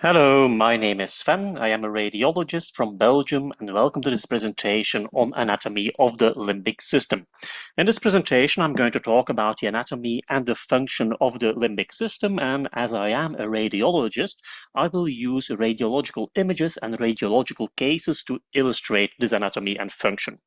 Hello, my name is Sven. I am a radiologist from Belgium and welcome to this presentation on anatomy of the limbic system. In this presentation, I'm going to talk about the anatomy and the function of the limbic system, and as I am a radiologist, I will use radiological images and radiological cases to illustrate this anatomy and function.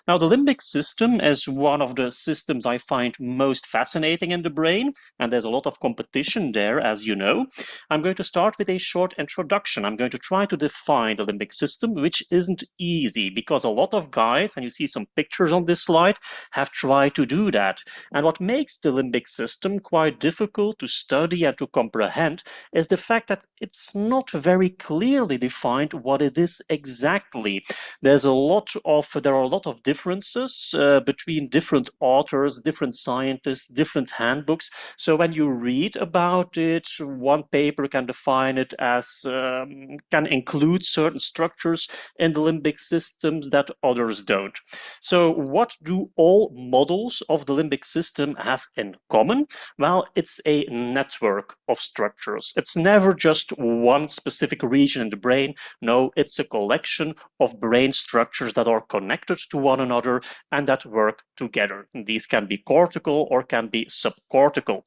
Now, the limbic system is one of the systems I find most fascinating in the brain, and there's a lot of competition there, as you know. I'm going to start with a short introduction. I'm going to try to define the limbic system, which isn't easy because a lot of guys, and you see some pictures on this slide, have tried to do that. And what makes the limbic system quite difficult to study and to comprehend is the fact that it's not very clearly defined what it is exactly. There are a lot of differences between different authors, different scientists, different handbooks. So when you read about it, one paper can define it as can include certain structures in the limbic systems that others don't. So what do all models of the limbic system have in common? Well, it's a network of structures. It's never just one specific region in the brain. No, it's a collection of brain structures that are connected to one another and that work together. These can be cortical or can be subcortical.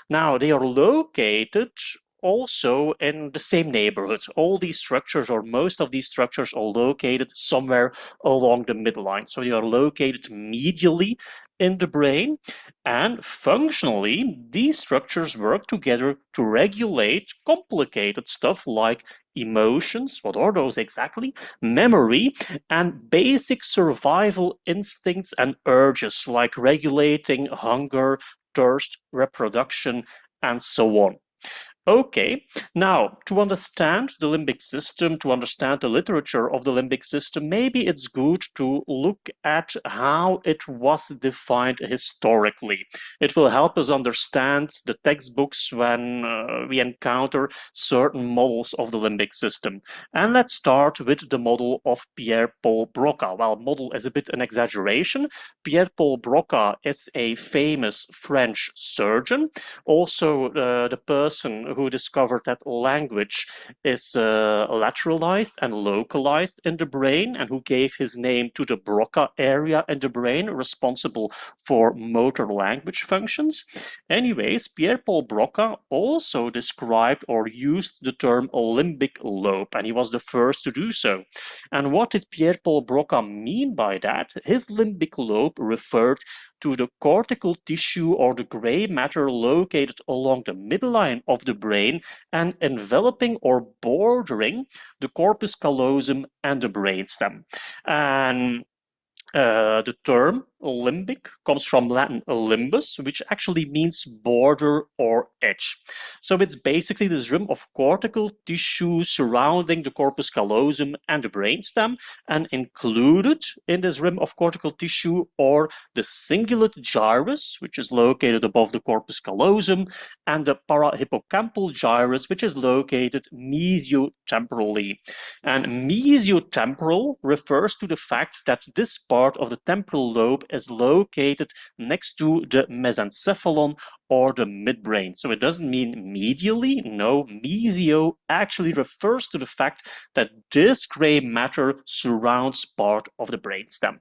Now, they are located also in the same neighborhood. All these structures, or most of these structures, are located somewhere along the midline. So they are located medially in the brain, and functionally, these structures work together to regulate complicated stuff like emotions, what are those exactly? Memory, and basic survival instincts and urges like regulating hunger, thirst, reproduction, and so on. Okay, now to understand the limbic system, to understand the literature of the limbic system, maybe it's good to look at how it was defined historically. It will help us understand the textbooks when we encounter certain models of the limbic system. And let's start with the model of Pierre-Paul Broca. Well, model is a bit an exaggeration. Pierre-Paul Broca is a famous French surgeon, also the person who discovered that language is lateralized and localized in the brain, and who gave his name to the Broca area in the brain responsible for motor language functions. Anyways, Pierre-Paul Broca also described or used the term limbic lobe, and he was the first to do so. And what did Pierre-Paul Broca mean by that? His limbic lobe referred to the cortical tissue or the gray matter located along the midline of the brain and enveloping or bordering the corpus callosum and the brainstem. And the term limbic comes from Latin limbus, which actually means border or edge. So it's basically this rim of cortical tissue surrounding the corpus callosum and the brainstem, and included in this rim of cortical tissue are the cingulate gyrus, which is located above the corpus callosum, and the parahippocampal gyrus, which is located mesiotemporally. And mesiotemporal refers to the fact that this part of the temporal lobe is located next to the mesencephalon or the midbrain. So it doesn't mean medially. No, mesio actually refers to the fact that this gray matter surrounds part of the brainstem.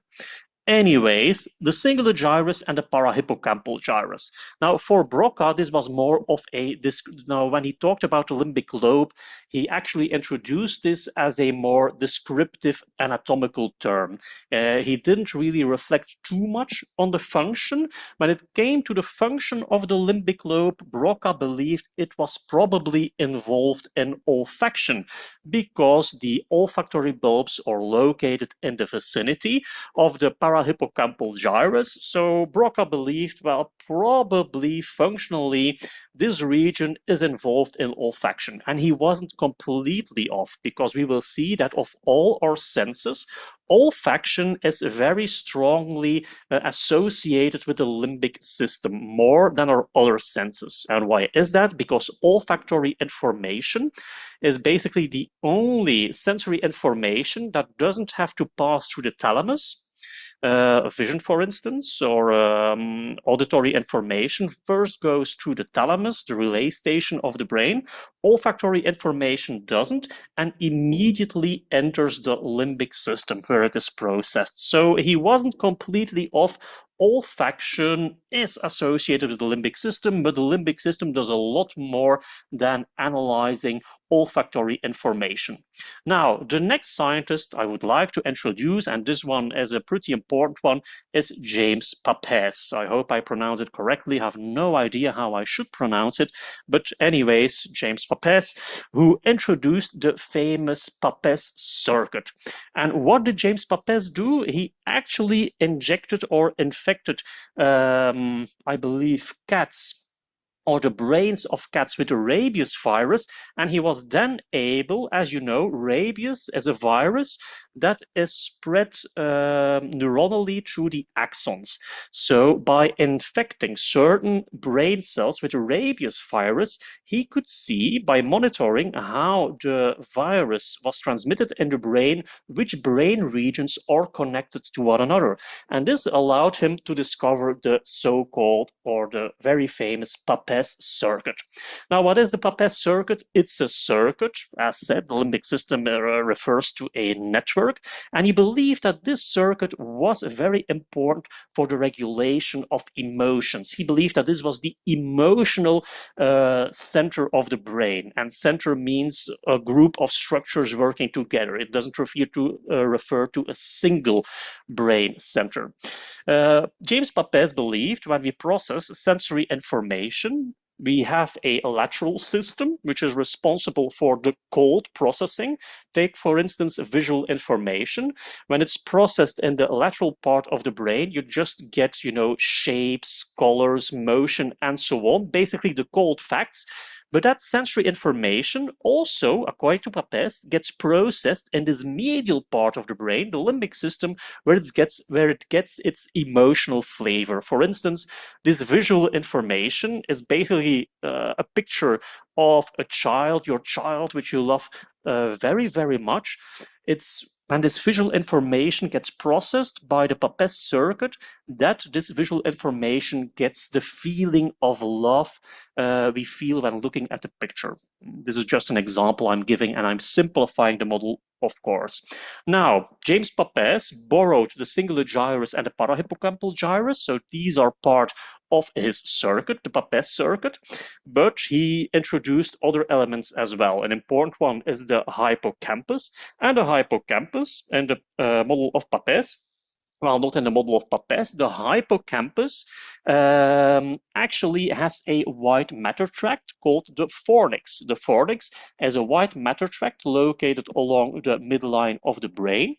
Anyways, the cingulate gyrus and the parahippocampal gyrus. Now, for Broca, this was more of a now when he talked about the limbic lobe, he actually introduced this as a more descriptive anatomical term. He didn't really reflect too much on the function. When it came to the function of the limbic lobe, Broca believed it was probably involved in olfaction because the olfactory bulbs are located in the vicinity of the parahippocampal gyrus. So Broca believed, well, probably functionally, this region is involved in olfaction. And he wasn't completely off, because we will see that of all our senses, olfaction is very strongly associated with the limbic system, more than our other senses. And why is that? Because olfactory information is basically the only sensory information that doesn't have to pass through the thalamus, Vision, for instance, or auditory information first goes through the thalamus, the relay station of the brain. Olfactory information doesn't, and immediately enters the limbic system where it is processed. So he wasn't completely off. Olfaction is associated with the limbic system, but the limbic system does a lot more than analyzing olfactory information. Now, the next scientist I would like to introduce, and this one is a pretty important one, is James Papez. I hope I pronounce it correctly. I have no idea how I should pronounce it, but anyways, James Papez, who introduced the famous Papez-circuit. And what did James Papez do? He actually injected or infected, I believe, cats or the brains of cats with the rabies virus, and he was then able, as you know, rabies is a virus that is spread neuronally through the axons. So by infecting certain brain cells with the rabies virus, he could see by monitoring how the virus was transmitted in the brain, which brain regions are connected to one another. And this allowed him to discover the so-called, or the very famous, Papez-circuit. Now, what is the Papez-circuit? It's a circuit. As said, the limbic system refers to a network, and he believed that this circuit was very important for the regulation of emotions. He believed that this was the emotional center of the brain, and center means a group of structures working together. It doesn't refer to a single brain center. James Papez believed when we process sensory information, we have a lateral system which is responsible for the cold processing. Take, for instance, visual information. When it's processed in the lateral part of the brain, you just get, shapes, colors, motion, and so on, basically the cold facts. But that sensory information also, according to Papez, gets processed in this medial part of the brain, the limbic system, where it gets its emotional flavor. For instance, this visual information is basically a picture of a child, your child, which you love very, very much. When this visual information gets processed by the Papez circuit, that this visual information gets the feeling of love we feel when looking at the picture. This is just an example I'm giving, and I'm simplifying the model, of course. Now, James Papez borrowed the cingulate gyrus and the parahippocampal gyrus, so these are part of his circuit, the Papez circuit, but he introduced other elements as well. An important one is the hippocampus, and the hippocampus and the model of Papez, well, not in the model of Papez, the hippocampus actually has a white matter tract called the Fornix. The Fornix is a white matter tract located along the midline of the brain,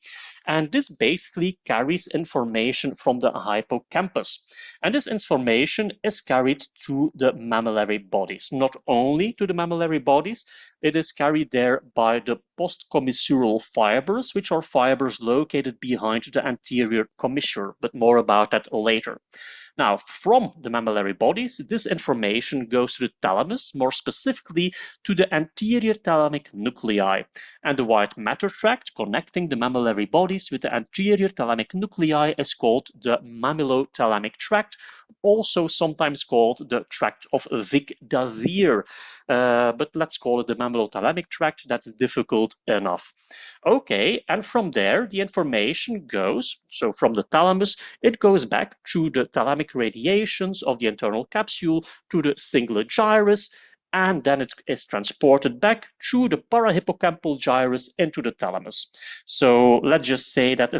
and this basically carries information from the hippocampus. And this information is carried to the mammillary bodies. Not only to the mammillary bodies, it is carried there by the postcommissural fibers, which are fibers located behind the anterior commissure, but more about that later. Now, from the mammillary bodies, this information goes to the thalamus, more specifically to the anterior thalamic nuclei. And the white matter tract connecting the mammillary bodies with the anterior thalamic nuclei is called the mammillothalamic tract, also sometimes called the tract of Vic-Dazier. But let's call it the mammillothalamic tract. That's difficult enough. Okay, and from there, the information goes, so from the thalamus, it goes back through the thalamic radiations of the internal capsule to the cingulate gyrus, and then it is transported back through the parahippocampal gyrus into the thalamus. So let's just say that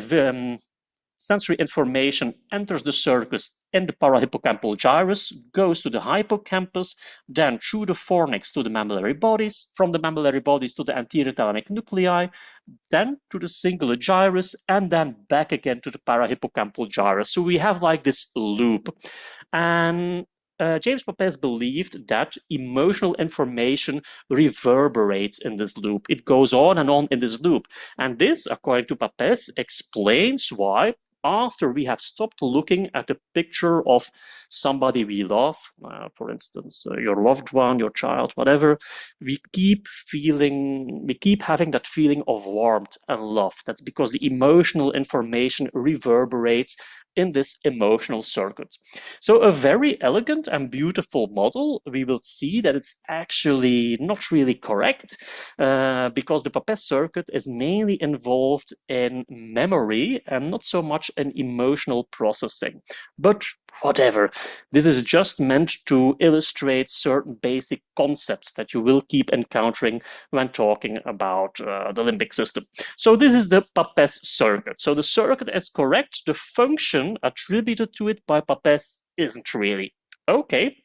sensory information enters the circuit in the parahippocampal gyrus, goes to the hippocampus, then through the fornix to the mammillary bodies, from the mammillary bodies to the anterior thalamic nuclei, then to the cingulate gyrus, and then back again to the parahippocampal gyrus. So we have like this loop. And James Papez believed that emotional information reverberates in this loop. It goes on and on in this loop. And this, according to Papez, explains why after we have stopped looking at the picture of somebody we love, for instance, your loved one, your child, whatever, we keep having that feeling of warmth and love. That's because the emotional information reverberates in this emotional circuit. So a very elegant and beautiful model, we will see that it's actually not really correct, because the Papez-circuit is mainly involved in memory and not so much in emotional processing. But whatever, this is just meant to illustrate certain basic concepts that you will keep encountering when talking about the limbic system. So this is the Papez-circuit. So the circuit is correct. The function attributed to it by Papez isn't really. Okay,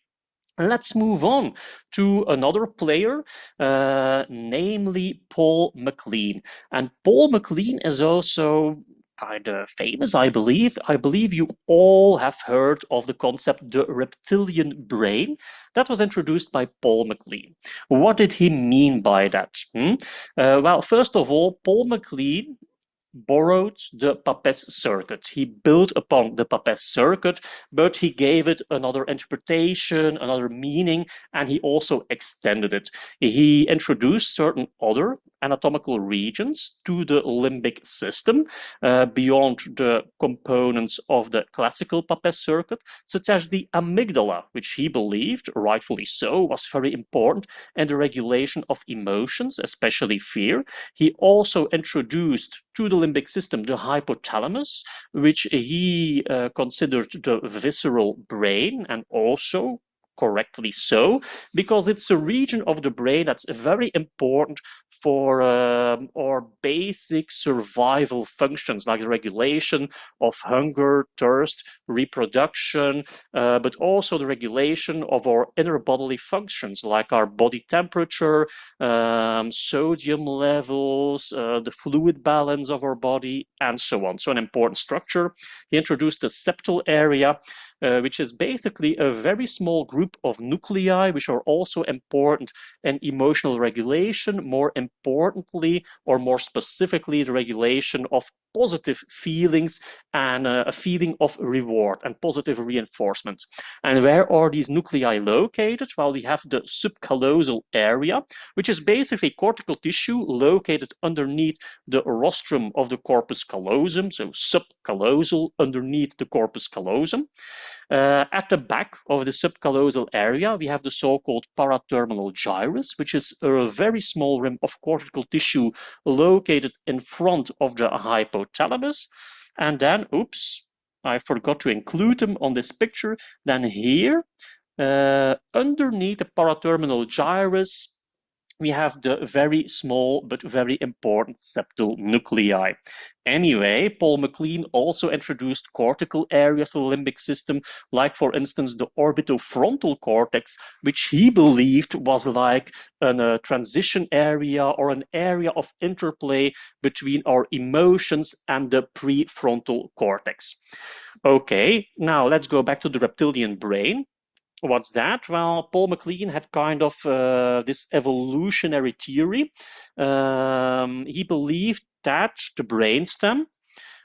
let's move on to another player, namely Paul McLean. And Paul McLean is also kind of famous, I believe. I believe you all have heard of the concept, the reptilian brain, that was introduced by Paul McLean. What did he mean by that? Well, first of all, Paul McLean borrowed the Papez-circuit. He built upon the Papez-circuit, but he gave it another interpretation, another meaning, and he also extended it. He introduced certain other anatomical regions to the limbic system beyond the components of the classical Papez-circuit, such as the amygdala, which he believed, rightfully so, was very important in the regulation of emotions, especially fear. He also introduced to the limbic system the hypothalamus, which he considered the visceral brain, and also correctly so, because it's a region of the brain that's very important for our basic survival functions, like the regulation of hunger, thirst, reproduction, but also the regulation of our inner bodily functions, like our body temperature, sodium levels, the fluid balance of our body, and so on. So an important structure. He introduced the septal area, which is basically a very small group of nuclei, which are also important in emotional regulation, more importantly, or more specifically, the regulation of positive feelings and a feeling of reward and positive reinforcement. And where are these nuclei located? Well, we have the subcallosal area, which is basically cortical tissue located underneath the rostrum of the corpus callosum, so subcallosal underneath the corpus callosum. At the back of the subcallosal area, we have the so-called paraterminal gyrus, which is a very small rim of cortical tissue located in front of the hypothalamus. And then, oops, I forgot to include them on this picture. Then here, underneath the paraterminal gyrus, we have the very small but very important septal nuclei. Anyway, Paul McLean also introduced cortical areas to the limbic system, like, for instance, the orbitofrontal cortex, which he believed was like a transition area or an area of interplay between our emotions and the prefrontal cortex. Okay, now let's go back to the reptilian brain. What's that? Well, Paul McLean had kind of this evolutionary theory. He believed that the brainstem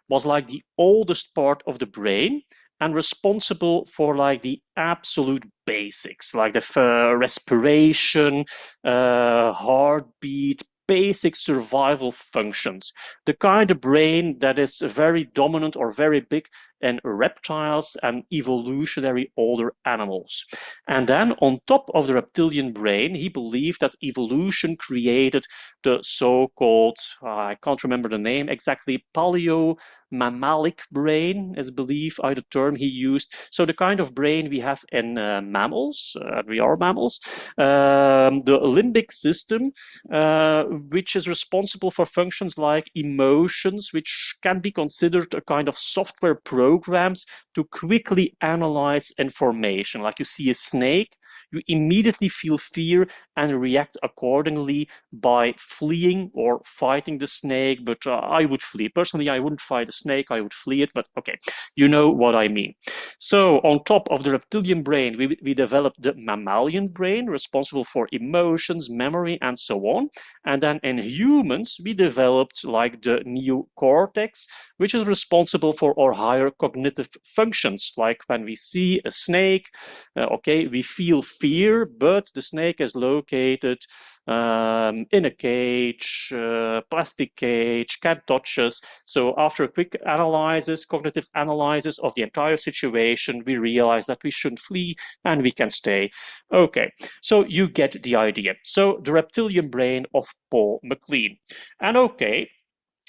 was like the oldest part of the brain and responsible for like the absolute basics, like the respiration, heartbeat, basic survival functions. The kind of brain that is very dominant or very big in reptiles and evolutionary older animals. And then on top of the reptilian brain, he believed that evolution created the so-called, I can't remember the name exactly, paleo-mammalic brain is believed the term he used. So the kind of brain we have in mammals, we are mammals, the limbic system, which is responsible for functions like emotions, which can be considered a kind of software programs to quickly analyze information. Like you see a snake, you immediately feel fear and react accordingly by fleeing or fighting the snake. But I would flee. Personally, I wouldn't fight a snake, I would flee it, but okay, you know what I mean. So on top of the reptilian brain, we developed the mammalian brain, responsible for emotions, memory, and so on. And then in humans, we developed like the neocortex, which is responsible for our higher cognitive functions. Like when we see a snake, okay, we feel fear, but the snake is located in a cage, plastic cage, can't touch us. So after a quick analysis, cognitive analysis of the entire situation, we realize that we shouldn't flee and we can stay. Okay, so you get the idea. So the reptilian brain of Paul McLean. And okay,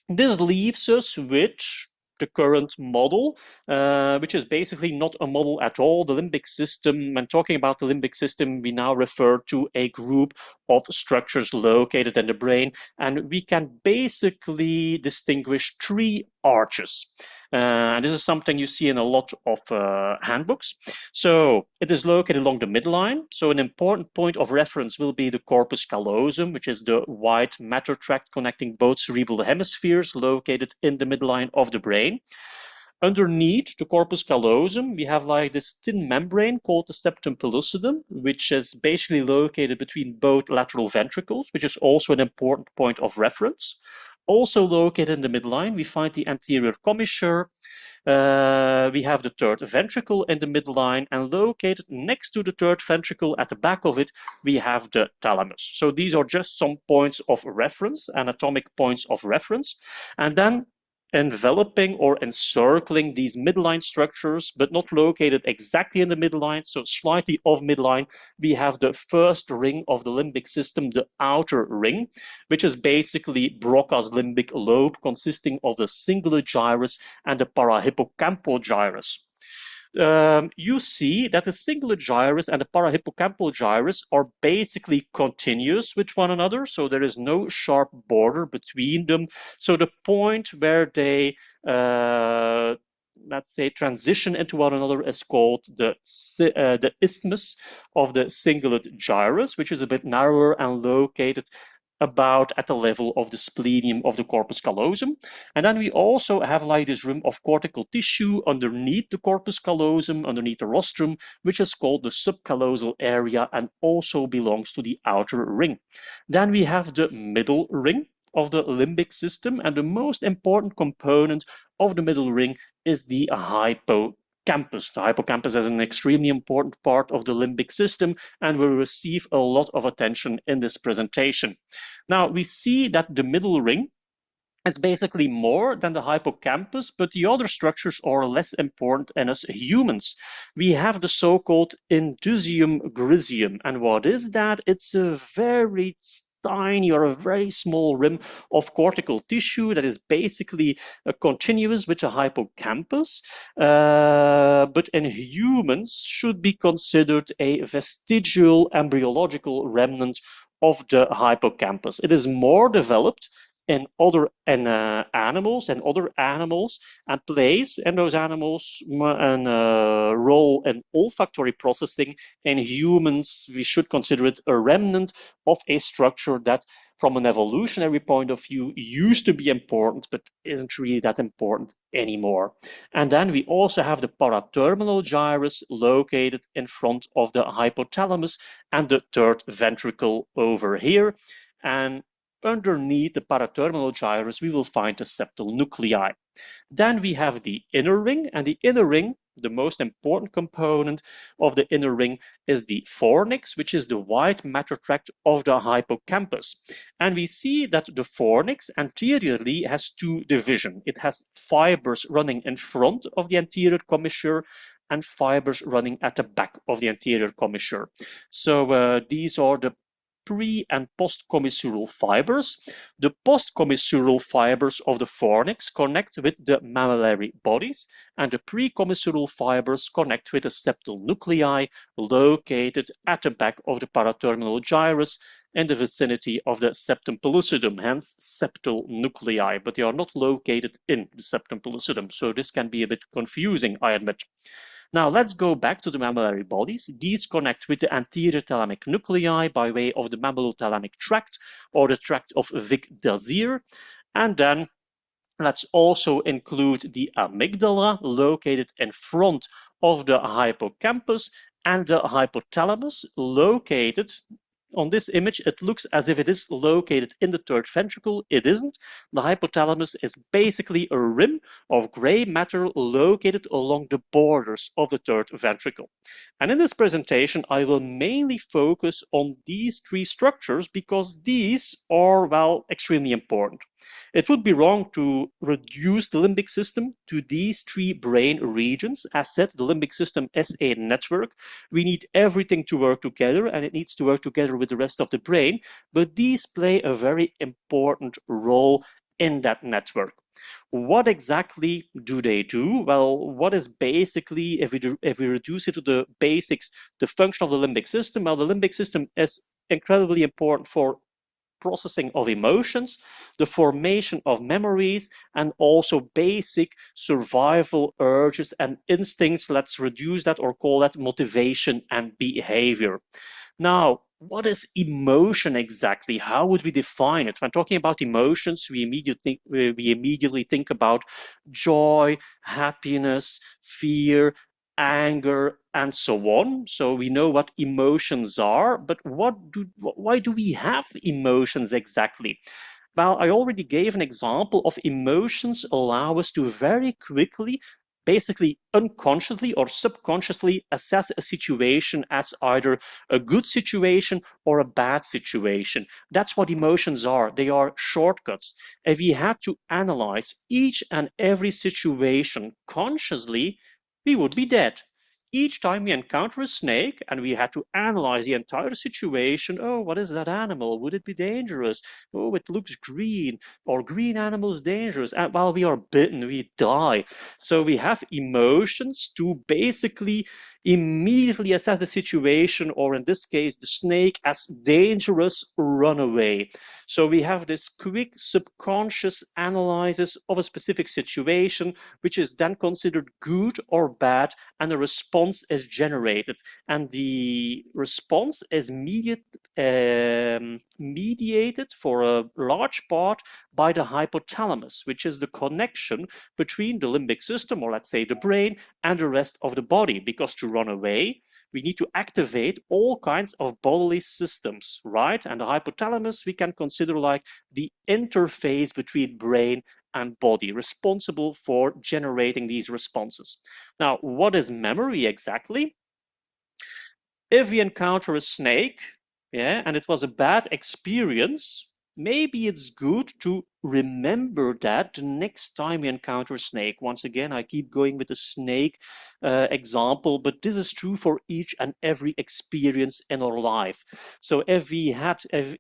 this leaves us with the current model, which is basically not a model at all. The limbic system, when talking about the limbic system, we now refer to a group of structures located in the brain, and we can basically distinguish three arches. And this is something you see in a lot of handbooks. So it is located along the midline. So an important point of reference will be the corpus callosum, which is the white matter tract connecting both cerebral hemispheres located in the midline of the brain. Underneath the corpus callosum, we have like this thin membrane called the septum pellucidum, which is basically located between both lateral ventricles, which is also an important point of reference. Also located in the midline, we find the anterior commissure. We have the third ventricle in the midline, and located next to the third ventricle at the back of it, we have the thalamus. So these are just some points of reference, anatomic points of reference. And then enveloping or encircling these midline structures, but not located exactly in the midline, so slightly off midline, we have the first ring of the limbic system, the outer ring, which is basically Broca's limbic lobe, consisting of the cingulate gyrus and the parahippocampal gyrus. You see that the cingulate gyrus and the parahippocampal gyrus are basically continuous with one another, so there is no sharp border between them. So the point where they let's say transition into one another is called the isthmus of the cingulate gyrus, which is a bit narrower and located about at the level of the splenium of the corpus callosum. And then we also have like this rim of cortical tissue underneath the corpus callosum, underneath the rostrum, which is called the subcallosal area and also belongs to the outer ring. Then we have the middle ring of the limbic system, and the most important component of the middle ring is the hippocampus. The hippocampus is an extremely important part of the limbic system and will receive a lot of attention in this presentation. Now, we see that the middle ring is basically more than the hippocampus, but the other structures are less important in us humans. We have the so-called indusium griseum. And what is that? It's a very tiny or a very small rim of cortical tissue that is basically continuous with the hippocampus, but in humans should be considered a vestigial embryological remnant of the hippocampus. It is more developed in other animals and plays in those animals a role in olfactory processing. In humans, we should consider it a remnant of a structure that from an evolutionary point of view used to be important but isn't really that important anymore. And then we also have the paraterminal gyrus located in front of the hypothalamus and the third ventricle over here. And underneath the paraterminal gyrus, we will find the septal nuclei. Then we have the inner ring, and the inner ring, the most important component of the inner ring, is the fornix, which is the white matter tract of the hippocampus. And we see that the fornix anteriorly has two divisions. It has fibers running in front of the anterior commissure and fibers running at the back of the anterior commissure. So these are the pre- and post-commissural fibers. The post-commissural fibers of the fornix connect with the mamillary bodies, and the pre-commissural fibers connect with the septal nuclei located at the back of the paraterminal gyrus in the vicinity of the septum pellucidum, hence septal nuclei, but they are not located in the septum pellucidum, so this can be a bit confusing, I admit. Now let's go back to the mammillary bodies. These connect with the anterior thalamic nuclei by way of the mammillothalamic tract or the tract of Vic-Dazier. And then let's also include the amygdala located in front of the hippocampus and the hypothalamus located on this image. It looks as if it is located in the third ventricle. It isn't. The hypothalamus is basically a rim of gray matter located along the borders of the third ventricle. And in this presentation, I will mainly focus on these three structures because these are, well, extremely important. It would be wrong to reduce the limbic system to these three brain regions. As said, the limbic system is a network. We need everything to work together, and it needs to work together with the rest of the brain, but these play a very important role in that network. What exactly do they do? Well, what is basically, if we reduce it to the basics, the function of the limbic system? Well, the limbic system is incredibly important for processing of emotions, the formation of memories, and also basic survival urges and instincts. Let's reduce that or call that motivation and behavior. Now, what is emotion exactly? How would we define it? When talking about emotions, we immediately think about joy, happiness, fear, anger, and so on. So we know what emotions are, but why do we have emotions exactly? Well, I already gave an example of emotions allow us to very quickly, basically unconsciously or subconsciously assess a situation as either a good situation or a bad situation. That's what emotions are. They are shortcuts. If we had to analyze each and every situation consciously, we would be dead. Each time we encounter a snake and we had to analyze the entire situation, oh, what is that animal? Would it be dangerous? Oh, it looks green, or green animal is dangerous. And while we are bitten, we die. So we have emotions to basically immediately assess the situation, or in this case, the snake, as dangerous, run away. So we have this quick subconscious analysis of a specific situation, which is then considered good or bad, and a response is generated. And the response is mediated for a large part by the hypothalamus, which is the connection between the limbic system, or let's say the brain, and the rest of the body. Because to run away, we need to activate all kinds of bodily systems, right? And the hypothalamus we can consider like the interface between brain and body, responsible for generating these responses. Now, what is memory exactly? If we encounter a snake, yeah, and it was a bad experience, maybe it's good to remember that the next time we encounter a snake. Once again, I keep going with the snake example, but this is true for each and every experience in our life. So if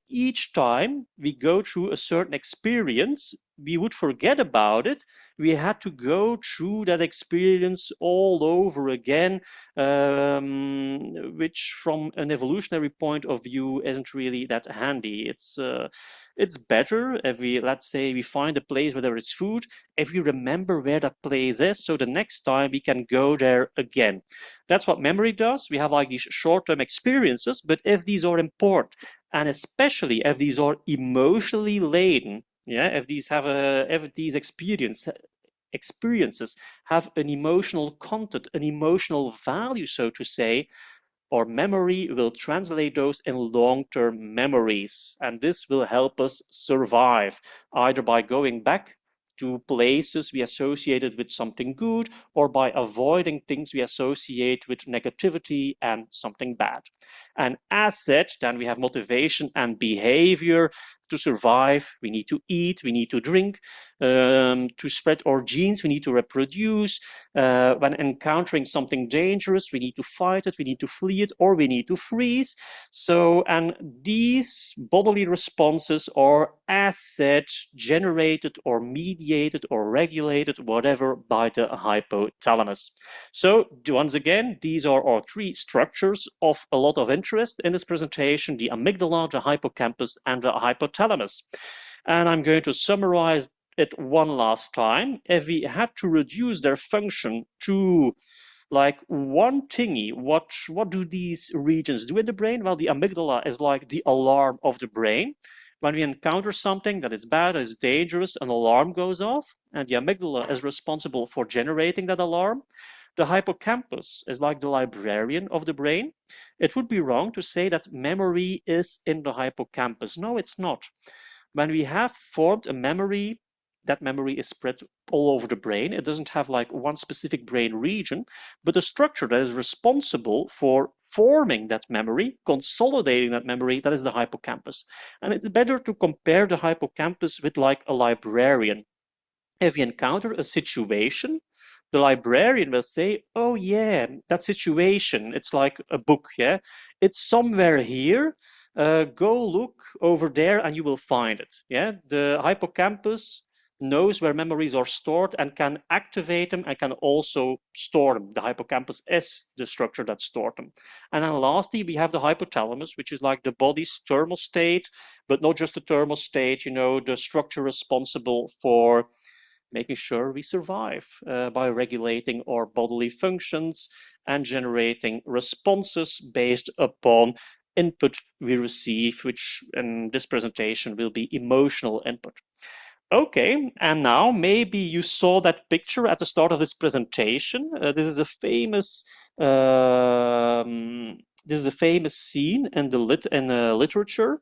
each time we go through a certain experience, we would forget about it, we had to go through that experience all over again, which from an evolutionary point of view isn't really that handy. It's better if we, let's say, we find a place where there is food, if we remember where that place is, so the next time we can go there again. That's what memory does. We have like these short-term experiences, but if these are important, and especially if these are emotionally laden, yeah, if these experiences have an emotional content, an emotional value, so to say, our memory will translate those in long-term memories. And this will help us survive, either by going back to places we associated with something good, or by avoiding things we associate with negativity and something bad. And as such, then we have motivation and behavior. To survive, we need to eat, we need to drink. To spread our genes, we need to reproduce. When encountering something dangerous, we need to fight it, we need to flee it, or we need to freeze. So, and these bodily responses are, as such, generated or mediated or regulated, whatever, by the hypothalamus. So, once again, these are our three structures of a lot of interest in this presentation: the amygdala, the hippocampus, and the hypothalamus. And I'm going to summarize it one last time. If we had to reduce their function to like one thingy. What do these regions do in the brain? Well, the amygdala is like the alarm of the brain. When we encounter something that is bad, that is dangerous, an alarm goes off, and the amygdala is responsible for generating that alarm. The hippocampus is like the librarian of the brain. It would be wrong to say that memory is in the hippocampus. No, it's not. When we have formed a memory, that memory is spread all over the brain. It doesn't have like one specific brain region, but the structure that is responsible for forming that memory, consolidating that memory, that is the hippocampus. And it's better to compare the hippocampus with like a librarian. If you encounter a situation, the librarian will say, oh yeah, that situation, it's like a book, yeah, it's somewhere here. Go look over there and you will find it. Yeah, the hippocampus knows where memories are stored and can activate them and can also store them. The hippocampus is the structure that stored them. And then lastly, we have the hypothalamus, which is like the body's thermal state, but not just the thermal state, the structure responsible for making sure we survive by regulating our bodily functions and generating responses based upon input we receive, which in this presentation will be emotional input. Okay, and now maybe you saw that picture at the start of this presentation. This is a famous scene in the literature.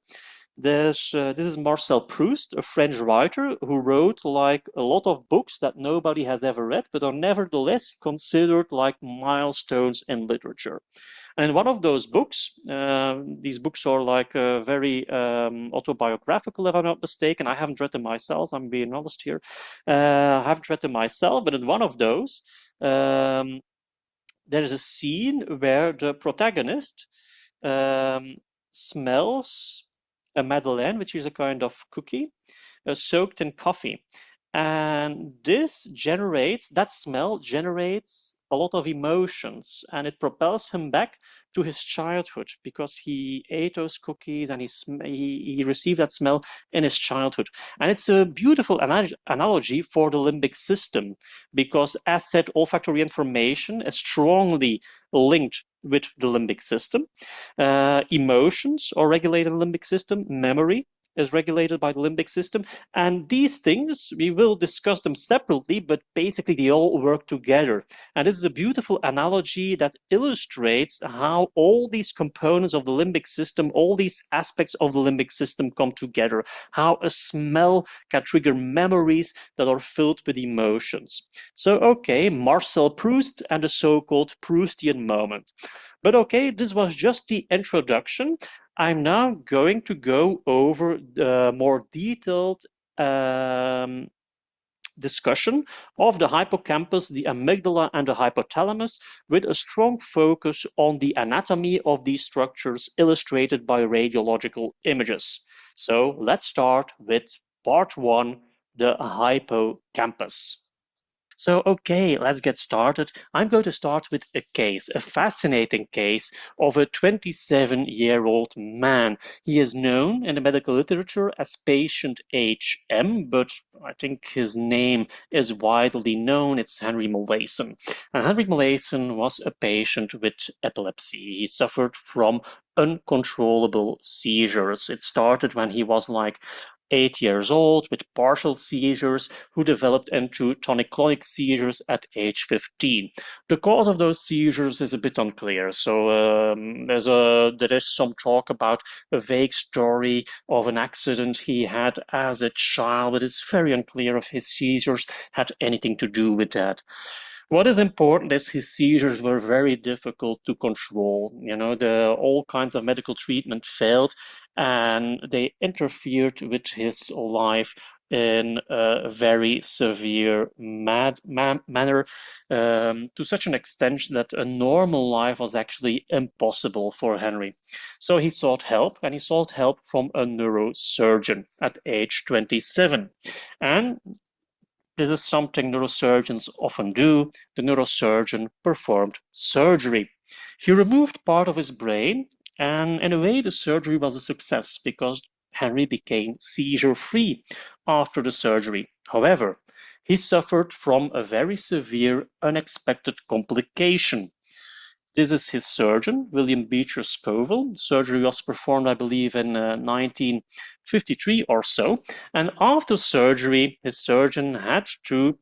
This is Marcel Proust, a French writer who wrote like a lot of books that nobody has ever read, but are nevertheless considered like milestones in literature. And one of those books, these books are like very autobiographical, if I'm not mistaken. I haven't read them myself, I'm being honest here. I haven't read them myself, but in one of those, there is a scene where the protagonist um, smells a madeleine, which is a kind of cookie soaked in coffee. And that smell generates a lot of emotions, and it propels him back to his childhood because he ate those cookies and he received that smell in his childhood. And it's a beautiful analogy for the limbic system because, as said, olfactory information is strongly linked with the limbic system. Emotions are regulated in the limbic system, memory is regulated by the limbic system. And these things, we will discuss them separately, but basically they all work together. And this is a beautiful analogy that illustrates how all these components of the limbic system, all these aspects of the limbic system come together, how a smell can trigger memories that are filled with emotions. So, okay, Marcel Proust and the so-called Proustian moment. But okay, this was just the introduction. I'm now going to go over the more detailed discussion of the hippocampus, the amygdala, and the hypothalamus, with a strong focus on the anatomy of these structures illustrated by radiological images. So let's start with part one, the hippocampus. So, okay, let's get started. I'm going to start with a fascinating case of a 27-year-old man. He is known in the medical literature as patient HM, but I think his name is widely known. It's Henry Molaison. And Henry Molaison was a patient with epilepsy. He suffered from uncontrollable seizures. It started when he was like 8 years old with partial seizures who developed into tonic-clonic seizures at age 15. The cause of those seizures is a bit unclear. So there is some talk about a vague story of an accident he had as a child, but it's very unclear if his seizures had anything to do with that. What is important is his seizures were very difficult to control. All kinds of medical treatment failed, and they interfered with his life in a very severe manner, to such an extent that a normal life was actually impossible for Henry. So he sought help, and he sought help from a neurosurgeon at age 27. And this is something neurosurgeons often do. The neurosurgeon performed surgery. He removed part of his brain, and in a way, the surgery was a success because Henry became seizure free after the surgery. However, he suffered from a very severe unexpected complication. This is his surgeon, William Beecher Scoville. Surgery was performed, I believe, in 1953 or so. And after surgery, his surgeon had to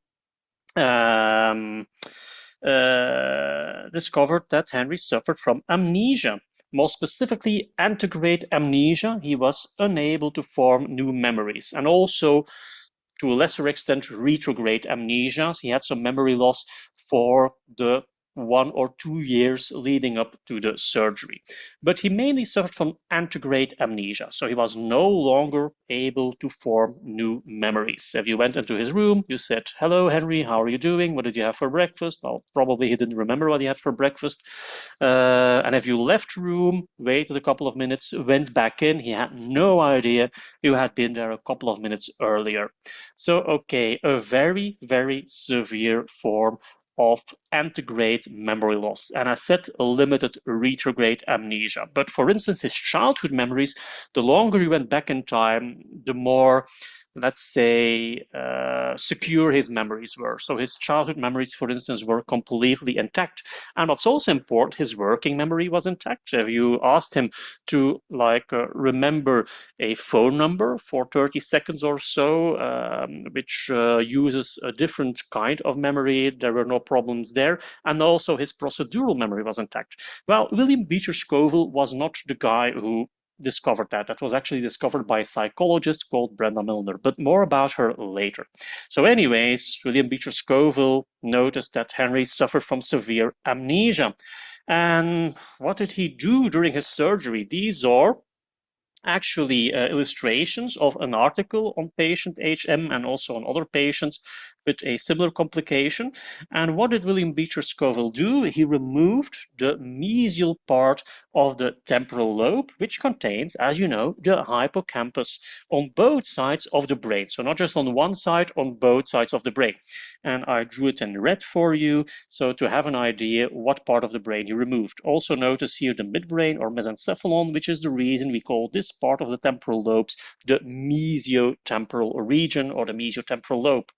discovered that Henry suffered from amnesia. More specifically, antegrade amnesia. He was unable to form new memories, and also, to a lesser extent, retrograde amnesia. He had some memory loss for the 1 or 2 years leading up to the surgery. But he mainly suffered from antegrade amnesia, so he was no longer able to form new memories. If you went into his room, you said, "Hello, Henry, how are you doing? What did you have for breakfast?" Well, probably he didn't remember what he had for breakfast. And if you left the room, waited a couple of minutes, went back in, he had no idea you had been there a couple of minutes earlier. So, okay, a very, very severe form of antegrade memory loss. And I said limited retrograde amnesia. But for instance, his childhood memories, the longer he went back in time, the more, let's say, secure his memories were. So his childhood memories, for instance, were completely intact. And what's also important, his working memory was intact. If you asked him to remember a phone number for 30 seconds or so, which uses a different kind of memory, there were no problems there. And also his procedural memory was intact. Well, William Beecher Scoville was not the guy who discovered that. That was actually discovered by a psychologist called Brenda Milner, but more about her later. So anyways, William Beecher Scoville noticed that Henry suffered from severe amnesia. And what did he do during his surgery? These are actually illustrations of an article on patient HM and also on other patients with a similar complication. And what did William Beecher Scoville do? He removed the mesial part of the temporal lobe, which contains, as you know, the hippocampus on both sides of the brain. So not just on one side, on both sides of the brain. And I drew it in red for you, so to have an idea what part of the brain he removed. Also notice here the midbrain or mesencephalon, which is the reason we call this part of the temporal lobes the mesiotemporal region or the mesiotemporal lobe.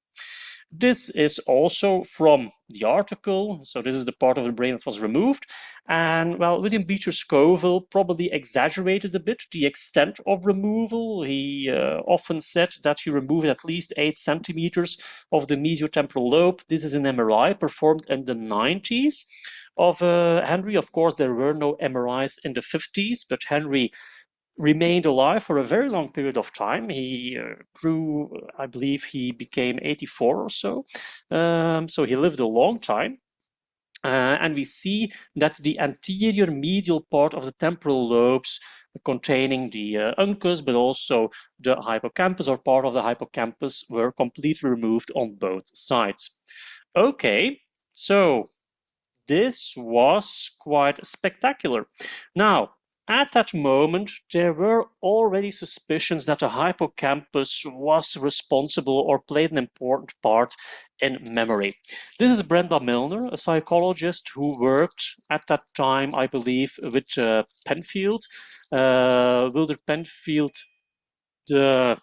This is also from the article. So this is the part of the brain that was removed. And well, William Beecher Scoville probably exaggerated a bit the extent of removal. He often said that he removed at least 8 centimeters of the mesiotemporal lobe. This is an MRI performed in the 90s of Henry. Of course, there were no MRIs in the 50s, but Henry remained alive for a very long period of time. He grew, I believe he became 84 or so. So he lived a long time. And we see that the anterior medial part of the temporal lobes containing the uncus, but also the hippocampus or part of the hippocampus were completely removed on both sides. Okay, so this was quite spectacular. Now, at that moment, there were already suspicions that the hippocampus was responsible or played an important part in memory. This is Brenda Milner, a psychologist who worked at that time, I believe, with Penfield, Wilder Penfield, the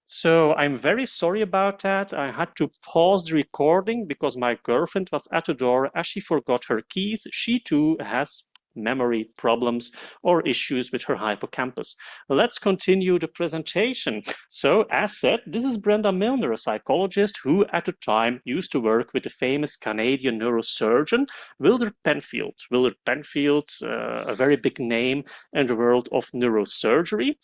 So I'm very sorry about that. I had to pause the recording because my girlfriend was at the door as she forgot her keys. She too has memory problems or issues with her hippocampus. Let's continue the presentation. So as said, this is Brenda Milner, a psychologist who at the time used to work with the famous Canadian neurosurgeon Wilder Penfield. Wilder Penfield, a very big name in the world of neurosurgery.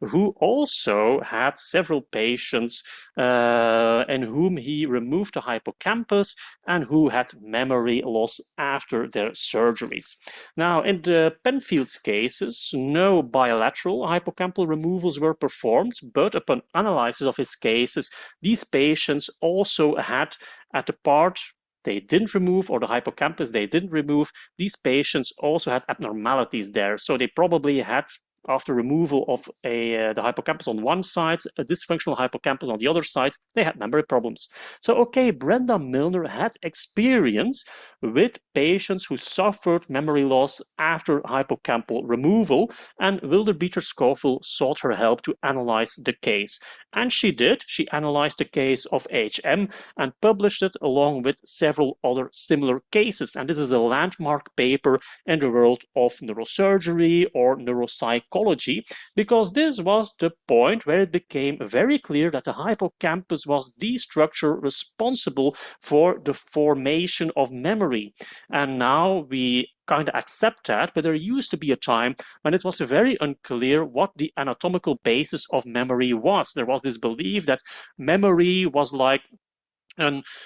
who also had several patients in whom he removed the hippocampus and who had memory loss after their surgeries. Now, in the Penfield's cases, no bilateral hippocampal removals were performed, but upon analysis of his cases, these patients also had at the part they didn't remove, or the hippocampus they didn't remove, these patients also had abnormalities there. So they probably had, after removal of the hippocampus on one side, a dysfunctional hippocampus on the other side, they had memory problems. So, okay, Brenda Milner had experience with patients who suffered memory loss after hippocampal removal, and Wilder-Beecher-Scoville sought her help to analyze the case. And she did. She analyzed the case of HM and published it along with several other similar cases. And this is a landmark paper in the world of neurosurgery or neuropsychology, because this was the point where it became very clear that the hippocampus was the structure responsible for the formation of memory. And now we kind of accept that, but there used to be a time when it was very unclear what the anatomical basis of memory was. There was this belief that memory was like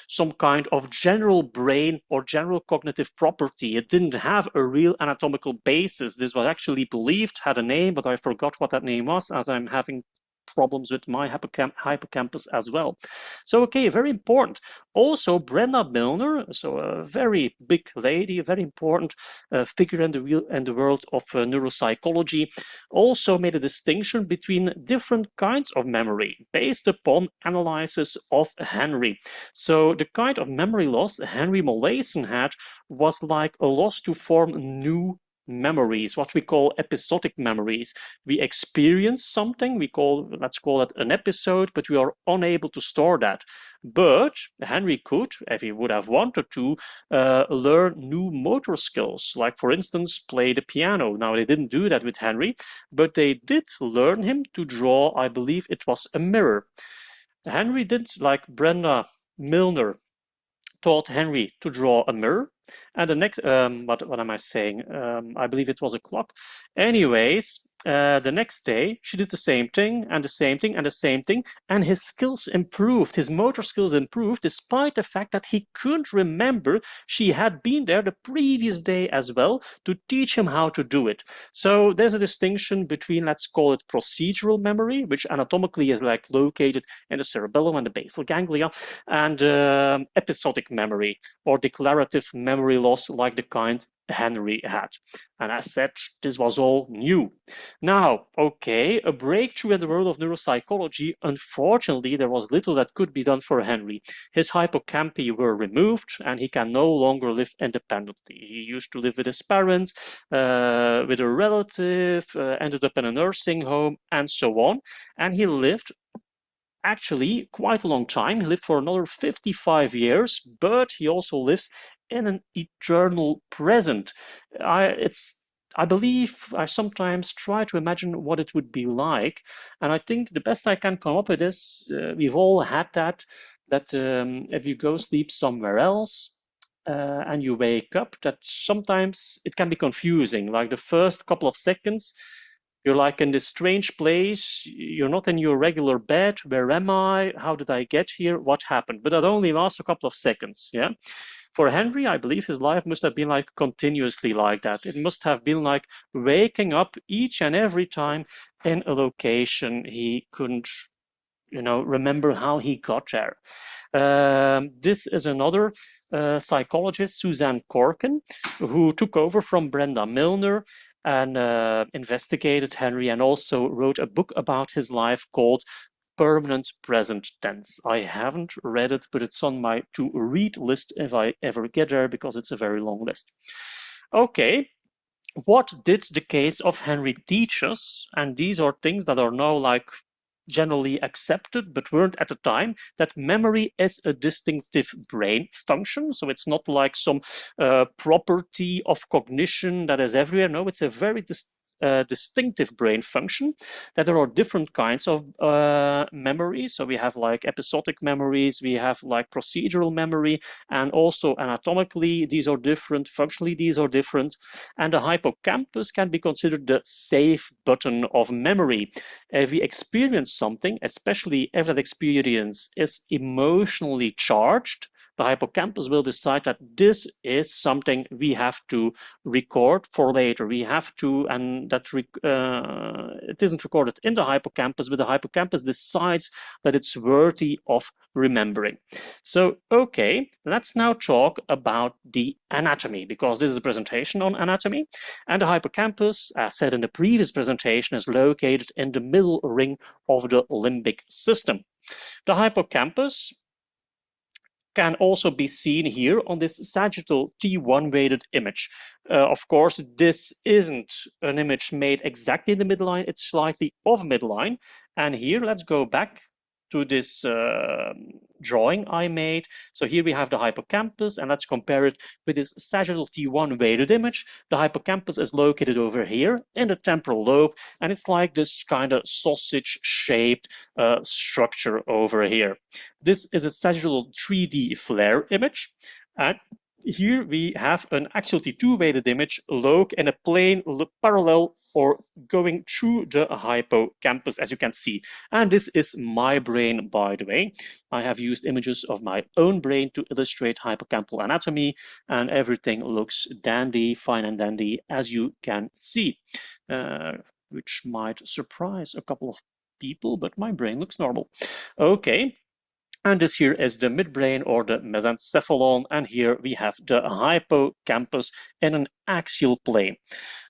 some kind of general brain or general cognitive property. It didn't have a real anatomical basis. This was actually believed, had a name, but I forgot what that name was, as I'm having problems with my hippocampus as well. So, okay, very important. Also, Brenda Milner, so a very big lady, a very important figure in the world of neuropsychology, also made a distinction between different kinds of memory based upon analysis of Henry. So the kind of memory loss Henry Molaison had was like a loss to form new memories, what we call episodic memories. We experience something, let's call it an episode, but we are unable to store that. But Henry could, if he would have wanted to, learn new motor skills, like for instance, play the piano. Now they didn't do that with Henry, but they did learn him to draw, I believe it was a mirror. Henry did, like Brenda Milner taught Henry to draw a mirror. And the next, what am I saying? I believe it was a clock. Anyways, the next day she did the same thing and the same thing and the same thing, and his skills improved, his motor skills improved, despite the fact that he couldn't remember she had been there the previous day as well to teach him how to do it. So there's a distinction between, let's call it procedural memory, which anatomically is like located in the cerebellum and the basal ganglia, and episodic memory or declarative memory loss, like the kind Henry had. And as said, this was all new. Now, okay, a breakthrough in the world of neuropsychology. Unfortunately, there was little that could be done for Henry. His hippocampi were removed and he can no longer live independently. He used to live with his parents, with a relative, ended up in a nursing home, and so on. And he lived actually quite a long time. He lived for another 55 years, but he also lives in an eternal present. I believe I sometimes try to imagine what it would be like, and I think the best I can come up with is we've all had that if you go sleep somewhere else and you wake up, that sometimes it can be confusing. Like the first couple of seconds, you're like in this strange place. You're not in your regular bed. Where am I? How did I get here? What happened? But that only lasts a couple of seconds. Yeah. For Henry, I believe his life must have been like continuously like that. It must have been like waking up each and every time in a location he couldn't, remember how he got there. This is another psychologist, Suzanne Corkin, who took over from Brenda Milner and investigated Henry and also wrote a book about his life called Permanent Present Tense. I haven't read it, but it's on my to-read list if I ever get there, because it's a very long list. Okay, what did the case of Henry teach us? And these are things that are now like generally accepted, but weren't at the time, that memory is a distinctive brain function. So it's not like some property of cognition that is everywhere. No, it's a very distinctive brain function, that there are different kinds of memories. So we have like episodic memories, we have like procedural memory, and also anatomically these are different, functionally these are different. And the hippocampus can be considered the safe button of memory. If we experience something, especially if that experience is emotionally charged, the hippocampus will decide that this is something we have to record for later. We have to, and that it isn't recorded in the hippocampus, but the hippocampus decides that it's worthy of remembering. So, okay, let's now talk about the anatomy, because this is a presentation on anatomy. And the hippocampus, as said in the previous presentation, is located in the middle ring of the limbic system. The hippocampus can also be seen here on this sagittal T1 weighted image. Of course, this isn't an image made exactly in the midline, it's slightly off midline. And here, let's go back to this drawing I made. So here we have the hippocampus, and let's compare it with this sagittal T1 weighted image. The hippocampus is located over here in the temporal lobe, and it's like this kind of sausage-shaped structure over here. This is a sagittal 3D flare image, and here we have an axial T2 weighted image located in a plane parallel or going through the hippocampus, as you can see. And this is my brain, by the way. I have used images of my own brain to illustrate hippocampal anatomy, and everything looks dandy, fine and dandy, as you can see, which might surprise a couple of people, but my brain looks normal. Okay. And this here is the midbrain or the mesencephalon, and here we have the hippocampus in an axial plane.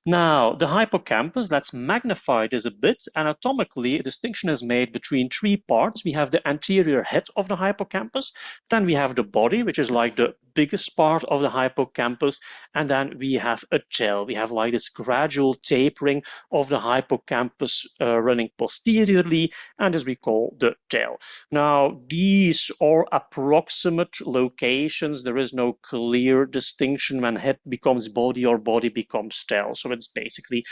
Now, the hippocampus, let's magnify this a bit. Anatomically, a distinction is made between three parts. We have the anterior head of the hippocampus, then we have the body, which is like the biggest part of the hippocampus, and then we have a tail. We have like this gradual tapering of the hippocampus running posteriorly, and this we call the tail. Now, these are approximate locations. There is no clear distinction when head becomes body or body becomes tail. So it's basically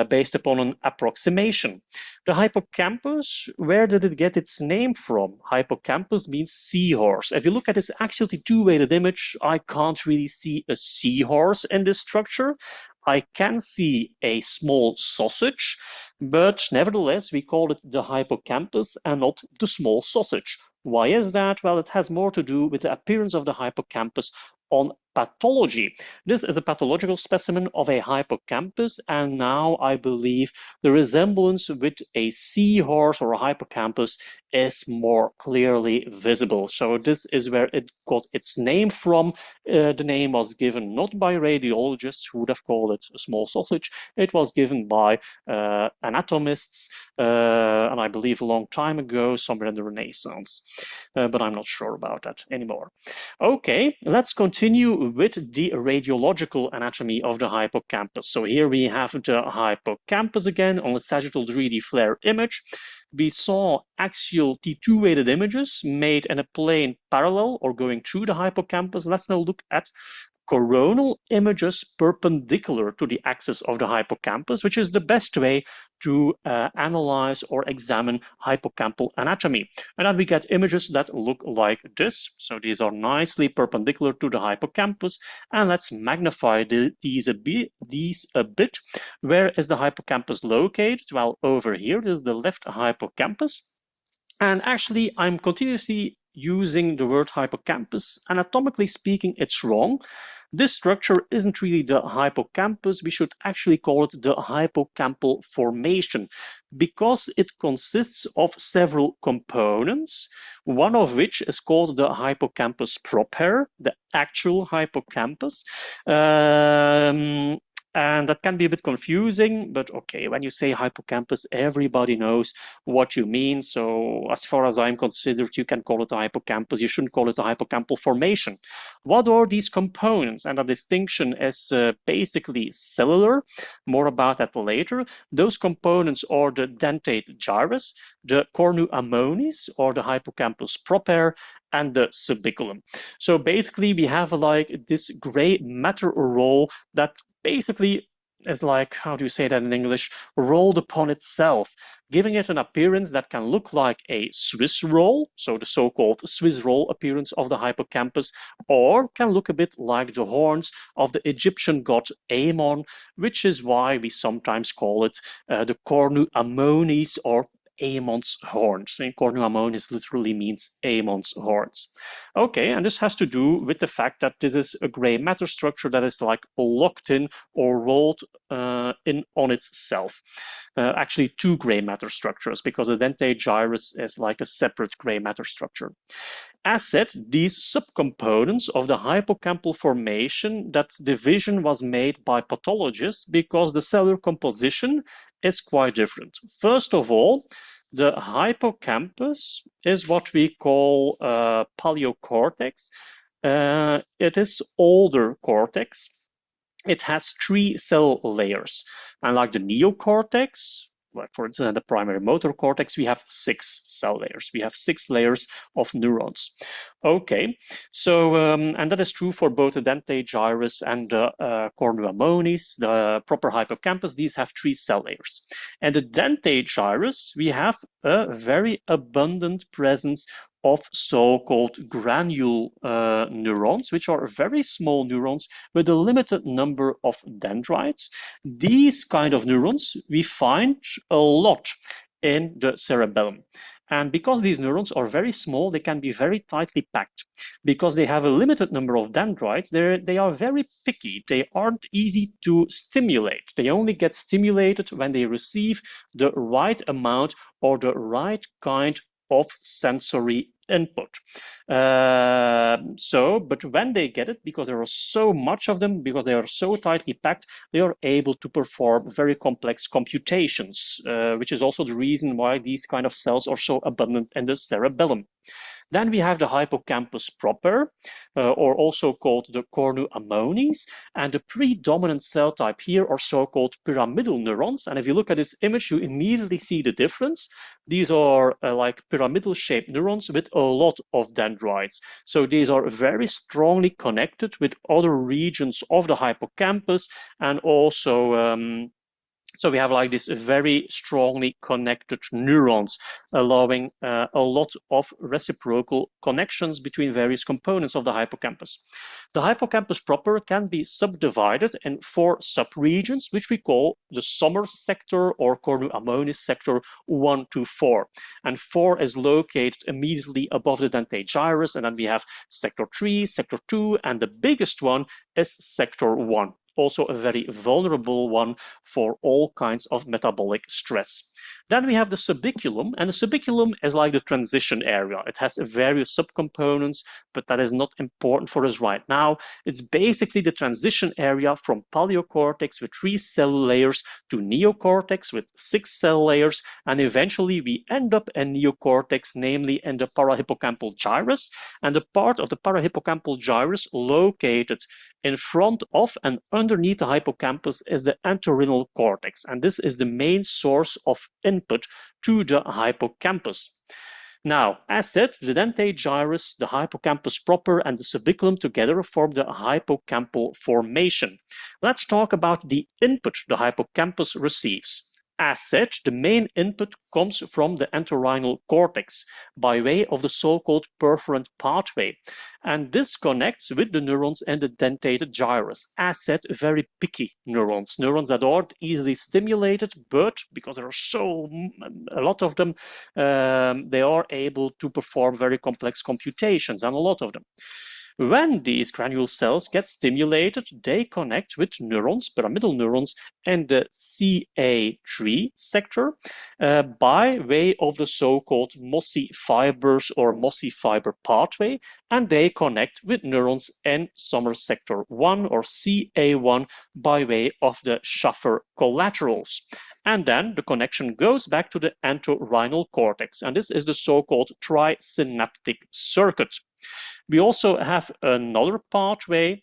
based upon an approximation. The hippocampus, where did it get its name from? Hippocampus means seahorse. If you look at this axial T2 weighted image, I can't really see a seahorse in this structure. I can see a small sausage, but nevertheless, we call it the hippocampus and not the small sausage. Why is that? Well, it has more to do with the appearance of the hippocampus on pathology. This is a pathological specimen of a hippocampus, and now I believe the resemblance with a seahorse or a hippocampus is more clearly visible. So this is where it got its name from. The name was given not by radiologists who would have called it a small sausage. It was given by anatomists, and I believe a long time ago, somewhere in the Renaissance. But I'm not sure about that anymore. Okay, let's continue with the radiological anatomy of the hippocampus. So here we have the hippocampus again on the sagittal 3D flare image. We saw axial T2 weighted images made in a plane parallel or going through the hippocampus. Let's now look at coronal images perpendicular to the axis of the hippocampus, which is the best way to analyze or examine hippocampal anatomy. And then we get images that look like this. So these are nicely perpendicular to the hippocampus. And let's magnify these a bit. Where is the hippocampus located? Well, over here, this is the left hippocampus. And actually, I'm continuously using the word hippocampus. Anatomically speaking, it's wrong. This structure isn't really the hippocampus. We should actually call it the hippocampal formation, because it consists of several components, one of which is called the hippocampus proper, the actual hippocampus. And that can be a bit confusing, but okay, when you say hippocampus, everybody knows what you mean. So as far as I'm considered, you can call it a hippocampus. You shouldn't call it a hippocampal formation. What are these components? And the distinction is basically cellular. More about that later. Those components are the dentate gyrus, the cornu ammonis, or the hippocampus proper, and the subiculum. So basically, we have like this gray matter roll that basically is like, how do you say that in English, rolled upon itself, giving it an appearance that can look like a Swiss roll, so the so-called Swiss roll appearance of the hippocampus, or can look a bit like the horns of the Egyptian god Amon, which is why we sometimes call it the cornu ammonis, or Amon's horns. And cornu ammonis literally means Amon's horns. Okay, and this has to do with the fact that this is a gray matter structure that is like locked in or rolled in on itself. Actually, two gray matter structures, because the dentate gyrus is like a separate gray matter structure. As said, these subcomponents of the hippocampal formation, that division was made by pathologists because the cellular composition is quite different. First of all, the hippocampus is what we call paleocortex. It is older cortex. It has 3 cell layers. Unlike the neocortex, like for instance, the primary motor cortex, we have 6 cell layers. We have 6 layers of neurons. Okay, so, and that is true for both the dentate gyrus and the cornu ammonis, the proper hippocampus. These have 3 cell layers. And the dentate gyrus, we have a very abundant presence of so-called granule neurons, which are very small neurons with a limited number of dendrites. These kind of neurons we find a lot in the cerebellum. And because these neurons are very small, they can be very tightly packed. Because they have a limited number of dendrites, they are very picky. They aren't easy to stimulate. They only get stimulated when they receive the right amount or the right kind of sensory input. But when they get it, because there are so much of them, because they are so tightly packed, they are able to perform very complex computations, which is also the reason why these kind of cells are so abundant in the cerebellum. Then we have the hippocampus proper, or also called the cornu ammonis, and the predominant cell type here are so-called pyramidal neurons. And if you look at this image, you immediately see the difference. These are like pyramidal-shaped neurons with a lot of dendrites. So these are very strongly connected with other regions of the hippocampus, and also so we have like this very strongly connected neurons, allowing a lot of reciprocal connections between various components of the hippocampus. The hippocampus proper can be subdivided in 4 subregions, which we call the summer sector or cornu ammonis sector 1 to 4. And 4 is located immediately above the dentate gyrus, and then we have sector 3, sector 2, and the biggest one is sector 1. Also a very vulnerable one for all kinds of metabolic stress. Then we have the subiculum, and the subiculum is like the transition area. It has various subcomponents, but that is not important for us right now. It's basically the transition area from paleocortex with 3 cell layers to neocortex with 6 cell layers, and eventually we end up in neocortex, namely in the parahippocampal gyrus, and the part of the parahippocampal gyrus located in front of and underneath the hippocampus is the entorhinal cortex, and this is the main source of input to the hippocampus. Now, as said, the dentate gyrus, the hippocampus proper, and the subiculum together form the hippocampal formation. Let's talk about the input the hippocampus receives. As said, the main input comes from the entorhinal cortex by way of the so-called perforant pathway. And this connects with the neurons in the dentated gyrus. As said, very picky neurons, neurons that aren't easily stimulated, but because there are a lot of them, they are able to perform very complex computations, and a lot of them. When these granule cells get stimulated, they connect with neurons, pyramidal neurons, in the CA3 sector by way of the so-called mossy fibers or mossy fiber pathway, and they connect with neurons in summer sector 1 or CA1 by way of the Schaffer collaterals. And then the connection goes back to the entorhinal cortex, and this is the so-called trisynaptic circuit. We also have another pathway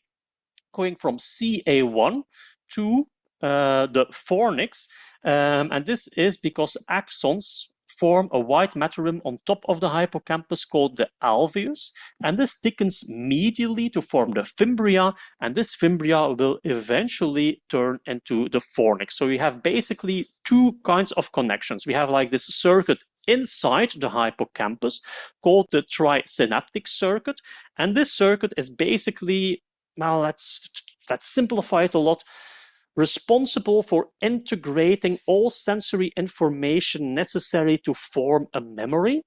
going from CA1 to the Fornix, and this is because axons form a white matter rim on top of the hippocampus called the alveus, and this thickens medially to form the fimbria, and this fimbria will eventually turn into the fornix. So we have basically two kinds of connections. We have like this circuit inside the hippocampus called the trisynaptic circuit, and this circuit is basically, well, let's simplify it a lot, responsible for integrating all sensory information necessary to form a memory.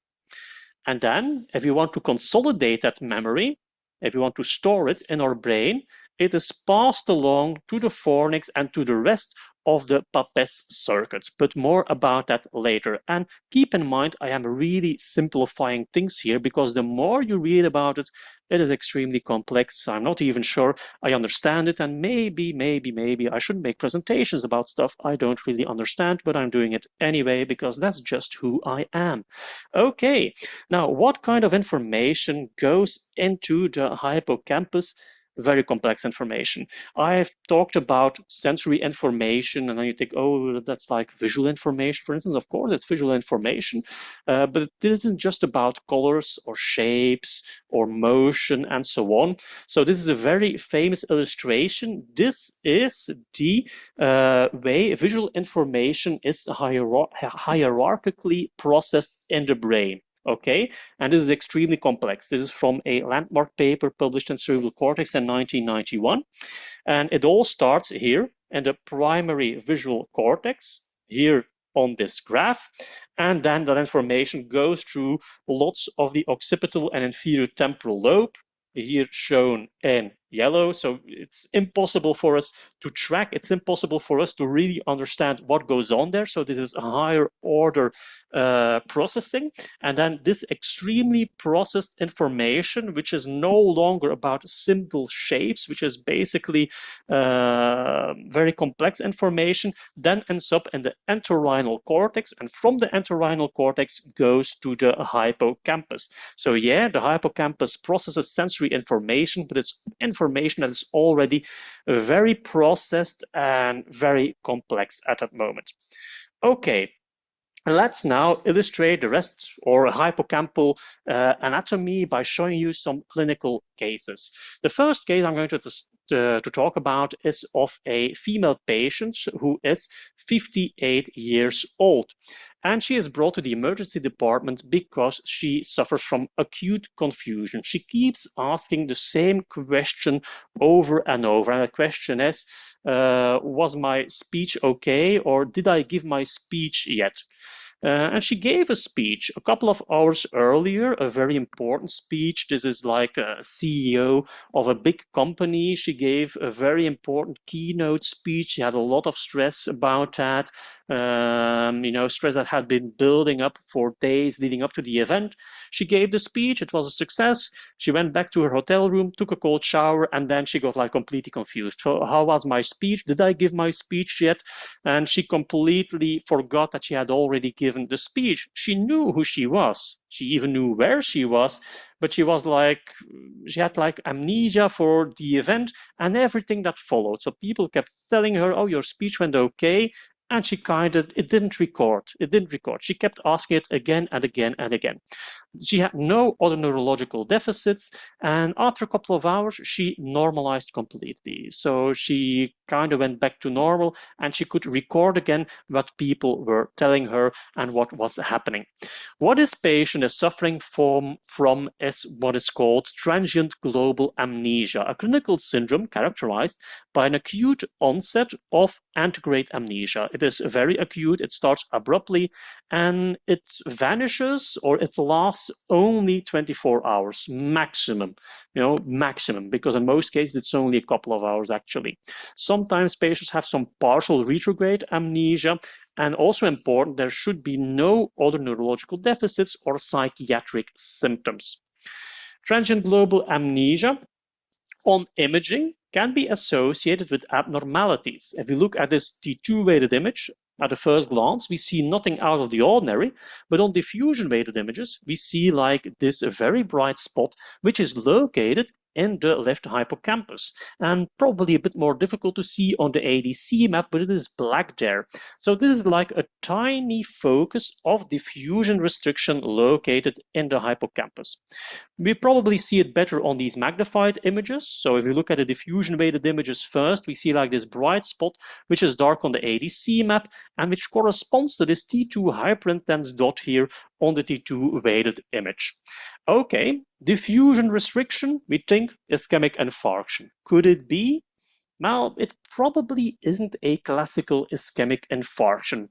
And then, if you want to consolidate that memory, if you want to store it in our brain, it is passed along to the fornix and to the rest of the Papez-circuit, but more about that later. And keep in mind, I am really simplifying things here, because the more you read about it, it is extremely complex. I'm not even sure I understand it, and maybe I shouldn't make presentations about stuff I don't really understand, but I'm doing it anyway, because that's just who I am. Okay, now what kind of information goes into the hippocampus? Very complex information. I've talked about sensory information, and then you think, oh, that's like visual information, for instance. Of course, it's visual information, but this isn't just about colors or shapes or motion and so on. So this is a very famous illustration. This is the way visual information is hierarchically processed in the brain. Okay, and this is extremely complex. This is from a landmark paper published in Cerebral Cortex in 1991. And it all starts here in the primary visual cortex, here on this graph. And then that information goes through lots of the occipital and inferior temporal lobe, here shown in yellow. So it's impossible for us to track. It's impossible for us to really understand what goes on there. So this is a higher order processing. And then this extremely processed information, which is no longer about simple shapes, which is basically very complex information, then ends up in the entorhinal cortex. And from the entorhinal cortex goes to the hippocampus. So yeah, the hippocampus processes sensory information, but it's information that is already very processed and very complex at that moment. Okay, let's now illustrate the rest or hippocampal anatomy by showing you some clinical cases. The first case I'm going to talk about is of a female patient who is 58 years old. And she is brought to the emergency department because she suffers from acute confusion. She keeps asking the same question over and over. And the question is, was my speech okay, or did I give my speech yet? And she gave a speech a couple of hours earlier, a very important speech. This is like a CEO of a big company. She gave a very important keynote speech. She had a lot of stress about that, stress that had been building up for days leading up to the event. She gave the speech. It was a success. She went back to her hotel room, took a cold shower, and then she got like completely confused. So how was my speech? Did I give my speech yet? And she completely forgot that she had already given the speech. She knew who she was. She even knew where she was, but she had like amnesia for the event and everything that followed. So people kept telling her, oh, your speech went okay. And she it didn't record. She kept asking it again and again and again. She had no other neurological deficits, and after a couple of hours, she normalized completely. So she kind of went back to normal, and she could record again what people were telling her and what was happening. What this patient is suffering from is what is called transient global amnesia, a clinical syndrome characterized by an acute onset of antegrade amnesia. It is very acute, it starts abruptly, and it vanishes or it lasts only 24 hours maximum, because in most cases it's only a couple of hours actually. Sometimes patients have some partial retrograde amnesia, and also important, there should be no other neurological deficits or psychiatric symptoms. Transient global amnesia on imaging can be associated with abnormalities. If we look at this T2 weighted image, at the first glance, we see nothing out of the ordinary, but on diffusion weighted images, we see like this very bright spot, which is located in the left hippocampus, and probably a bit more difficult to see on the ADC map, but it is black there. So this is like a tiny focus of diffusion restriction located in the hippocampus. We probably see it better on these magnified images. So if you look at the diffusion weighted images first, we see like this bright spot, which is dark on the ADC map and which corresponds to this T2 hyperintense dot here on the T2 weighted image. Okay, diffusion restriction, we think ischemic infarction. Could it be? Well, it probably isn't a classical ischemic infarction,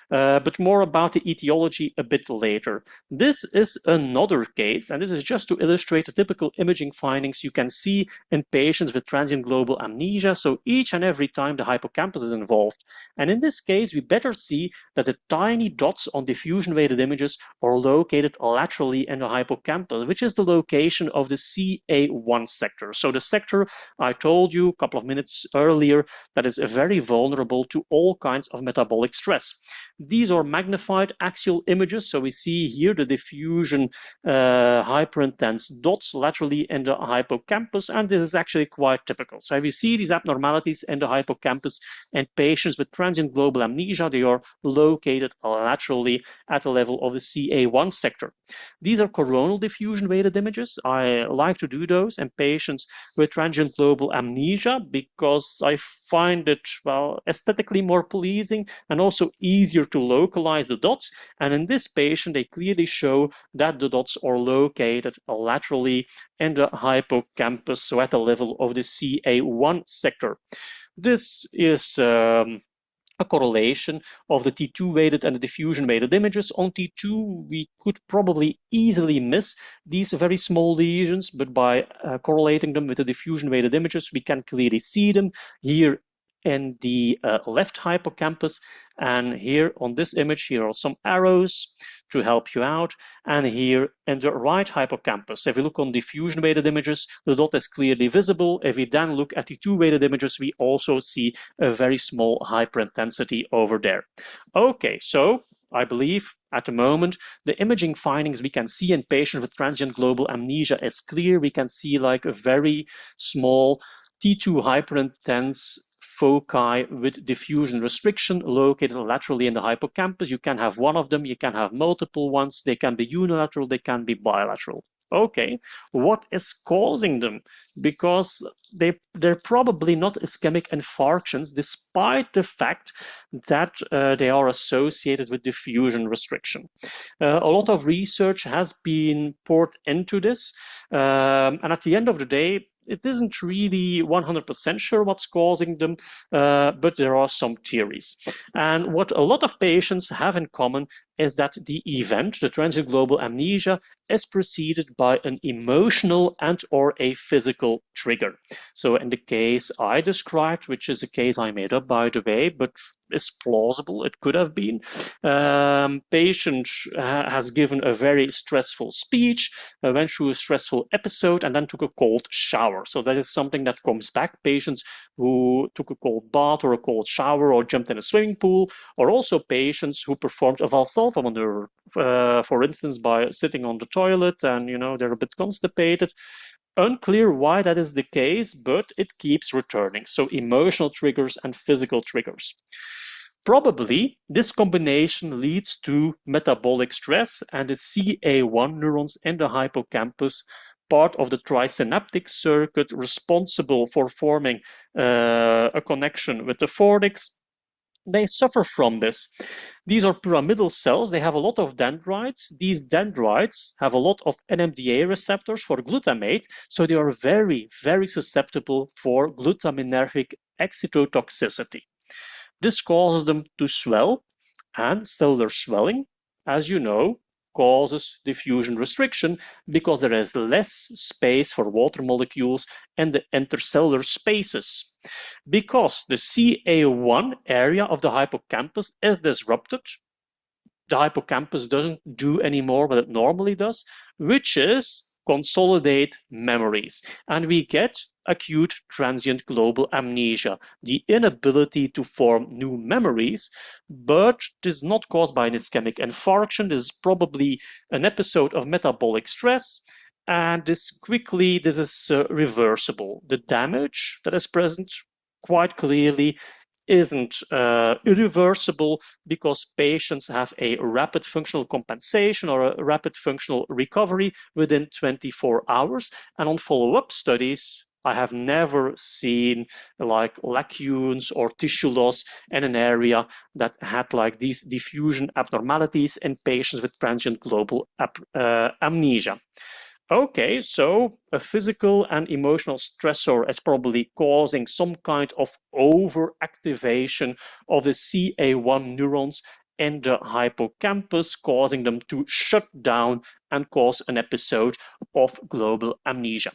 but more about the etiology a bit later. This is another case, and this is just to illustrate the typical imaging findings you can see in patients with transient global amnesia, so each and every time the hippocampus is involved. And in this case, we better see that the tiny dots on diffusion-weighted images are located laterally in the hippocampus, which is the location of the CA1 sector. So the sector I told you a couple of minutes earlier that is very vulnerable to all kinds of metabolic stress. These are magnified axial images, so we see here the diffusion hyperintense dots laterally in the hippocampus, and this is actually quite typical. So if you see these abnormalities in the hippocampus in patients with transient global amnesia, they are located laterally at the level of the CA1 sector. These are coronal diffusion weighted images. I like to do those in patients with transient global amnesia because I find it, well, aesthetically more pleasing and also easier to localize the dots. And in this patient, they clearly show that the dots are located laterally in the hippocampus, so at the level of the CA1 sector. This is a correlation of the T2 weighted and the diffusion weighted images. On T2, we could probably easily miss these very small lesions, but by correlating them with the diffusion weighted images, we can clearly see them here in the left hippocampus, and here on this image, here are some arrows to help you out, and here in the right hippocampus. If we look on diffusion weighted images, the dot is clearly visible. If we then look at the T2 weighted images, we also see a very small hyperintensity over there. Okay, so I believe at the moment, the imaging findings we can see in patients with transient global amnesia is clear. We can see like a very small T2 hyperintense foci with diffusion restriction located laterally in the hippocampus. You can have one of them, you can have multiple ones, they can be unilateral, they can be bilateral. Okay, what is causing them? Because they're probably not ischemic infarctions, despite the fact that they are associated with diffusion restriction. A lot of research has been poured into this, and at the end of the day, it isn't really 100% sure what's causing them, but there are some theories. And what a lot of patients have in common is that the event, the transient global amnesia, is preceded by an emotional and or a physical trigger. So in the case I described, which is a case I made up by the way, but is plausible, it could have been. Patient has given a very stressful speech, went through a stressful episode, and then took a cold shower. So that is something that comes back. Patients who took a cold bath or a cold shower or jumped in a swimming pool, or also patients who performed a Valsalva maneuver, for instance, by sitting on the toilet and, you know, they're a bit constipated. Unclear why that is the case, but it keeps returning. So emotional triggers and physical triggers. Probably this combination leads to metabolic stress, and the CA1 neurons in the hippocampus, part of the trisynaptic circuit responsible for forming a connection with the Fornix, they suffer from this. These are pyramidal cells. They have a lot of dendrites. These dendrites have a lot of NMDA receptors for glutamate, so they are very, very susceptible for glutaminergic excitotoxicity. This causes them to swell, and cellular swelling, as you know, causes diffusion restriction because there is less space for water molecules in the intercellular spaces. Because the CA1 area of the hippocampus is disrupted, the hippocampus doesn't do anymore what it normally does, which is consolidate memories. And we get acute transient global amnesia, the inability to form new memories, but this is not caused by an ischemic infarction. This is probably an episode of metabolic stress, And this is reversible. The damage that is present quite clearly isn't irreversible because patients have a rapid functional compensation or a rapid functional recovery within 24 hours. And on follow-up studies, I have never seen like lacunes or tissue loss in an area that had like these diffusion abnormalities in patients with transient global amnesia. Okay, so a physical and emotional stressor is probably causing some kind of overactivation of the CA1 neurons in the hippocampus, causing them to shut down and cause an episode of global amnesia.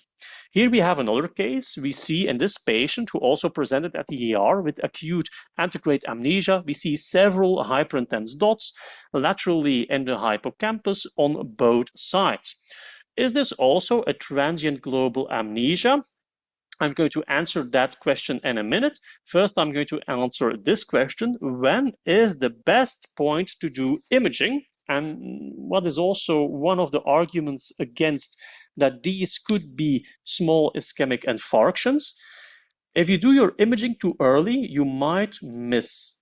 Here we have another case. We see in this patient who also presented at the ER with acute antegrade amnesia, we see several hyperintense dots laterally in the hippocampus on both sides. Is this also a transient global amnesia? I'm going to answer that question in a minute. First, I'm going to answer this question. When is the best point to do imaging? And what is also one of the arguments against that these could be small ischemic infarctions. If you do your imaging too early, you might miss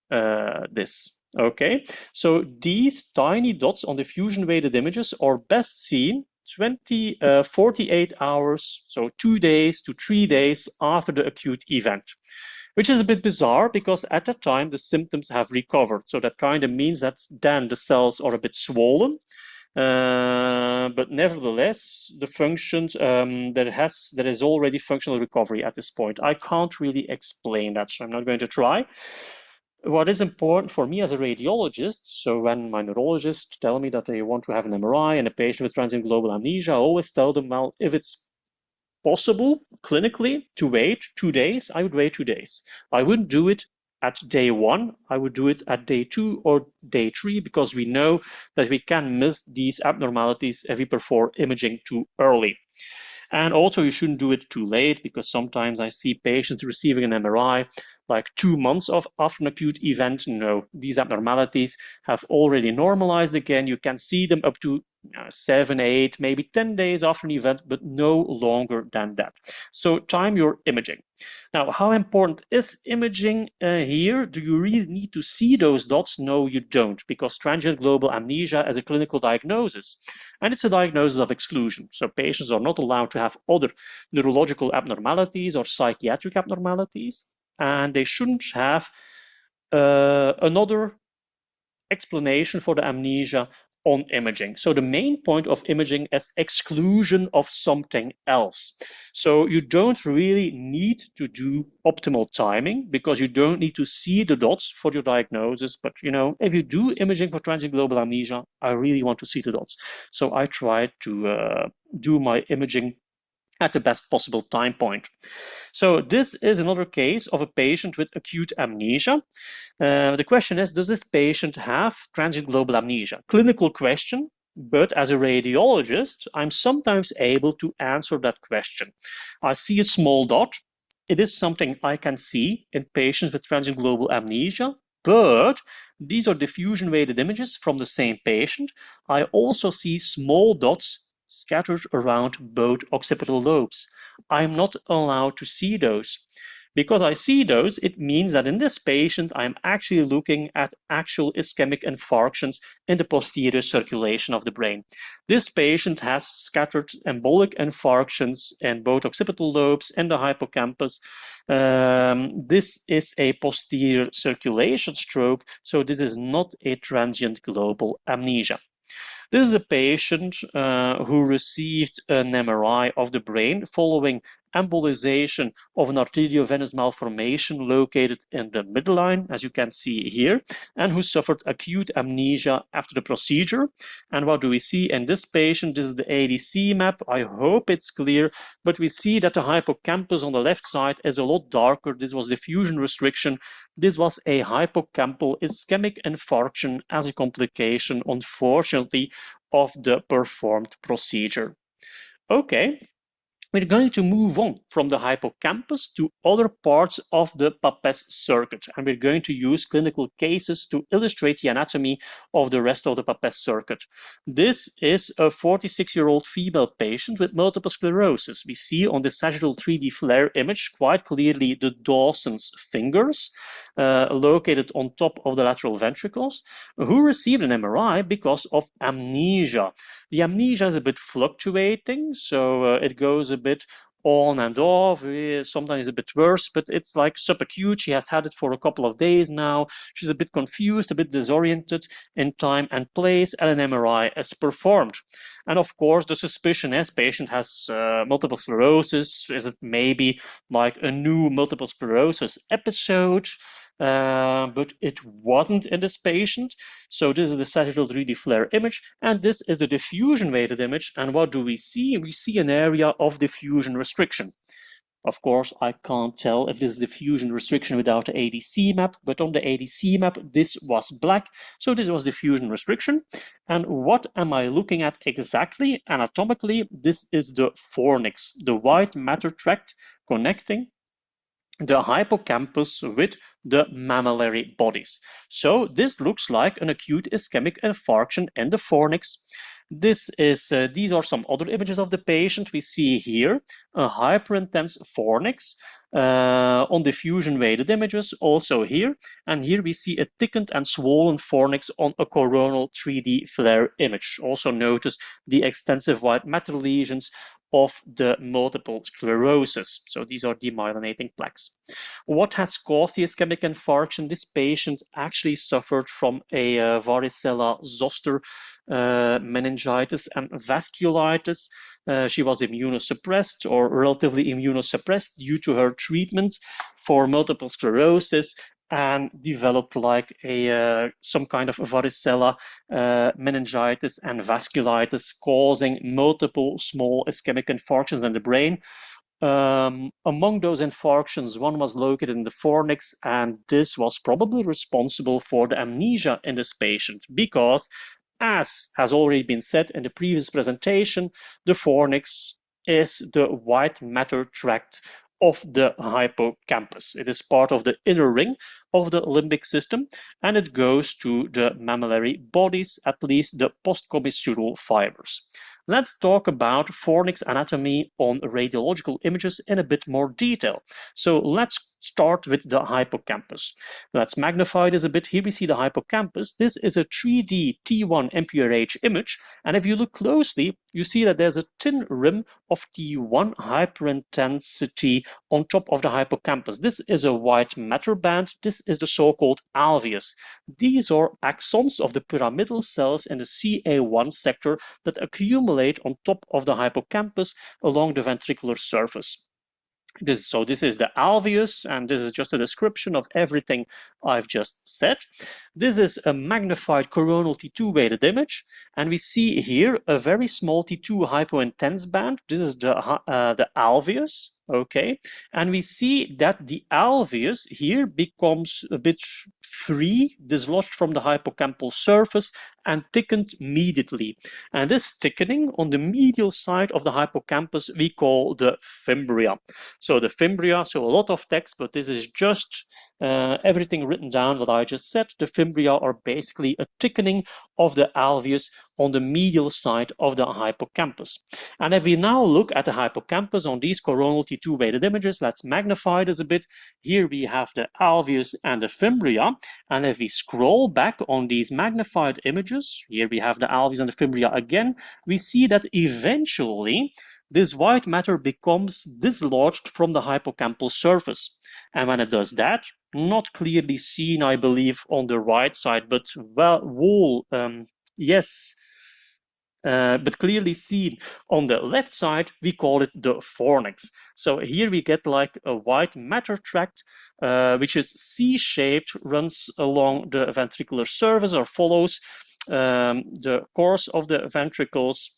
this. Okay, so these tiny dots on diffusion weighted images are best seen 48 hours, so 2 days to 3 days after the acute event, which is a bit bizarre because at that time the symptoms have recovered. So that kind of means that then the cells are a bit swollen. But nevertheless, the functions there is already functional recovery at this point. I can't really explain that, so I'm not going to try. What is important for me as a radiologist, so when my neurologists tell me that they want to have an MRI and a patient with transient global amnesia, I always tell them, well, if it's possible clinically to wait 2 days, I would wait 2 days. I wouldn't do it at day 1, I would do it at day 2 or day 3 because we know that we can miss these abnormalities if we perform imaging too early. And also you shouldn't do it too late because sometimes I see patients receiving an MRI like 2 months after an acute event. No, these abnormalities have already normalized again. You can see them up to 7, 8, maybe 10 days after an event, but no longer than that. So time your imaging. Now, how important is imaging here? Do you really need to see those dots? No, you don't, because transient global amnesia is a clinical diagnosis, and it's a diagnosis of exclusion. So patients are not allowed to have other neurological abnormalities or psychiatric abnormalities, and they shouldn't have another explanation for the amnesia on imaging. So the main point of imaging is exclusion of something else. So you don't really need to do optimal timing because you don't need to see the dots for your diagnosis. But if you do imaging for transient global amnesia, I really want to see the dots. So I try to do my imaging at the best possible time point. So this is another case of a patient with acute amnesia. The question is, does this patient have transient global amnesia? Clinical question, but as a radiologist, I'm sometimes able to answer that question. I see a small dot. It is something I can see in patients with transient global amnesia, but these are diffusion weighted images from the same patient. I also see small dots scattered around both occipital lobes. I'm not allowed to see those. Because I see those, it means that in this patient, I'm actually looking at actual ischemic infarctions in the posterior circulation of the brain. This patient has scattered embolic infarctions in both occipital lobes and the hippocampus. This is a posterior circulation stroke, so this is not a transient global amnesia. This is a patient who received an MRI of the brain following embolization of an arteriovenous malformation located in the midline, as you can see here, and who suffered acute amnesia after the procedure. And what do we see in this patient? This is the ADC map. I hope it's clear, but we see that the hippocampus on the left side is a lot darker. This was diffusion restriction. This was a hippocampal ischemic infarction as a complication, unfortunately, of the performed procedure. Okay, we're going to move on from the hippocampus to other parts of the Papez-circuit, and we're going to use clinical cases to illustrate the anatomy of the rest of the Papez-circuit. This is a 46-year-old female patient with multiple sclerosis. We see on the sagittal 3D FLAIR image quite clearly the Dawson's fingers located on top of the lateral ventricles, who received an MRI because of amnesia. The amnesia is a bit fluctuating, so it goes a bit on and off, sometimes a bit worse, but it's like subacute. She has had it for a couple of days now. She's a bit confused, a bit disoriented in time and place, and an MRI is performed. And of course, the suspicion is patient has multiple sclerosis. Is it maybe like a new multiple sclerosis episode? But it wasn't in this patient. So this is the sagittal 3D FLAIR image, and this is the diffusion weighted image. And what do we see? We see an area of diffusion restriction. Of course, I can't tell if this is diffusion restriction without the ADC map, but on the ADC map, this was black. So this was diffusion restriction. And what am I looking at exactly anatomically? This is the fornix, the white matter tract connecting the hippocampus with the mammillary bodies. So this looks like an acute ischemic infarction in the fornix. These are some other images of the patient. We see here a hyperintense fornix on diffusion weighted images, also here. And here we see a thickened and swollen fornix on a coronal 3D FLAIR image. Also notice the extensive white matter lesions of the multiple sclerosis. So these are demyelinating plaques. What has caused the ischemic infarction? This patient actually suffered from a varicella zoster meningitis and vasculitis. She was immunosuppressed or relatively immunosuppressed due to her treatment for multiple sclerosis and developed like some kind of varicella meningitis and vasculitis, causing multiple small ischemic infarctions in the brain. Among those infarctions, one was located in the fornix, and this was probably responsible for the amnesia in this patient because, as has already been said in the previous presentation, the fornix is the white matter tract of the hippocampus. It is part of the inner ring of the limbic system, and it goes to the mammillary bodies, at least the postcommissural fibers. Let's talk about fornix anatomy on radiological images in a bit more detail. So let's start with the hippocampus. Let's magnify this a bit. Here we see the hippocampus. This is a 3D T1 MPRH image, and if you look closely, you see that there's a thin rim of T1 hyperintensity on top of the hippocampus. This is a white matter band. This is the so-called alveus. These are axons of the pyramidal cells in the CA1 sector that accumulate on top of the hippocampus along the ventricular surface. This is the alveus, and this is just a description of everything I've just said. This is a magnified coronal T2 weighted image, and we see here a very small T2 hypointense band. This is the alveus, okay? And we see that the alveus here becomes a bit free, dislodged from the hippocampal surface and thickened medially. And this thickening on the medial side of the hippocampus we call the fimbria. So the fimbria, so a lot of text, but this is just everything written down what I just said. The fimbria are basically a thickening of the alveus on the medial side of the hippocampus. And if we now look at the hippocampus on these coronal T2 weighted images, let's magnify this a bit. Here we have the alveus and the fimbria, and if we scroll back on these magnified images, here we have the alveus and the fimbria again, we see that eventually this white matter becomes dislodged from the hippocampal surface. And when it does that, not clearly seen, I believe, on the right side, but but clearly seen on the left side, we call it the fornix. So here we get like a white matter tract, which is C-shaped, runs along the ventricular surface or follows the course of the ventricles,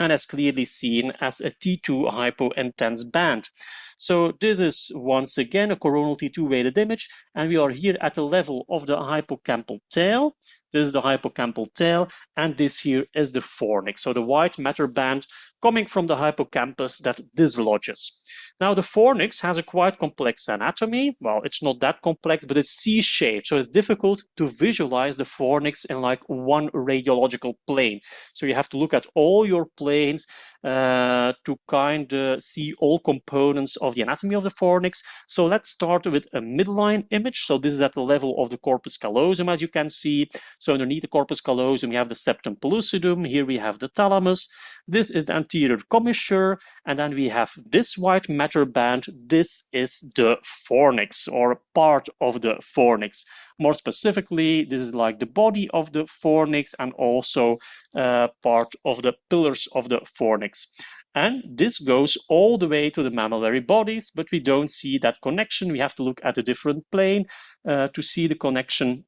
and is clearly seen as a T2 hypointense band. So this is once again a coronal T2 weighted image, and we are here at the level of the hippocampal tail. This is the hippocampal tail, and this here is the fornix, so the white matter band coming from the hippocampus that dislodges. Now, the fornix has a quite complex anatomy. Well, it's not that complex, but it's C-shaped, so it's difficult to visualize the fornix in like one radiological plane. So you have to look at all your planes to kind of see all components of the anatomy of the fornix. So let's start with a midline image. So this is at the level of the corpus callosum, as you can see. So underneath the corpus callosum, we have the septum pellucidum. Here we have the thalamus. This is the anterior commissure, and then we have this white matter band. This is the fornix, or part of the fornix. More specifically, this is like the body of the fornix and also part of the pillars of the fornix. And this goes all the way to the mammillary bodies, but we don't see that connection. We have to look at a different plane to see the connection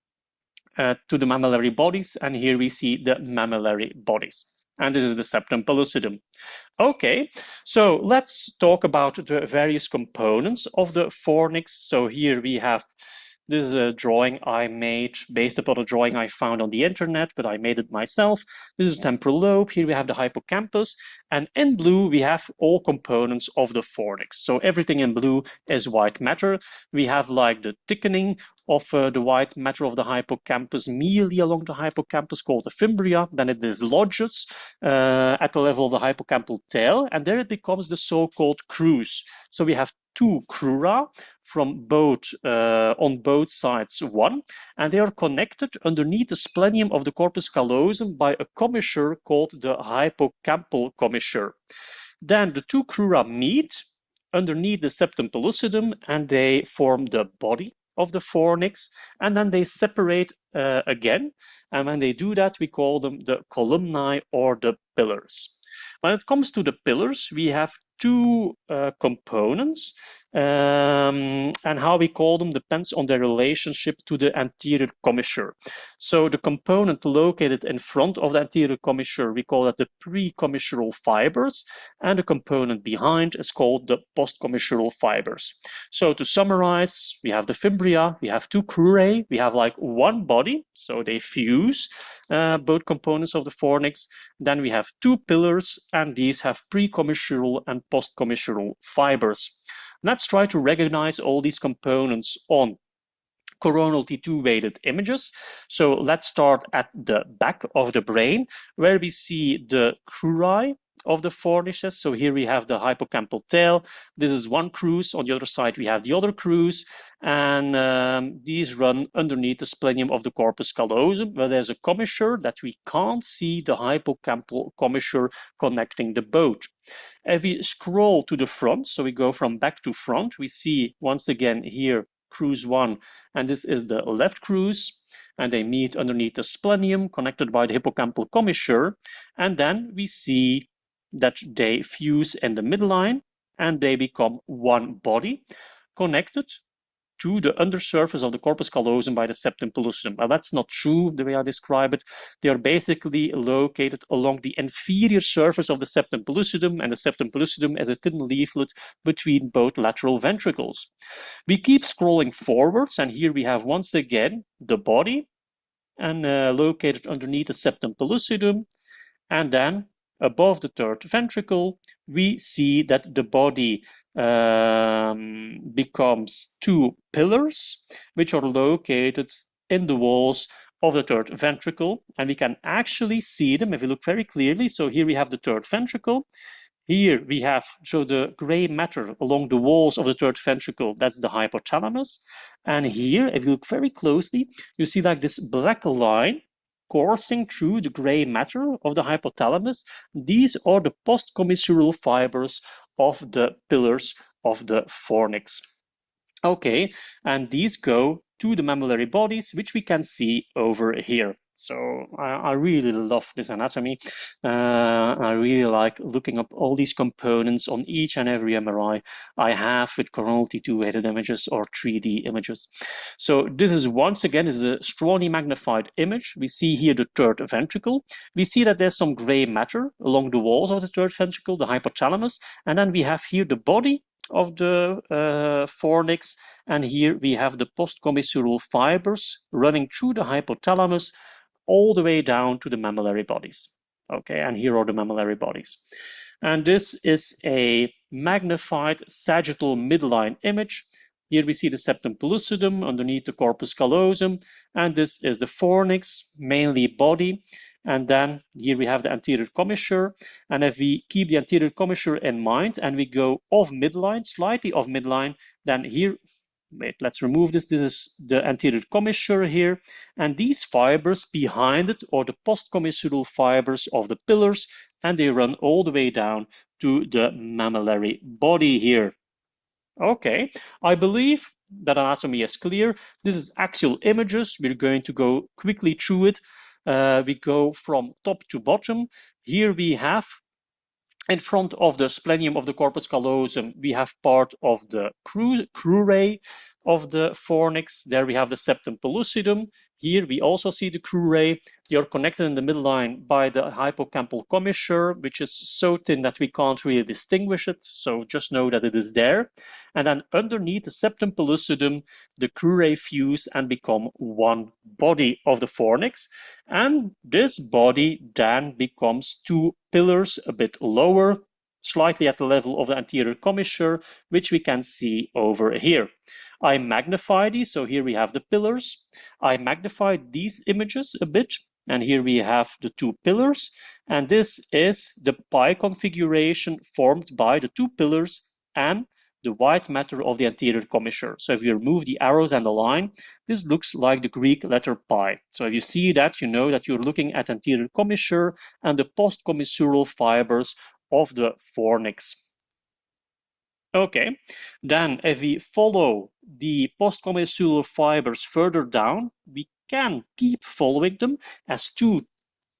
to the mammillary bodies. And here we see the mammillary bodies. And this is the septum pellucidum. Okay, so let's talk about the various components of the fornix. So here we have, this is a drawing I made based upon a drawing I found on the internet, but I made it myself. This is the temporal lobe. Here we have the hippocampus, and in blue we have all components of the fornix. So everything in blue is white matter. We have like the thickening of the white matter of the hippocampus medially along the hippocampus, called the fimbria. Then it dislodges at the level of the hippocampal tail, and there it becomes the so-called crus. So we have two crura from both on both sides one, and they are connected underneath the splenium of the corpus callosum by a commissure called the hippocampal commissure. Then the two crura meet underneath the septum pellucidum, and they form the body of the fornix, and then they separate again, and when they do that, we call them the columni or the pillars. When it comes to the pillars, we have two components, and how we call them depends on their relationship to the anterior commissure. So the component located in front of the anterior commissure, we call that the precommissural fibers, and the component behind is called the postcommissural fibers. So to summarize, we have the fimbria, we have two crurae, we have like one body, so they fuse both components of the fornix. Then we have two pillars, and these have precommissural and postcommissural fibers. Let's try to recognize all these components on coronal T2 weighted images. So let's start at the back of the brain, where we see the crurae of the fornices. So here we have the hippocampal tail. This is one crus. On the other side, we have the other crus, and these run underneath the splenium of the corpus callosum, where there's a commissure that we can't see the hippocampal commissure connecting the both. If we scroll to the front, so we go from back to front, we see once again here crus 1, and this is the left crus, and they meet underneath the splenium connected by the hippocampal commissure, and then we see that they fuse in the midline and they become one body connected to the undersurface of the corpus callosum by the septum pellucidum. Well, that's not true the way I describe it. They are basically located along the inferior surface of the septum pellucidum, and the septum pellucidum is a thin leaflet between both lateral ventricles. We keep scrolling forwards, and here we have once again the body, and located underneath the septum pellucidum, and then above the third ventricle, we see that the body becomes two pillars, which are located in the walls of the third ventricle, and we can actually see them if we look very clearly. So here we have the third ventricle. Here we have, so the gray matter along the walls of the third ventricle, that's the hypothalamus. And here, if you look very closely, you see like this black line coursing through the gray matter of the hypothalamus. These are the postcommissural fibers of the pillars of the fornix. Okay, and these go to the mammillary bodies, which we can see over here. So I really love this anatomy. I really like looking up all these components on each and every MRI I have with coronal T2 weighted images or 3D images. So this is once again is a strongly magnified image. We see here the third ventricle. We see that there's some gray matter along the walls of the third ventricle, the hypothalamus, and then we have here the body of the fornix, and here we have the postcommissural fibers running through the hypothalamus all the way down to the mammillary bodies. Okay, and here are the mammillary bodies. And this is a magnified sagittal midline image. Here we see the septum pellucidum underneath the corpus callosum, and this is the fornix, mainly body. And then here we have the anterior commissure. And if we keep the anterior commissure in mind and we go off midline, slightly off midline, then here, wait, let's remove this. This is the anterior commissure here. And these fibers behind it are the postcommissural fibers of the pillars, and they run all the way down to the mammillary body here. Okay, I believe that anatomy is clear. This is axial images. We're going to go quickly through it. We go from top to bottom. Here we have, in front of the splenium of the corpus callosum, we have part of the crurae of the fornix. There we have the septum pellucidum. Here we also see the crurae. They are connected in the midline by the hippocampal commissure, which is so thin that we can't really distinguish it. So just know that it is there. And then underneath the septum pellucidum, the crurae fuse and become one body of the fornix. And this body then becomes two pillars a bit lower, slightly at the level of the anterior commissure, which we can see over here. I magnify these, so here we have the pillars. I magnify these images a bit, and here we have the two pillars, and this is the pie configuration formed by the two pillars and the white matter of the anterior commissure. So if you remove the arrows and the line, this looks like the Greek letter pi. So if you see that, you know that you're looking at anterior commissure and the postcommissural fibers of the fornix. Okay, then if we follow the postcommissural fibers further down, we can keep following them as two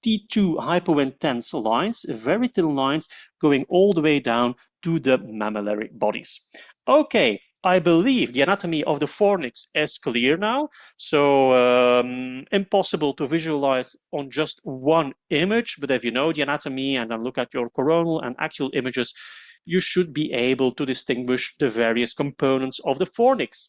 T2 hypointense lines, very thin lines going all the way down to the mammillary bodies. Okay, I believe the anatomy of the fornix is clear now, so impossible to visualize on just one image, but if you know the anatomy and then look at your coronal and axial images, you should be able to distinguish the various components of the fornix.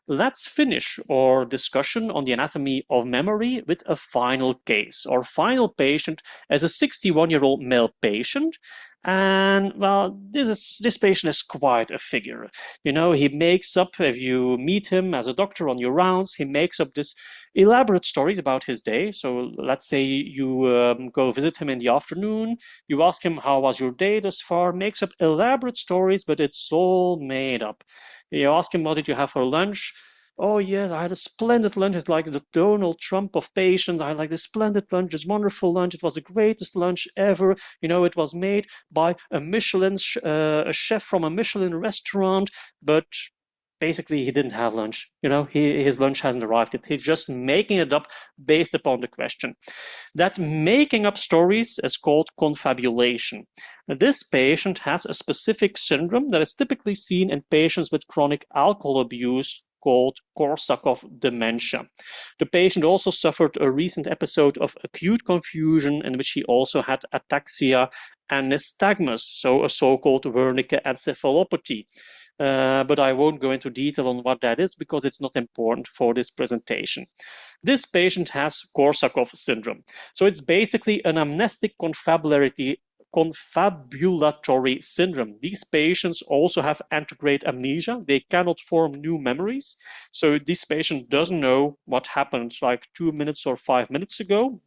Let's finish our discussion on the anatomy of memory with a final case. Our final patient is a 61-year-old male patient. And well, this patient is quite a figure. You know, he makes up, if you meet him as a doctor on your rounds, he makes up this elaborate stories about his day. So let's say you go visit him in the afternoon, you ask him how was your day thus far, makes up elaborate stories, but it's all made up. You ask him what did you have for lunch. Oh yes, I had a splendid lunch. It's like the Donald Trump of patients. I like this splendid lunch, this wonderful lunch. It was the greatest lunch ever. You know, it was made by a chef from a Michelin restaurant, but basically he didn't have lunch. You know, his lunch hasn't arrived yet. He's just making it up based upon the question. That making up stories is called confabulation. This patient has a specific syndrome that is typically seen in patients with chronic alcohol abuse called Korsakov dementia. The patient also suffered a recent episode of acute confusion in which he also had ataxia and nystagmus, so a so-called Wernicke encephalopathy. But I won't go into detail on what that is because it's not important for this presentation. This patient has Korsakov syndrome. So it's basically an amnestic confabulatory syndrome. These patients also have antegrade amnesia. They cannot form new memories. So this patient doesn't know what happened like 2 minutes or 5 minutes ago.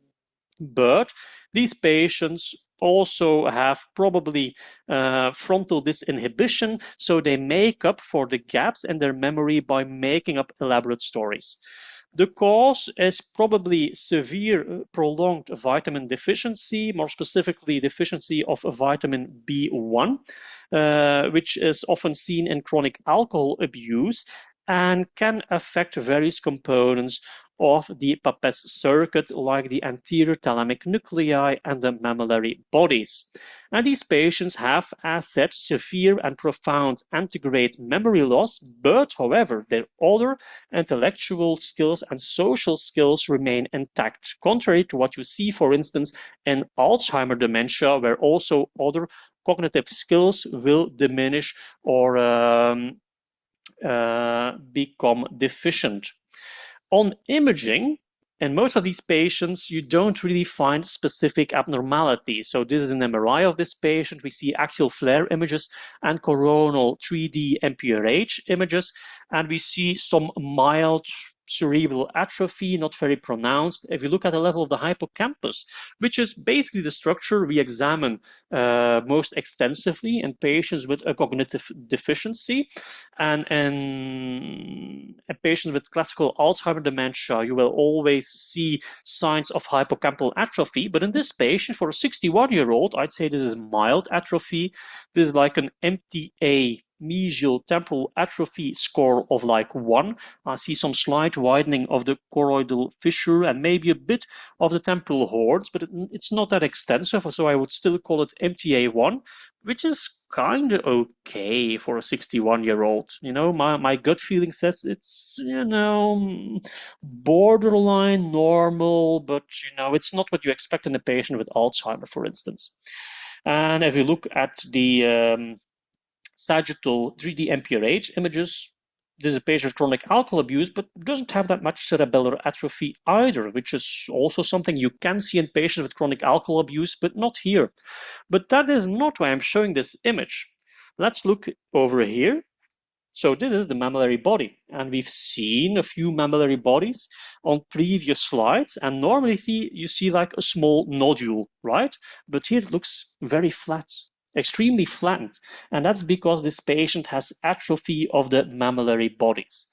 But these patients also have probably frontal disinhibition, so they make up for the gaps in their memory by making up elaborate stories. The cause is probably severe prolonged vitamin deficiency, more specifically deficiency of vitamin B1, which is often seen in chronic alcohol abuse and can affect various components of the Papez-circuit, like the anterior thalamic nuclei and the mammillary bodies. And these patients have, as said, severe and profound antegrade memory loss, but however, their other intellectual skills and social skills remain intact, contrary to what you see, for instance, in Alzheimer's dementia, where also other cognitive skills will diminish or become deficient. On imaging, in most of these patients, you don't really find specific abnormalities. So this is an MRI of this patient. We see axial flare images and coronal 3D MPRH images, and we see some mild cerebral atrophy, not very pronounced. If you look at the level of the hippocampus, which is basically the structure we examine most extensively in patients with a cognitive deficiency, and in patients with classical Alzheimer's dementia, you will always see signs of hippocampal atrophy. But in this patient, for a 61-year-old, I'd say this is mild atrophy. This is like an MTA, mesial temporal atrophy score of like 1. I see some slight widening of the choroidal fissure and maybe a bit of the temporal horns, but it's not that extensive, so I would still call it MTA1, which is kind of okay for a 61-year-old. You know, my gut feeling says it's, borderline normal, but, it's not what you expect in a patient with Alzheimer's, for instance. And if you look at the sagittal 3D MPRH images, this is a patient with chronic alcohol abuse, but doesn't have that much cerebellar atrophy either, which is also something you can see in patients with chronic alcohol abuse, but not here. But that is not why I'm showing this image. Let's look over here. So this is the mammillary body, and we've seen a few mammillary bodies on previous slides, and normally you see like a small nodule, right? But here it looks very flat, extremely flattened, and that's because this patient has atrophy of the mammillary bodies.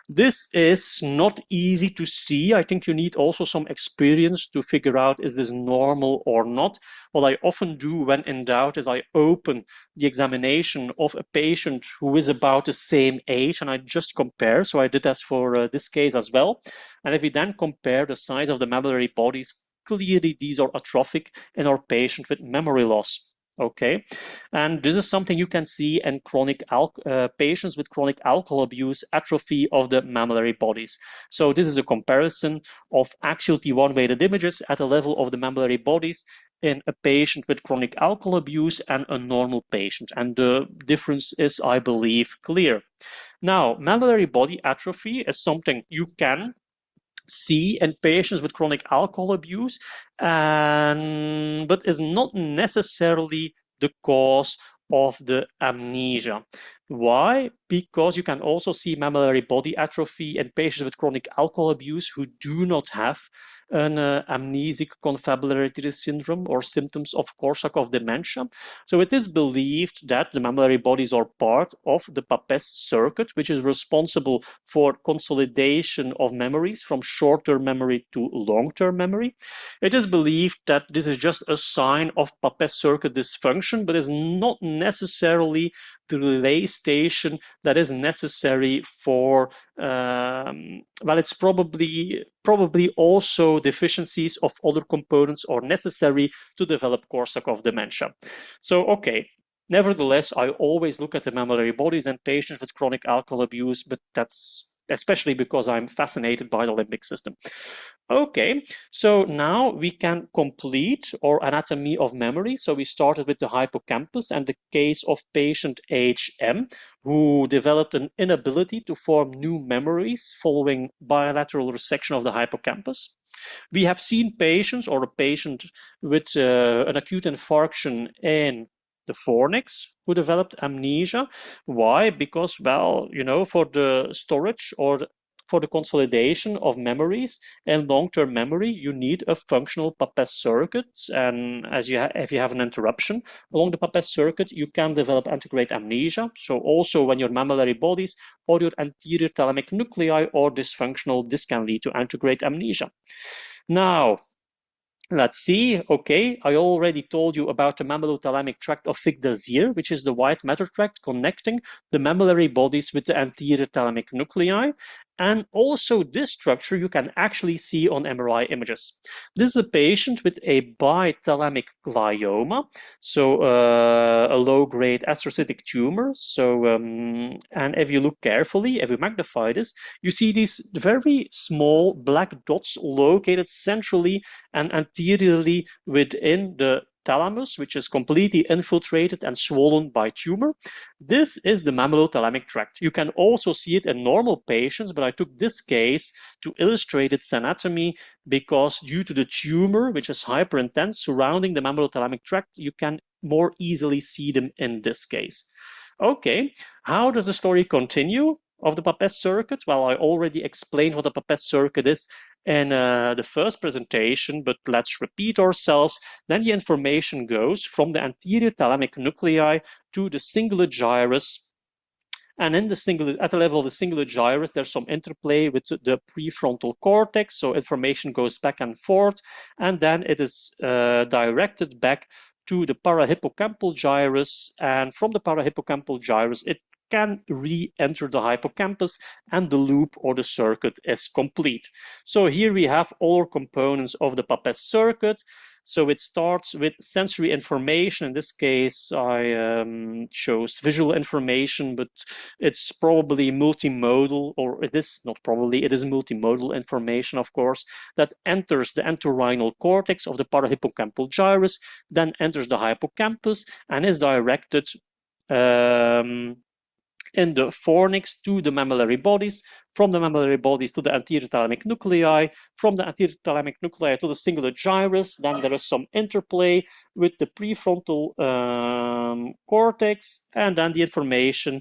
This is not easy to see. I think you need also some experience to figure out, is this normal or not? What I often do when in doubt is I open the examination of a patient who is about the same age and I just compare. So I did that for this case as well. And if we then compare the size of the mammillary bodies, clearly these are atrophic in our patient with memory loss. Okay, and this is something you can see in patients with chronic alcohol abuse, atrophy of the mammillary bodies. So this is a comparison of axial T1 weighted images at the level of the mammillary bodies in a patient with chronic alcohol abuse and a normal patient. And the difference is, I believe, clear. Now, mammillary body atrophy is something you can see in patients with chronic alcohol abuse, but is not necessarily the cause of the amnesia. Why? Because you can also see mammillary body atrophy in patients with chronic alcohol abuse who do not have an amnesic confabulatory syndrome or symptoms of Korsakov dementia. So it is believed that the mammillary bodies are part of the Papez-circuit, which is responsible for consolidation of memories from short-term memory to long-term memory. It is believed that this is just a sign of Papez-circuit dysfunction, but is not necessarily the relay station that is necessary for, it's probably also deficiencies of other components are necessary to develop Korsakov dementia. So, okay, nevertheless, I always look at the mammillary bodies in patients with chronic alcohol abuse, but that's especially because I'm fascinated by the limbic system. Okay, so now we can complete our anatomy of memory. So we started with the hippocampus and the case of patient HM, who developed an inability to form new memories following bilateral resection of the hippocampus. We have seen patients or a patient with an acute infarction in the Fornix who developed amnesia. Why? Because, for the storage or for the consolidation of memories and long-term memory, you need a functional Papez-circuit. And if you have an interruption along the Papez-circuit, you can develop antegrade amnesia. So also when your mammillary bodies or your anterior thalamic nuclei are dysfunctional, this can lead to antegrade amnesia. Now, let's see. Okay, I already told you about the mammillothalamic tract of Vic-Delzier, which is the white matter tract connecting the mammillary bodies with the anterior thalamic nuclei. And also this structure you can actually see on MRI images. This is a patient with a bithalamic glioma, so a low-grade astrocytic tumor. So, and if you look carefully, if you magnify this, you see these very small black dots located centrally and anteriorly within the thalamus, which is completely infiltrated and swollen by tumor. This is the mammillothalamic tract. You can also see it in normal patients, but I took this case to illustrate its anatomy because due to the tumor, which is hyperintense surrounding the mammillothalamic tract, you can more easily see them in this case. Okay, how does the story continue of the Papez-circuit? Well, I already explained what the Papez-circuit is in the first presentation, but let's repeat ourselves. Then the information goes from the anterior thalamic nuclei to the cingulate gyrus. And in at the level of the cingulate gyrus, there's some interplay with the prefrontal cortex. So information goes back and forth, and then it is directed back to the parahippocampal gyrus. And from the parahippocampal gyrus, it can re-enter the hippocampus, and the loop or the circuit is complete. So here we have all components of the Papez-circuit. So it starts with sensory information. In this case, I chose visual information, but it's probably multimodal, or it is not probably, it is multimodal information, of course, that enters the entorhinal cortex of the parahippocampal gyrus, then enters the hippocampus and is directed in the fornix to the mammillary bodies, from the mammillary bodies to the anterior thalamic nuclei, from the anterior thalamic nuclei to the cingulate gyrus. Then there is some interplay with the prefrontal cortex, and then the information,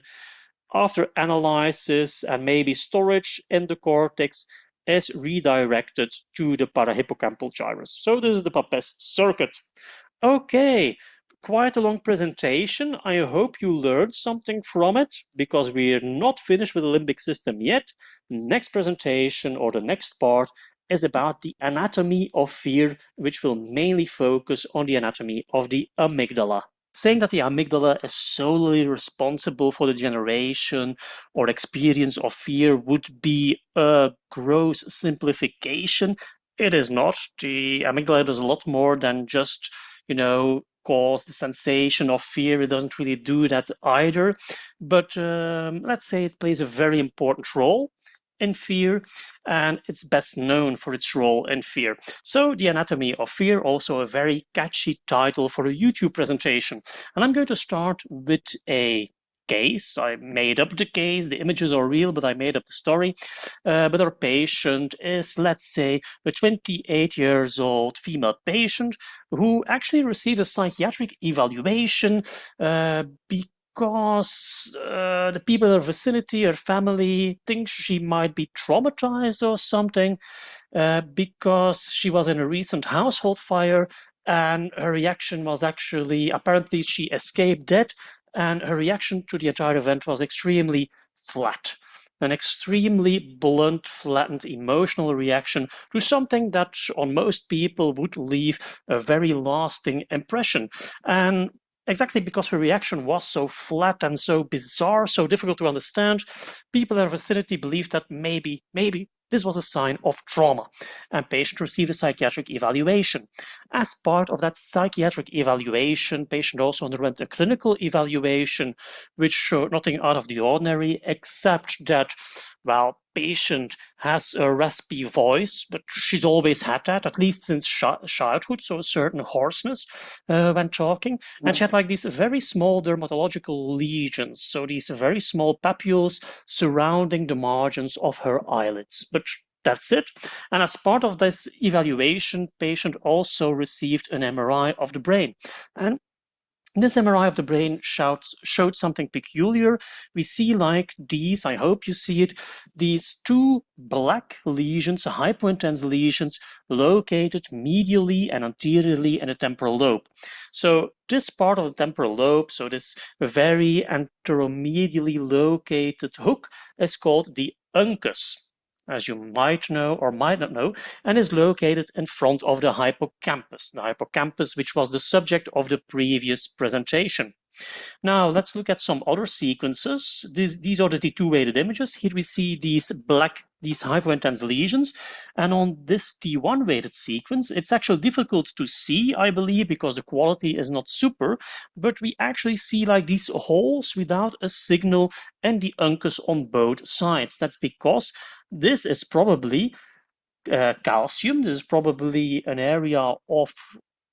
after analysis and maybe storage in the cortex, is redirected to the parahippocampal gyrus. So this is the Papez-circuit. Okay, quite a long presentation. I hope you learned something from it, because we're not finished with the limbic system yet. Next presentation, or the next part, is about the anatomy of fear, which will mainly focus on the anatomy of the amygdala. Saying that the amygdala is solely responsible for the generation or experience of fear would be a gross simplification. It is not. The amygdala does a lot more than just, cause the sensation of fear. It doesn't really do that either. But let's say it plays a very important role in fear, and it's best known for its role in fear. So the anatomy of fear, also a very catchy title for a YouTube presentation. And I'm going to start with a case. I made up the case. The images are real, but I made up the story. But our patient is, let's say, a 28 years old female patient who actually received a psychiatric evaluation because the people in her vicinity, her family, think she might be traumatized or something, because she was in a recent household fire, and her reaction was actually, apparently she escaped dead, and her reaction to the entire event was extremely flat. An extremely blunt, flattened emotional reaction to something that on most people would leave a very lasting impression. And exactly because her reaction was so flat and so bizarre, so difficult to understand, people in her vicinity believed that maybe this was a sign of trauma, and patient received a psychiatric evaluation. As part of that psychiatric evaluation, patient also underwent a clinical evaluation, which showed nothing out of the ordinary, except that, well, patient has a raspy voice, but she's always had that, at least since childhood, so a certain hoarseness when talking. And she had like these very small dermatological lesions, so these very small papules surrounding the margins of her eyelids. But that's it. And as part of this evaluation, patient also received an MRI of the brain. And this MRI of the brain showed something peculiar. We see like these, I hope you see it, these two black lesions, hypointense lesions, located medially and anteriorly in the temporal lobe. So this part of the temporal lobe, so this very anteromedially located hook, is called the uncus, as you might know or might not know, and is located in front of the hippocampus. The hippocampus, which was the subject of the previous presentation. Now let's look at some other sequences. These are the T2 weighted images. Here we see these hypointense lesions, and on this T1 weighted sequence, it's actually difficult to see, I believe, because the quality is not super, but we actually see like these holes without a signal and the uncus on both sides. That's because this is probably calcium. This is probably an area of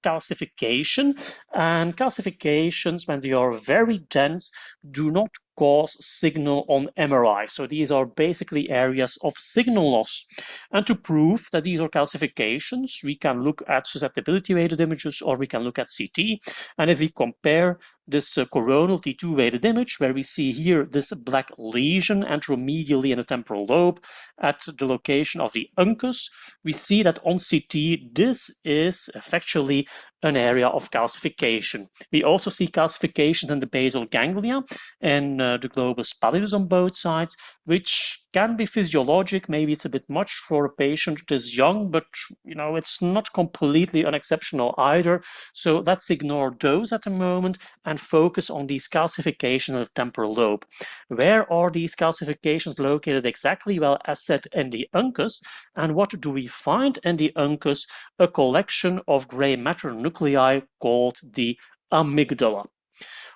calcification, and calcifications, when they are very dense, do not cause signal on MRI. So these are basically areas of signal loss. And to prove that these are calcifications, we can look at susceptibility weighted images, or we can look at CT. And if we compare this coronal T2 weighted image, where we see here this black lesion anteromedially in the temporal lobe at the location of the uncus, we see that on CT this is effectually an area of calcification. We also see calcifications in the basal ganglia and the globus pallidus on both sides, which can be physiologic. Maybe it's a bit much for a patient that is young, but it's not completely unexceptional either. So let's ignore those at the moment and focus on these calcifications of the temporal lobe. Where are these calcifications located exactly? Well, as said, in the uncus. And what do we find in the uncus? A collection of gray matter nuclei called the amygdala.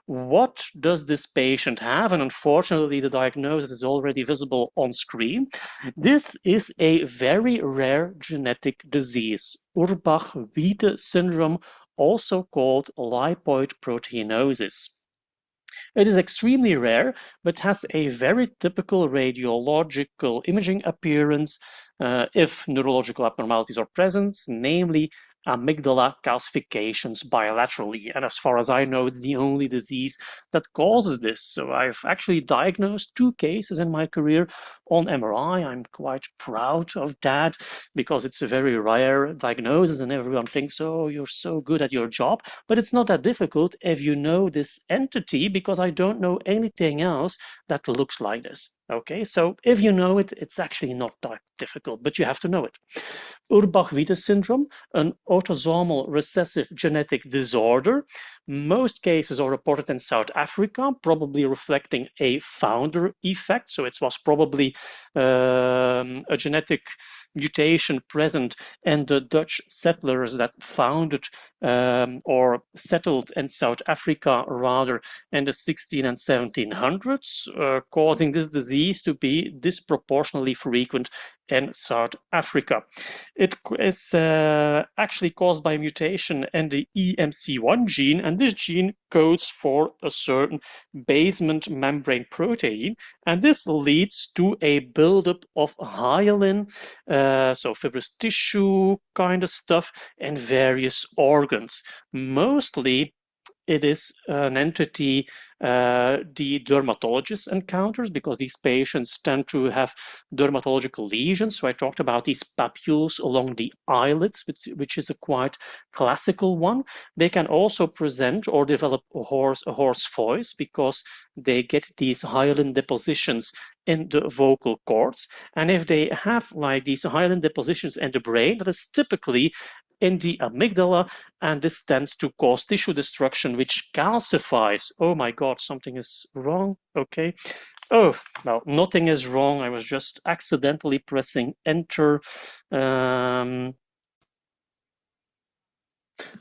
What does this patient have? And unfortunately, the diagnosis is already visible on screen. This is a very rare genetic disease, Urbach-Wiethe syndrome, also called lipoid proteinosis. It is extremely rare, but has a very typical radiological imaging appearance if neurological abnormalities are present, namely amygdala calcifications bilaterally. And as far as I know, it's the only disease that causes this. So I've actually diagnosed 2 cases in my career on MRI. I'm quite proud of that because it's a very rare diagnosis and everyone thinks, oh, you're so good at your job. But it's not that difficult if you know this entity, because I don't know anything else that looks like this. Okay, so if you know it, it's actually not that difficult, but you have to know it. Urbach-Wiethe syndrome, an autosomal recessive genetic disorder. Most cases are reported in South Africa, probably reflecting a founder effect. So it was probably a genetic mutation present in the Dutch settlers that founded or settled in South Africa rather in the 16 and 1700s, causing this disease to be disproportionately frequent in South Africa. It is actually caused by a mutation in the EMC1 gene, and this gene codes for a certain basement membrane protein, and this leads to a buildup of hyaline, so fibrous tissue kind of stuff, in various organs. Mostly it is an entity the dermatologist encounters, because these patients tend to have dermatological lesions. So I talked about these papules along the eyelids, which is a quite classical one. They can also present or develop a hoarse voice because they get these hyaline depositions in the vocal cords. And if they have like these hyaline depositions in the brain, that is typically in the amygdala, and this tends to cause tissue destruction, which calcifies. Oh my God, something is wrong. Okay. Oh, well, nothing is wrong. I was just accidentally pressing enter.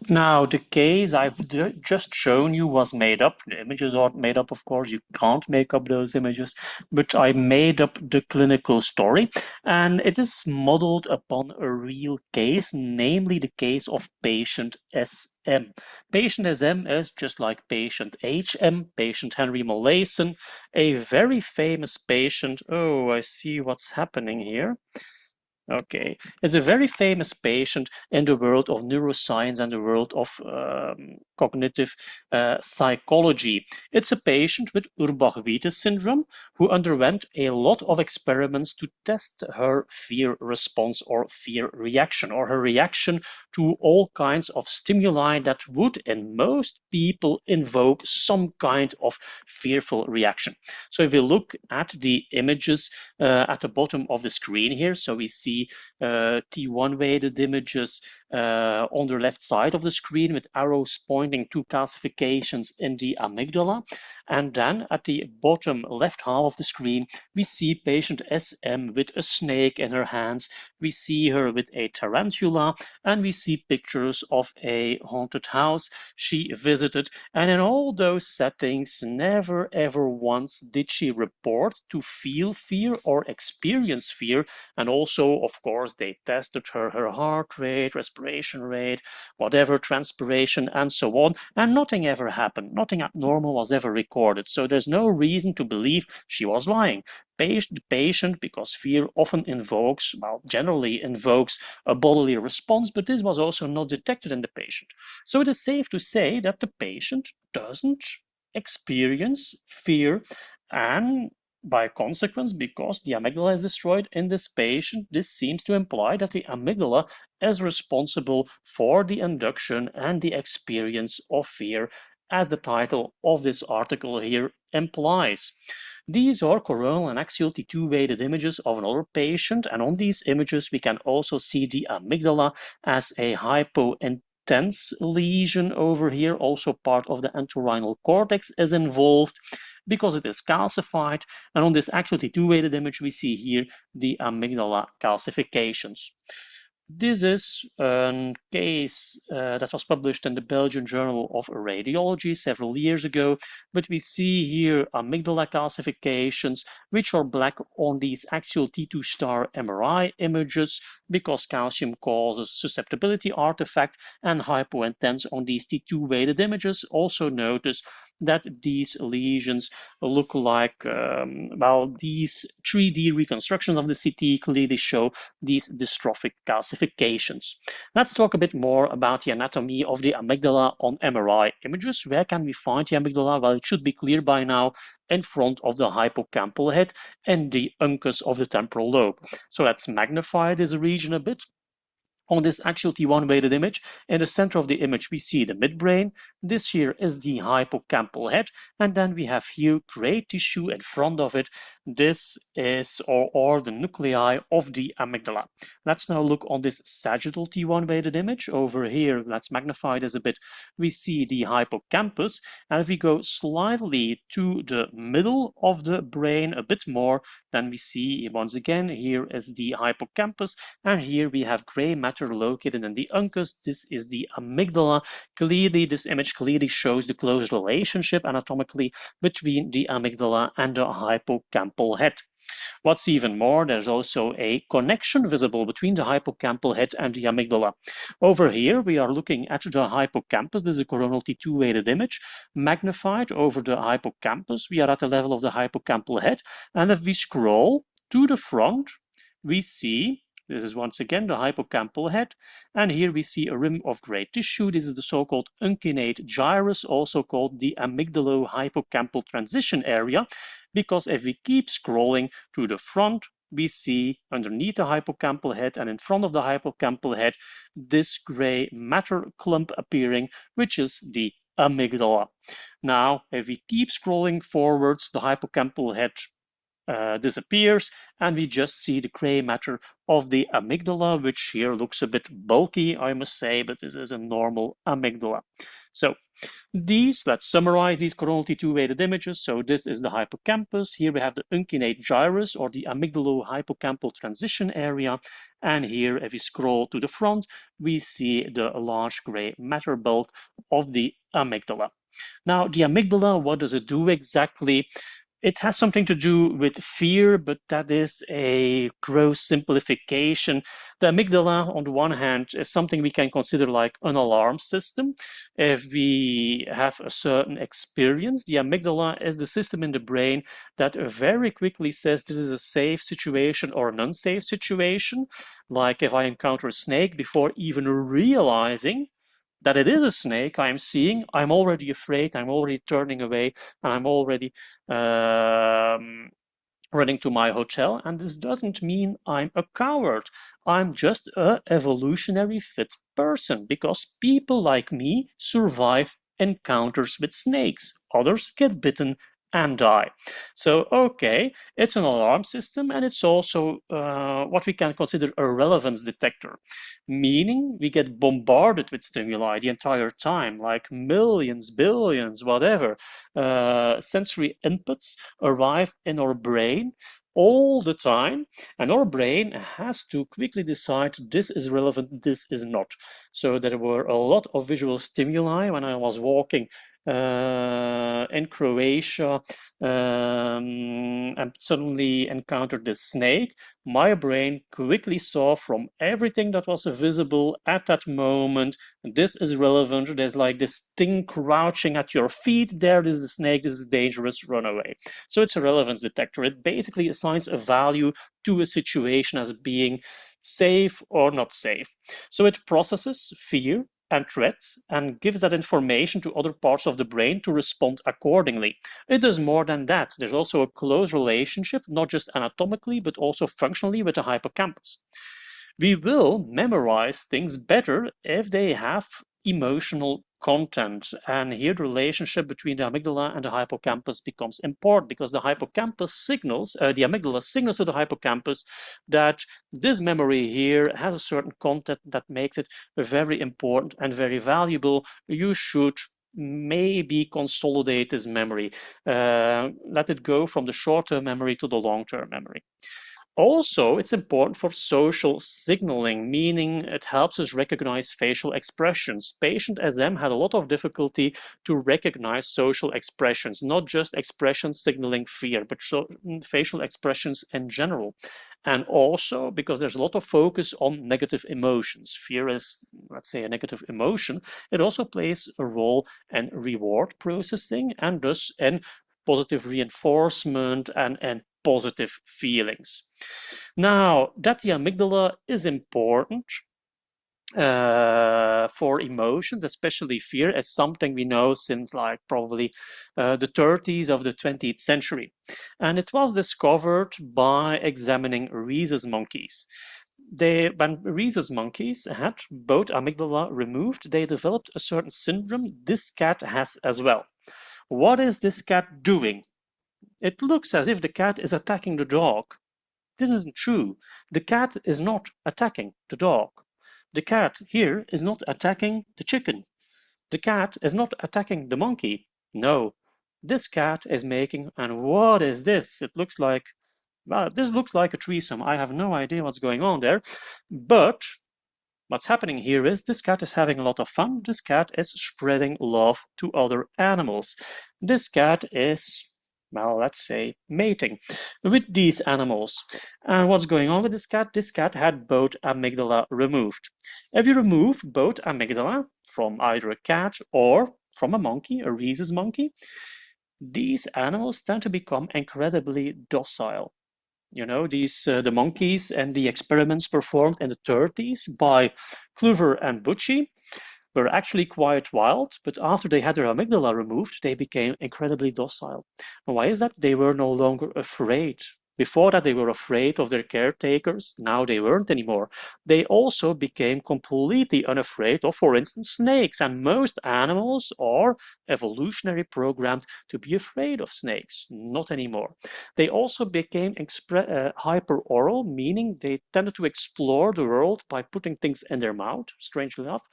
Now, the case I've just shown you was made up. The images aren't made up, of course. You can't make up those images, but I made up the clinical story, and it is modeled upon a real case, namely the case of patient SM. Patient SM is just like patient HM, patient Henry Molaison, a very famous patient. Oh, I see what's happening here. Okay, is a very famous patient in the world of neuroscience and the world of cognitive psychology. It's a patient with Urbach-Wiethe syndrome who underwent a lot of experiments to test her fear response or fear reaction, or her reaction to all kinds of stimuli that would, in most people, invoke some kind of fearful reaction. So if we look at the images at the bottom of the screen here, so we see T1 weighted images on the left side of the screen with arrows pointing to calcifications in the amygdala. And then at the bottom left half of the screen, we see patient SM with a snake in her hands. We see her with a tarantula, and we see pictures of a haunted house she visited. And in all those settings, never ever once did she report to feel fear or experience fear. And also, of course, they tested her heart rate, respiration, respiration rate, whatever, transpiration, and so on, and nothing ever happened. Nothing abnormal was ever recorded. So there's no reason to believe she was lying. The patient, because fear often invokes, well, generally invokes a bodily response, but this was also not detected in the patient. So it is safe to say that the patient doesn't experience fear, and by consequence, because the amygdala is destroyed in this patient, this seems to imply that the amygdala is responsible for the induction and the experience of fear, as the title of this article here implies. These are coronal and axial T2 weighted images of another patient, and on these images we can also see the amygdala as a hypointense lesion over here. Also part of the entorhinal cortex is involved because it is calcified, and on this axial T2 weighted image we see here the amygdala calcifications. This is a case that was published in the Belgian Journal of Radiology several years ago, but we see here amygdala calcifications, which are black on these axial T2 star MRI images because calcium causes susceptibility artifact, and hypointense on these T2 weighted images. Also notice that these lesions look like, well, these 3D reconstructions of the CT clearly show these dystrophic calcifications. Let's talk a bit more about the anatomy of the amygdala on MRI images. Where can we find the amygdala? Well, it should be clear by now, in front of the hippocampal head and the uncus of the temporal lobe. So let's magnify this region a bit. On this axial T1 weighted image, in the center of the image we see the midbrain. This here is the hippocampal head, and then we have here gray tissue in front of it. This is or the nuclei of the amygdala. Let's now look on this sagittal T1 weighted image. Over here, let's magnify this a bit. We see the hippocampus, and if we go slightly to the middle of the brain a bit more, then we see once again here is the hippocampus, and here we have gray matter located in the uncus. This is the amygdala. Clearly, this image clearly shows the close relationship anatomically between the amygdala and the hippocampal head. What's even more, there's also a connection visible between the hippocampal head and the amygdala. Over here, we are looking at the hippocampus. This is a coronal T2 weighted image, magnified over the hippocampus. We are at the level of the hippocampal head, and if we scroll to the front, we see this is once again the hippocampal head, and here we see a rim of gray tissue. This is the so-called uncinate gyrus, also called the amygdalo-hippocampal transition area, because if we keep scrolling to the front, we see underneath the hippocampal head and in front of the hippocampal head this gray matter clump appearing, which is the amygdala. Now, if we keep scrolling forwards, the hippocampal head disappears, and we just see the gray matter of the amygdala, which here looks a bit bulky, I must say, but this is a normal amygdala. So let's summarize these coronal T2 weighted images. So this is the hippocampus. Here we have the uncinate gyrus, or the amygdalo-hippocampal transition area. And here, if we scroll to the front, we see the large gray matter bulk of the amygdala. Now, the amygdala, what does it do exactly? It has something to do with fear, but that is a gross simplification. The amygdala, on the one hand, is something we can consider like an alarm system. If we have a certain experience, the amygdala is the system in the brain that very quickly says this is a safe situation or an unsafe situation. Like if I encounter a snake, before even realizing that it is a snake I'm seeing, I'm already afraid, I'm already turning away, and I'm already running to my hotel. And this doesn't mean I'm a coward. I'm just an evolutionary fit person, because people like me survive encounters with snakes. Others get bitten and die. So, okay, it's an alarm system, and it's also what we can consider a relevance detector, meaning we get bombarded with stimuli the entire time, like millions, billions, whatever. Sensory inputs arrive in our brain all the time, and our brain has to quickly decide this is relevant, this is not. So there were a lot of visual stimuli when I was walking in Croatia and suddenly encountered this snake, my brain quickly saw from everything that was visible at that moment, this is relevant. There's like this thing crouching at your feet. There is a snake. This is dangerous. Run away. So it's a relevance detector. It basically assigns a value to a situation as being safe or not safe. So it processes fear and threats and gives that information to other parts of the brain to respond accordingly. It does more than that. There's also a close relationship, not just anatomically, but also functionally with the hippocampus. We will memorize things better if they have emotional content. And here the relationship between the amygdala and the hippocampus becomes important because the hippocampus signals, the amygdala signals to the hippocampus that this memory here has a certain content that makes it very important and very valuable. You should maybe consolidate this memory. Let it go from the short-term memory to the long-term memory. Also, it's important for social signaling, meaning it helps us recognize facial expressions. Patient SM had a lot of difficulty to recognize social expressions, not just expressions signaling fear, but facial expressions in general. And also because there's a lot of focus on negative emotions. Fear is, let's say, a negative emotion. It also plays a role in reward processing and thus in positive reinforcement and positive feelings. Now, that the amygdala is important for emotions, especially fear, is something we know since like probably the 30s of the 20th century. And it was discovered by examining rhesus monkeys. When rhesus monkeys had both amygdala removed, they developed a certain syndrome this cat has as well. What is this cat doing? It looks as if the cat is attacking the dog. This isn't true. The cat is not attacking the dog. The cat here is not attacking the chicken. The cat is not attacking the monkey. No, this cat is making, and what is this? It looks like, well, this looks like a threesome. I have no idea what's going on there. But what's happening here is this cat is having a lot of fun. This cat is spreading love to other animals. This cat is, well, let's say, mating with these animals. And what's going on with this cat? This cat had both amygdala removed. If you remove both amygdala from either a cat or from a monkey, a rhesus monkey, these animals tend to become incredibly docile. You know, the monkeys and the experiments performed in the 30s by Klüver and Bucy were actually quite wild, but after they had their amygdala removed, they became incredibly docile. And why is that? They were no longer afraid. Before that, they were afraid of their caretakers. Now they weren't anymore. They also became completely unafraid of, for instance, snakes. And most animals are evolutionary programmed to be afraid of snakes. Not anymore. They also became hyper-oral, meaning they tended to explore the world by putting things in their mouth, strangely enough.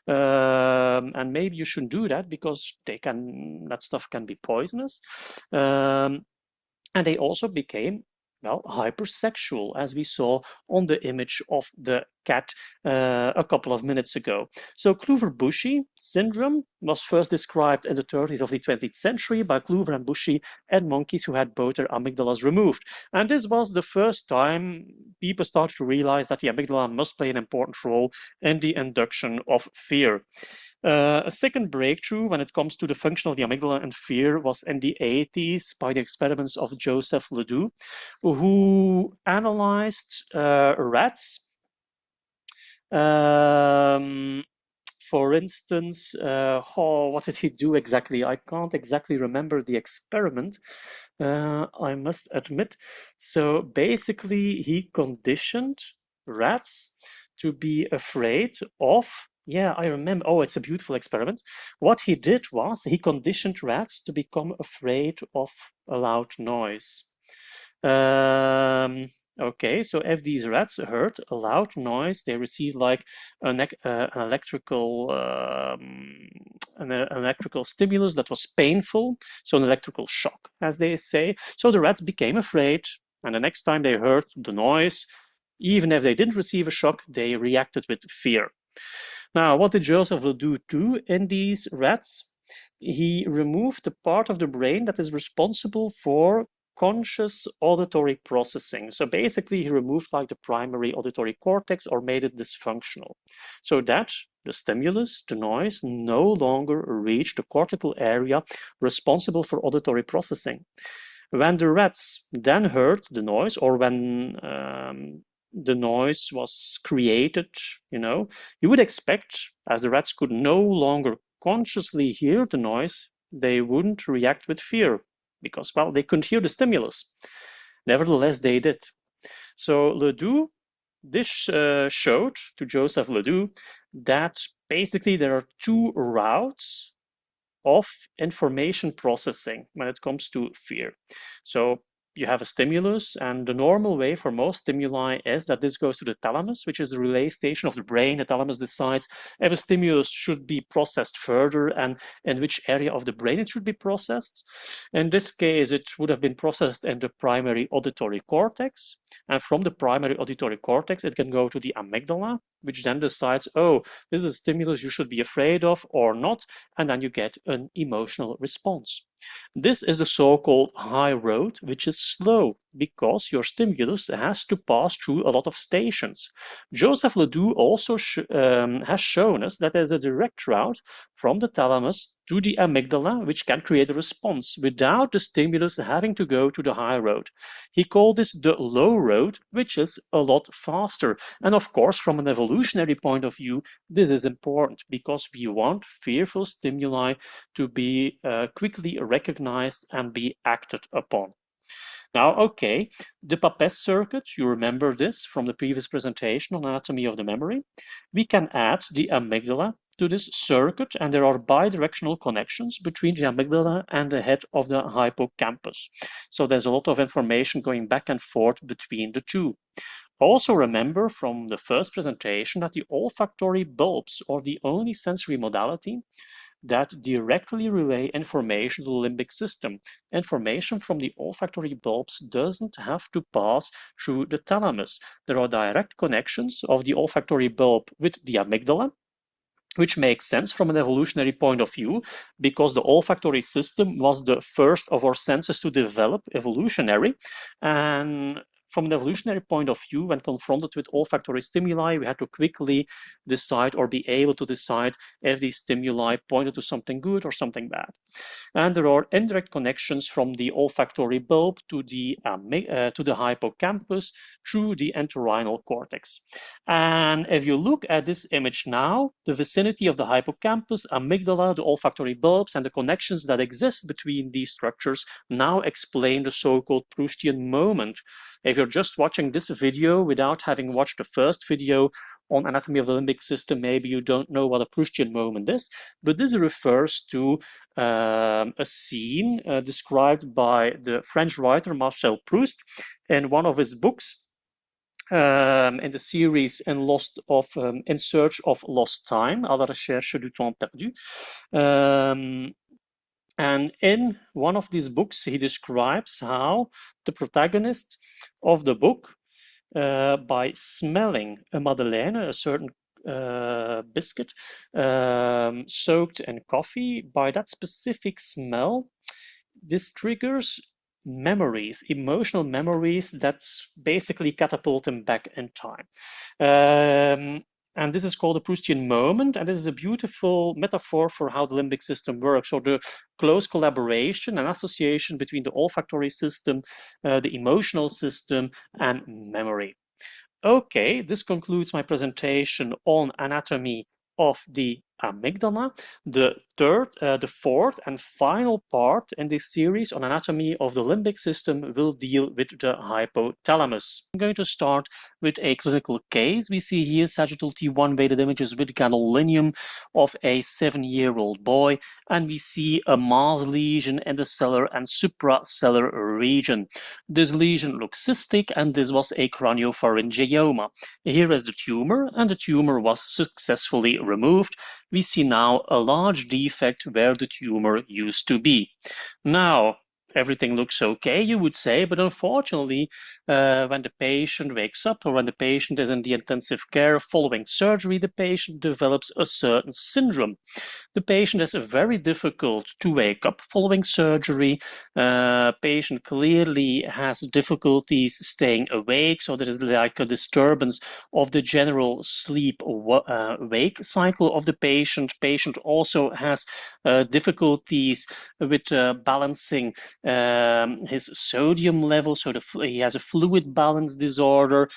And maybe you shouldn't do that because that stuff can be poisonous. And they also became, well, hypersexual, as we saw on the image of the cat a couple of minutes ago. So Klüver-Bucy syndrome was first described in the 30s of the 20th century by Klüver and Bucy and monkeys who had both their amygdalas removed. And this was the first time people started to realize that the amygdala must play an important role in the induction of fear. A second breakthrough when it comes to the function of the amygdala and fear was in the 80s by the experiments of Joseph LeDoux, who analyzed rats. For instance, what did he do exactly? I can't exactly remember the experiment, I must admit. So basically, he conditioned rats to be afraid of, yeah, I remember. Oh, it's a beautiful experiment. What he did was he conditioned rats to become afraid of a loud noise. Okay, so if these rats heard a loud noise, they received like an electrical stimulus that was painful, so an electrical shock, as they say. So the rats became afraid, and the next time they heard the noise, even if they didn't receive a shock, they reacted with fear. Now, what did Joseph LeDoux do in these rats? he removed the part of the brain that is responsible for conscious auditory processing. So basically, he removed like the primary auditory cortex or made it dysfunctional, so that the stimulus, the noise, no longer reached the cortical area responsible for auditory processing. When the rats then heard the noise, or when the noise was created, you would expect, as the rats could no longer consciously hear the noise, they wouldn't react with fear because, well, they couldn't hear the stimulus. Nevertheless, they did. So LeDoux, this showed to Joseph LeDoux that basically there are two routes of information processing when it comes to fear. So you have a stimulus, and the normal way for most stimuli is that this goes to the thalamus, which is the relay station of the brain. The thalamus decides if a stimulus should be processed further and in which area of the brain it should be processed. In this case, it would have been processed in the primary auditory cortex, and from the primary auditory cortex, it can go to the amygdala, which then decides, oh, this is a stimulus you should be afraid of or not, and then you get an emotional response. This is the so-called high road, which is slow because your stimulus has to pass through a lot of stations. Joseph LeDoux also has shown us that there's a direct route from the thalamus to the amygdala, which can create a response without the stimulus having to go to the high road. He called this the low road, which is a lot faster. And of course, from an evolutionary point of view, this is important because we want fearful stimuli to be quickly recognized and be acted upon. Now, okay, the Papez-circuit, you remember this from the previous presentation on anatomy of the memory. We can add the amygdala to this circuit, and there are bidirectional connections between the amygdala and the head of the hippocampus. So there's a lot of information going back and forth between the two. Also remember from the first presentation that the olfactory bulbs are the only sensory modality that directly relay information to the limbic system. Information from the olfactory bulbs doesn't have to pass through the thalamus. There are direct connections of the olfactory bulb with the amygdala, which makes sense from an evolutionary point of view because the olfactory system was the first of our senses to develop evolutionary. And from an evolutionary point of view, when confronted with olfactory stimuli, we had to quickly decide or be able to decide if these stimuli pointed to something good or something bad. And there are indirect connections from the olfactory bulb to the hippocampus through the entorhinal cortex. And if you look at this image now, the vicinity of the hippocampus, amygdala, the olfactory bulbs, and the connections that exist between these structures now explain the so-called Proustian moment. If you're just watching this video without having watched the first video on anatomy of the limbic system, maybe you don't know what a Proustian moment is, but this refers to a scene described by the French writer Marcel Proust in one of his books in the series In Search of Lost Time, à la recherche du temps perdu. And in one of these books, he describes how the protagonist of the book, by smelling a madeleine, a certain biscuit soaked in coffee, by that specific smell, this triggers memories, emotional memories that basically catapult him back in time. And this is called a Proustian moment, and this is a beautiful metaphor for how the limbic system works. So the close collaboration and association between the olfactory system, the emotional system, and memory. Okay, this concludes my presentation on anatomy of the amygdala. The fourth and final part in this series on anatomy of the limbic system will deal with the hypothalamus. I'm going to start with a clinical case. We see here sagittal T1 weighted images with gadolinium of a 7-year-old boy, and we see a mass lesion in the sellar and suprasellar region. This lesion looks cystic, and this was a craniopharyngioma. Here is the tumor, and the tumor was successfully removed. We see now a large defect where the tumor used to be. Now, everything looks okay, you would say, but unfortunately, when the patient wakes up or when the patient is in the intensive care following surgery, the patient develops a certain syndrome. The patient is very difficult to wake up following surgery. Patient clearly has difficulties staying awake, so there is like a disturbance of the general sleep-wake cycle of the patient. Patient also has difficulties with balancing his sodium level, so he has a fluid balance disorder.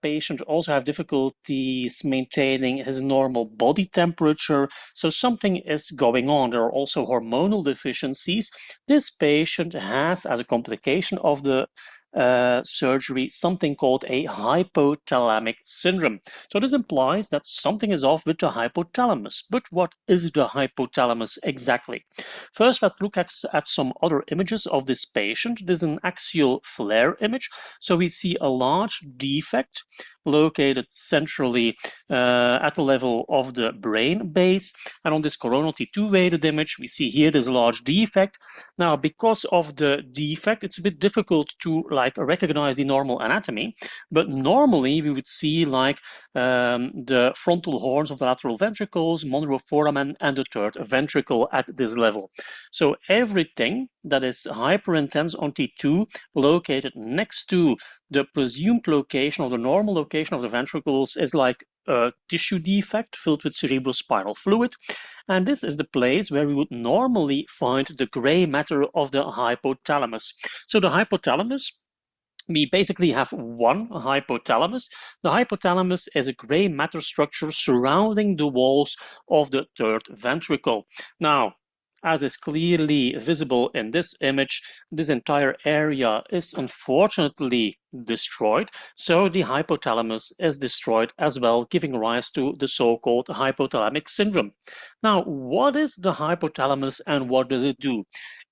Patient also have difficulties maintaining his normal body temperature, so something is going on. There are also hormonal deficiencies. This patient has, as a complication of the surgery, something called a hypothalamic syndrome. So this implies that something is off with the hypothalamus. But what is the hypothalamus exactly? First, let's look at some other images of this patient. This is an axial flare image. So we see a large defect located centrally at the level of the brain base. And on this coronal T2 weighted image, we see here this large defect. Now, because of the defect, it's a bit difficult to recognize the normal anatomy, but normally we would see the frontal horns of the lateral ventricles, monoforamen, and the third ventricle at this level. So everything that is hyperintense on T2 located next to the presumed location or the normal location of the ventricles is like a tissue defect filled with cerebrospinal fluid. And this is the place where we would normally find the gray matter of the hypothalamus. So the hypothalamus, we basically have one hypothalamus. The hypothalamus is a gray matter structure surrounding the walls of the third ventricle. Now, as is clearly visible in this image, this entire area is unfortunately destroyed. So the hypothalamus is destroyed as well, giving rise to the so-called hypothalamic syndrome. Now, what is the hypothalamus and what does it do?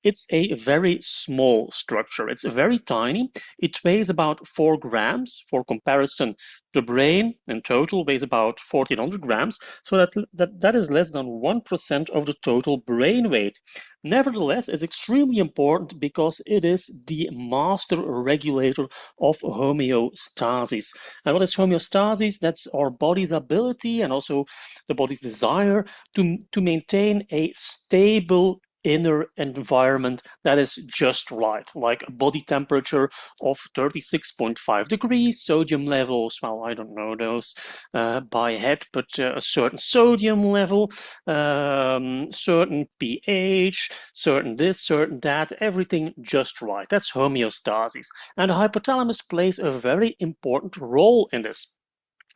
It's a very small structure. It's very tiny. It weighs about 4 grams. For comparison, the brain in total weighs about 1400 grams. So that is less than 1% of the total brain weight. Nevertheless, it's extremely important because it is the master regulator of homeostasis. And what is homeostasis? That's our body's ability and also the body's desire to maintain a stable inner environment that is just right, like a body temperature of 36.5 degrees, sodium levels, well, I don't know those by head, but a certain sodium level, certain pH, certain this, certain that, everything just right. That's homeostasis. And the hypothalamus plays a very important role in this.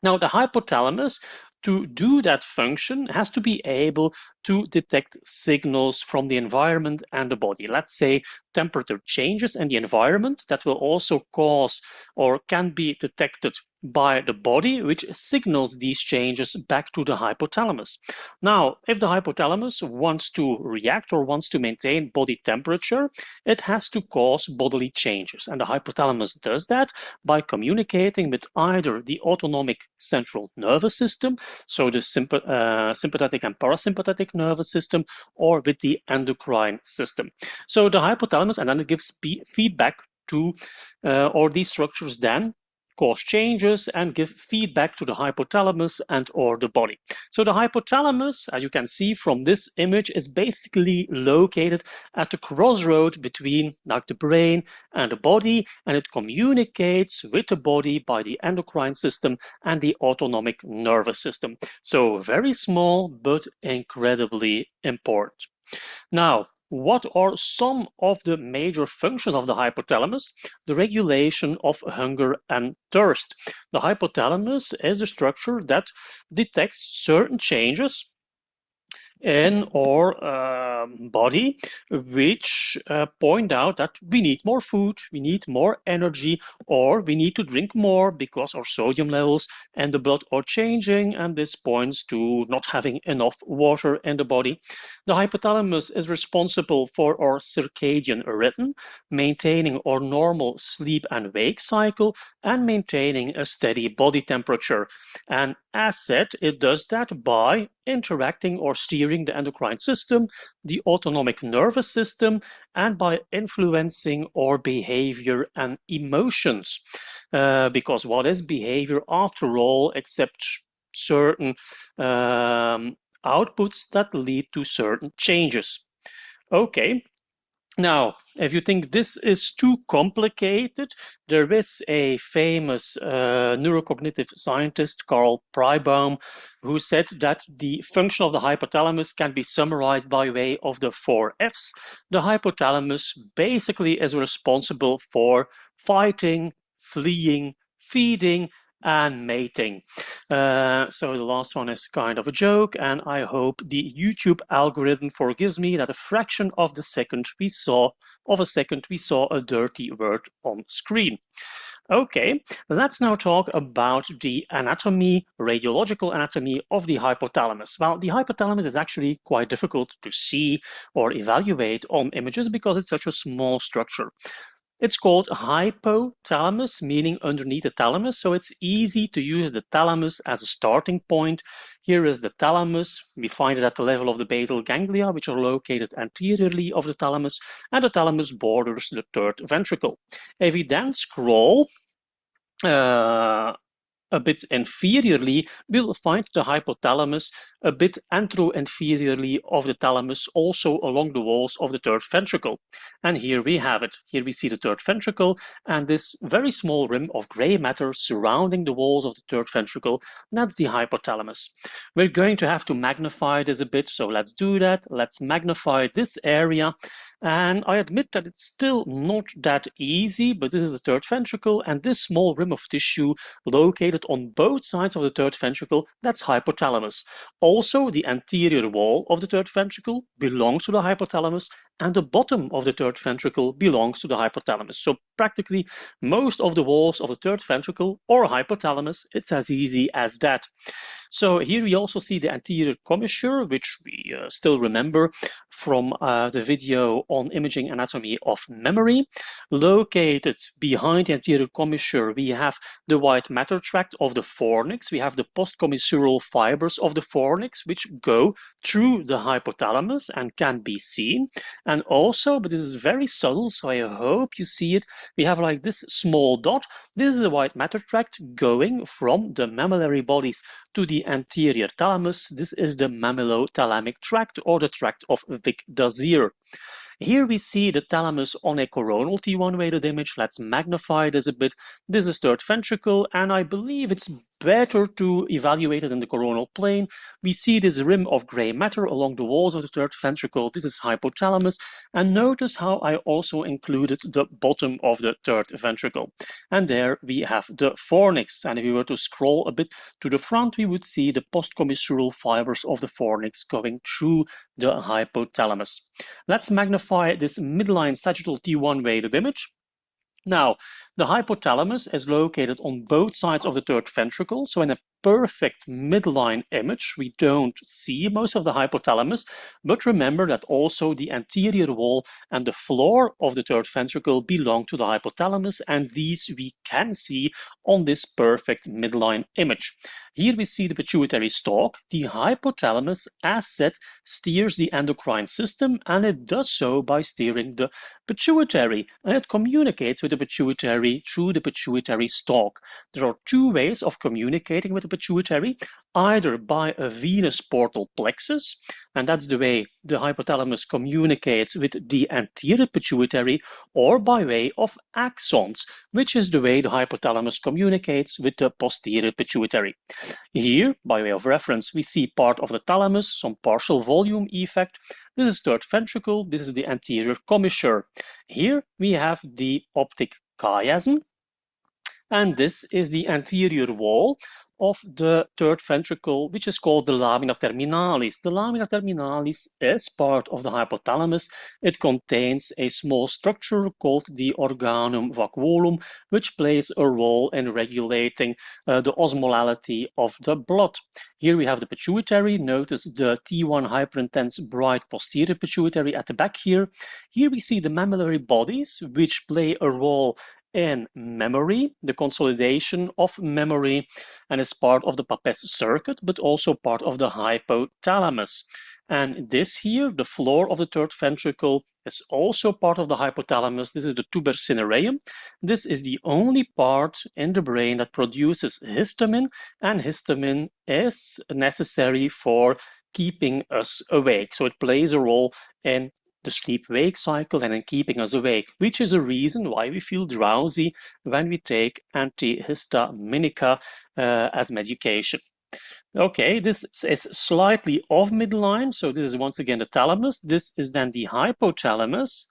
Now, the hypothalamus, to do that function, has to be able to detect signals from the environment and the body. Let's say temperature changes in the environment that will also cause or can be detected by the body, which signals these changes back to the hypothalamus. Now, if the hypothalamus wants to react or wants to maintain body temperature, it has to cause bodily changes. And the hypothalamus does that by communicating with either the autonomic central nervous system, so the sympathetic and parasympathetic nervous system, or with the endocrine system. So the hypothalamus, and then it gives feedback to, or these structures then cause changes and give feedback to the hypothalamus and or the body. So the hypothalamus, as you can see from this image, is basically located at the crossroad between the brain and the body, and it communicates with the body by the endocrine system and the autonomic nervous system. So very small, but incredibly important. Now, what are some of the major functions of the hypothalamus? The regulation of hunger and thirst. The hypothalamus is a structure that detects certain changes in our body, which point out that we need more food, we need more energy, or we need to drink more because our sodium levels in the blood are changing, and this points to not having enough water in the body. The hypothalamus is responsible for our circadian rhythm, maintaining our normal sleep and wake cycle, and maintaining a steady body temperature. And as said, it does that by interacting or steering the endocrine system, the autonomic nervous system, and by influencing our behavior and emotions. Because what is behavior after all except certain outputs that lead to certain changes? Okay. Now, if you think this is too complicated, there is a famous neurocognitive scientist, Carl Preibaum, who said that the function of the hypothalamus can be summarized by way of the 4 Fs. The hypothalamus basically is responsible for fighting, fleeing, feeding, and mating. So the last one is kind of a joke, and I hope the YouTube algorithm forgives me that a fraction of a second we saw a dirty word on screen. Okay, let's now talk about the anatomy, radiological anatomy of the hypothalamus. Well, the hypothalamus is actually quite difficult to see or evaluate on images because it's such a small structure. It's called hypothalamus, meaning underneath the thalamus, so it's easy to use the thalamus as a starting point. Here is the thalamus. We find it at the level of the basal ganglia, which are located anteriorly of the thalamus, and the thalamus borders the third ventricle. If we then scroll a bit inferiorly, we'll find the hypothalamus a bit anteroinferiorly of the thalamus, also along the walls of the third ventricle. And here we have it. Here we see the third ventricle and this very small rim of gray matter surrounding the walls of the third ventricle. That's the hypothalamus. We're going to have to magnify this a bit, so let's do that. Let's magnify this area. And I admit that it's still not that easy, but this is the third ventricle, and this small rim of tissue located on both sides of the third ventricle, that's hypothalamus. Also, the anterior wall of the third ventricle belongs to the hypothalamus, and the bottom of the third ventricle belongs to the hypothalamus. So practically most of the walls of the third ventricle or hypothalamus, it's as easy as that. So here we also see the anterior commissure, which we still remember from the video on imaging anatomy of memory. Located behind the anterior commissure, we have the white matter tract of the fornix. We have the postcommissural fibers of the fornix, which go through the hypothalamus and can be seen. And also, but this is very subtle, so I hope you see it, we have like this small dot. This is a white matter tract going from the mammillary bodies to the anterior thalamus. This is the mammillothalamic tract, or the tract of Vic-Dazier. Here we see the thalamus on a coronal T1 weighted image. Let's magnify this a bit. This is third ventricle, and I believe it's better to evaluate it in the coronal plane. We see this rim of gray matter along the walls of the third ventricle. This is hypothalamus, and notice how I also included the bottom of the third ventricle. And there we have the fornix, and if we were to scroll a bit to the front, we would see the postcommissural fibers of the fornix going through the hypothalamus. Let's magnify this midline sagittal T1 weighted image. Now, the hypothalamus is located on both sides of the third ventricle, so in a perfect midline image, we don't see most of the hypothalamus, but remember that also the anterior wall and the floor of the third ventricle belong to the hypothalamus, and these we can see on this perfect midline image. Here we see the pituitary stalk. The hypothalamus, as said, steers the endocrine system, and it does so by steering the pituitary, and it communicates with the pituitary through the pituitary stalk. There are two ways of communicating with the pituitary, either by a venous portal plexus, and that's the way the hypothalamus communicates with the anterior pituitary, or by way of axons, which is the way the hypothalamus communicates with the posterior pituitary. Here, by way of reference, we see part of the thalamus, some partial volume effect. This is third ventricle, this is the anterior commissure. Here we have the optic chiasm, and this is the anterior wall of the third ventricle, which is called the lamina terminalis. The lamina terminalis is part of the hypothalamus. It contains a small structure called the organum vacuolum, which plays a role in regulating the osmolality of the blood. Here we have the pituitary. Notice the T1 hyperintense bright posterior pituitary at the back here. Here we see the mammillary bodies, which play a role in memory, the consolidation of memory, and is part of the Papez-circuit, but also part of the hypothalamus. And this here, the floor of the third ventricle, is also part of the hypothalamus. This is the tuber cinereum. This is the only part in the brain that produces histamine, and histamine is necessary for keeping us awake. So it plays a role in the sleep-wake cycle and in keeping us awake, which is a reason why we feel drowsy when we take antihistaminica as medication. Okay, this is slightly off midline, so this is once again the thalamus. This is then the hypothalamus,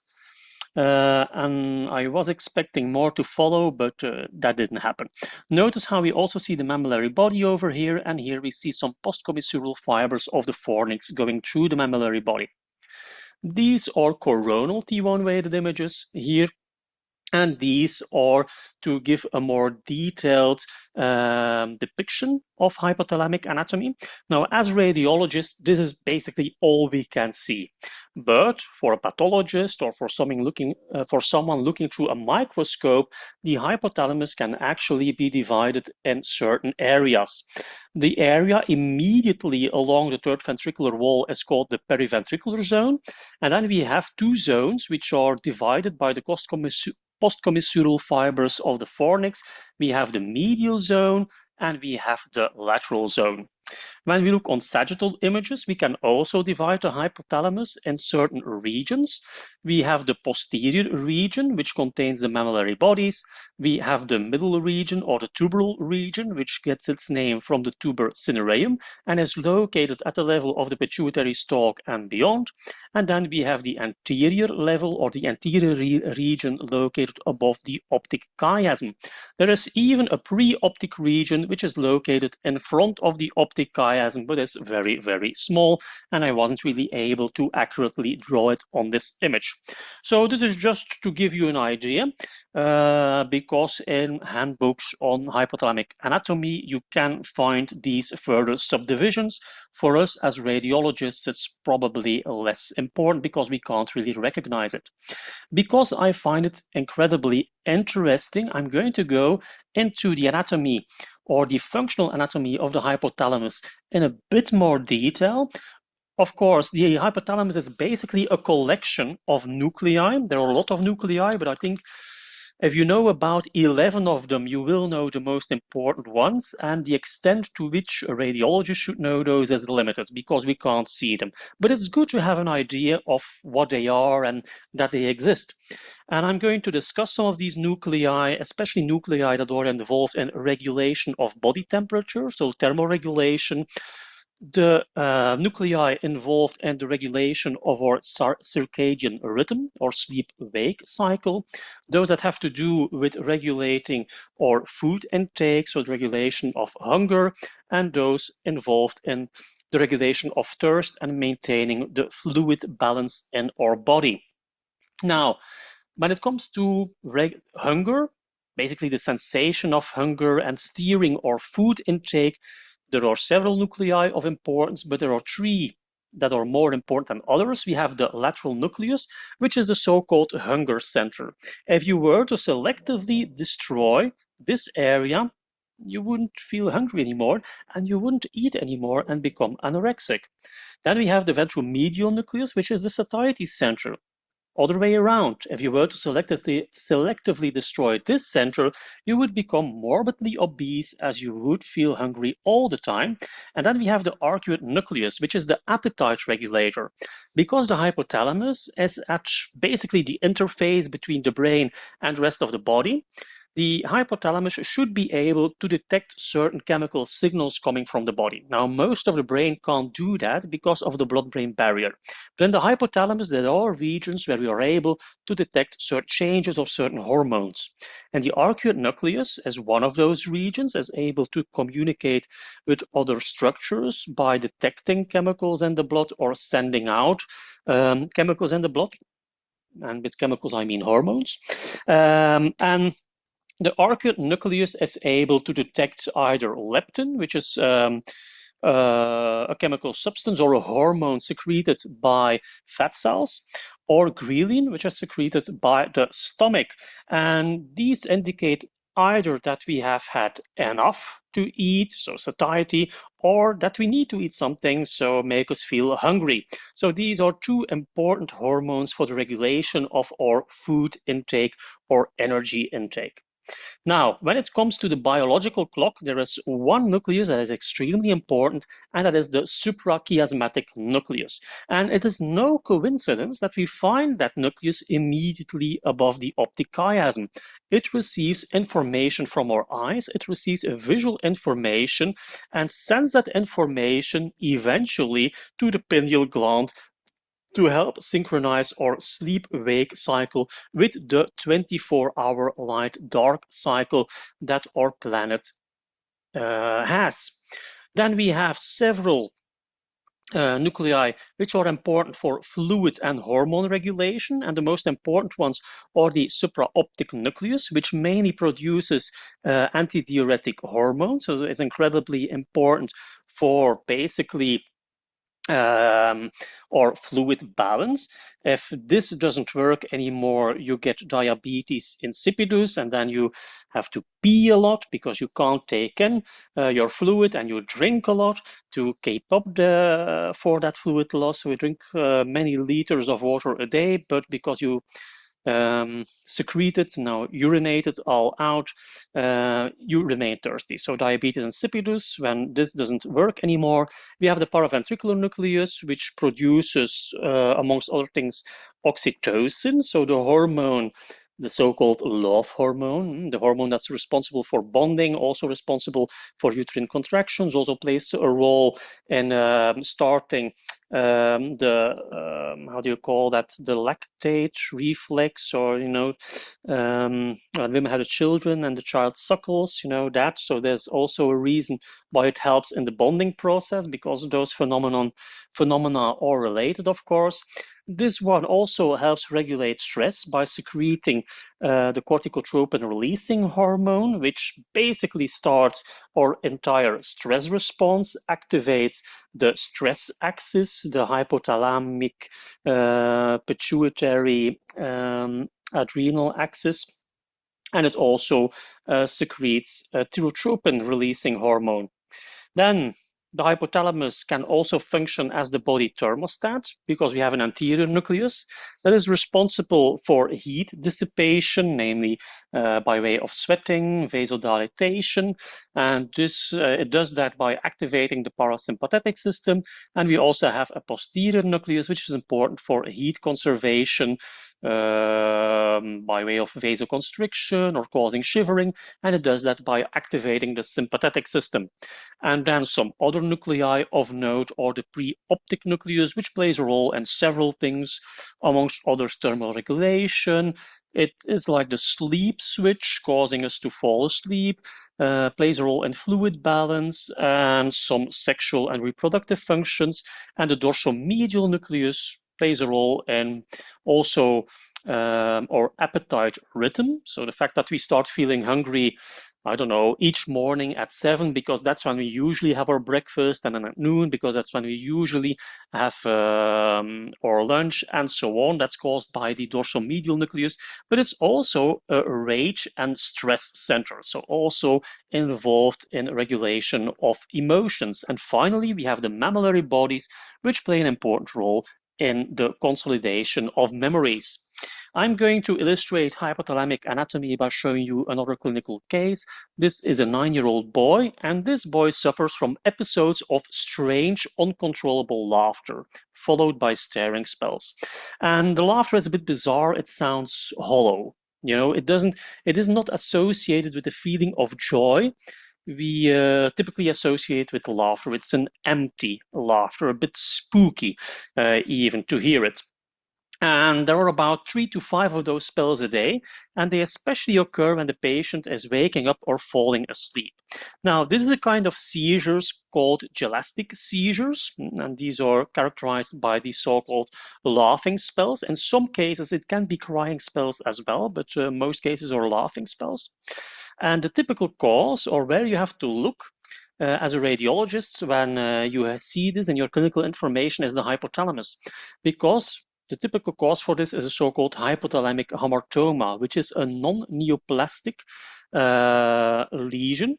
and I was expecting more to follow, but that didn't happen. Notice how we also see the mammillary body over here, and here we see some postcommissural fibers of the fornix going through the mammillary body. These are coronal T1 weighted images here, and these are to give a more detailed depiction of hypothalamic anatomy. Now, as radiologists, this is basically all we can see. But for a pathologist or for someone looking through a microscope, the hypothalamus can actually be divided in certain areas. The area immediately along the third ventricular wall is called the periventricular zone. And then we have two zones which are divided by the postcommissural fibers of the fornix. We have the medial zone and we have the lateral zone. When we look on sagittal images, we can also divide the hypothalamus in certain regions. We have the posterior region, which contains the mammillary bodies. We have the middle region or the tuberal region, which gets its name from the tuber cinereum and is located at the level of the pituitary stalk and beyond. And then we have the anterior level or the anterior region located above the optic chiasm. There is even a pre-optic region, which is located in front of the optic chiasm, but it's very, very small, and I wasn't really able to accurately draw it on this image. So this is just to give you an idea, because in handbooks on hypothalamic anatomy, you can find these further subdivisions. For us as radiologists, it's probably less important because we can't really recognize it. Because I find it incredibly interesting, I'm going to go into the anatomy or the functional anatomy of the hypothalamus in a bit more detail. Of course, the hypothalamus is basically a collection of nuclei. There are a lot of nuclei, but I think if you know about 11 of them, you will know the most important ones, and the extent to which a radiologist should know those is limited because we can't see them. But it's good to have an idea of what they are and that they exist. And I'm going to discuss some of these nuclei, especially nuclei that are involved in regulation of body temperature, so thermoregulation, the nuclei involved in the regulation of our circadian rhythm or sleep-wake cycle, those that have to do with regulating our food intake, so the regulation of hunger, and those involved in the regulation of thirst and maintaining the fluid balance in our body. Now, when it comes to hunger, basically the sensation of hunger and steering our food intake, there are several nuclei of importance, but there are three that are more important than others. We have the lateral nucleus, which is the so-called hunger center. If you were to selectively destroy this area, you wouldn't feel hungry anymore, and you wouldn't eat anymore and become anorexic. Then we have the ventromedial nucleus, which is the satiety center. Other way around, if you were to selectively destroy this center, you would become morbidly obese as you would feel hungry all the time. And then we have the arcuate nucleus, which is the appetite regulator. Because the hypothalamus is at basically the interface between the brain and the rest of the body, the hypothalamus should be able to detect certain chemical signals coming from the body. Now, most of the brain can't do that because of the blood-brain barrier. But in the hypothalamus, there are regions where we are able to detect certain changes of certain hormones. And the arcuate nucleus is one of those regions, is able to communicate with other structures by detecting chemicals in the blood or sending out chemicals in the blood. And with chemicals, I mean hormones. And the arcuate nucleus is able to detect either leptin, which is a chemical substance or a hormone secreted by fat cells, or ghrelin, which are secreted by the stomach. And these indicate either that we have had enough to eat, so satiety, or that we need to eat something, so make us feel hungry. So these are two important hormones for the regulation of our food intake or energy intake. Now, when it comes to the biological clock, there is one nucleus that is extremely important, and that is the suprachiasmatic nucleus. And it is no coincidence that we find that nucleus immediately above the optic chiasm. It receives information from our eyes, it receives a visual information, and sends that information eventually to the pineal gland to help synchronize our sleep-wake cycle with the 24-hour light-dark cycle that our planet has. Then we have several nuclei which are important for fluid and hormone regulation, and the most important ones are the supraoptic nucleus, which mainly produces antidiuretic hormones, so it's incredibly important for basically or fluid balance. If this doesn't work anymore, you get diabetes insipidus, and then you have to pee a lot because you can't take in your fluid, and you drink a lot to keep up for that fluid loss. So you drink many liters of water a day, but because you secreted, now urinated all out, you remain thirsty. So diabetes insipidus, when this doesn't work anymore, we have the paraventricular nucleus, which produces, amongst other things, oxytocin, so the hormone, the so-called love hormone, the hormone that's responsible for bonding, also responsible for uterine contractions, also plays a role in starting how do you call that, the lactate reflex, or when women have children and the child suckles, that. So there's also a reason why it helps in the bonding process, because those phenomena are related, of course. This one also helps regulate stress by secreting the corticotropin releasing hormone, which basically starts our entire stress response, activates the stress axis, the hypothalamic, pituitary, adrenal axis, and it also secretes thyrotropin releasing hormone. Then the hypothalamus can also function as the body thermostat, because we have an anterior nucleus that is responsible for heat dissipation, namely by way of sweating, vasodilatation, and this it does that by activating the parasympathetic system. And we also have a posterior nucleus, which is important for heat conservation by way of vasoconstriction or causing shivering, and it does that by activating the sympathetic system. And then some other nuclei of note are the pre-optic nucleus, which plays a role in several things, amongst others thermal regulation. It is like the sleep switch, causing us to fall asleep, plays a role in fluid balance and some sexual and reproductive functions. And the dorsomedial nucleus plays a role in also our appetite rhythm. So the fact that we start feeling hungry, I don't know, each morning at 7, because that's when we usually have our breakfast, and then at noon, because that's when we usually have our lunch, and so on. That's caused by the dorsomedial nucleus, but it's also a rage and stress center, so also involved in regulation of emotions. And finally, we have the mammillary bodies, which play an important role in the consolidation of memories. I'm going to illustrate hypothalamic anatomy by showing you another clinical case. This is a 9-year-old boy, and this boy suffers from episodes of strange, uncontrollable laughter, followed by staring spells. And the laughter is a bit bizarre. It sounds hollow. It is not associated with the feeling of joy we typically associate with laughter. It's an empty laughter, a bit spooky even to hear it. And there are about 3 to 5 of those spells a day, and they especially occur when the patient is waking up or falling asleep. Now, this is a kind of seizures called gelastic seizures, and these are characterized by the so-called laughing spells. In some cases, it can be crying spells as well, but most cases are laughing spells. And the typical cause, or where you have to look as a radiologist when you see this in your clinical information, is the hypothalamus, because The typical cause for this is a so-called hypothalamic hamartoma, which is a non-neoplastic lesion.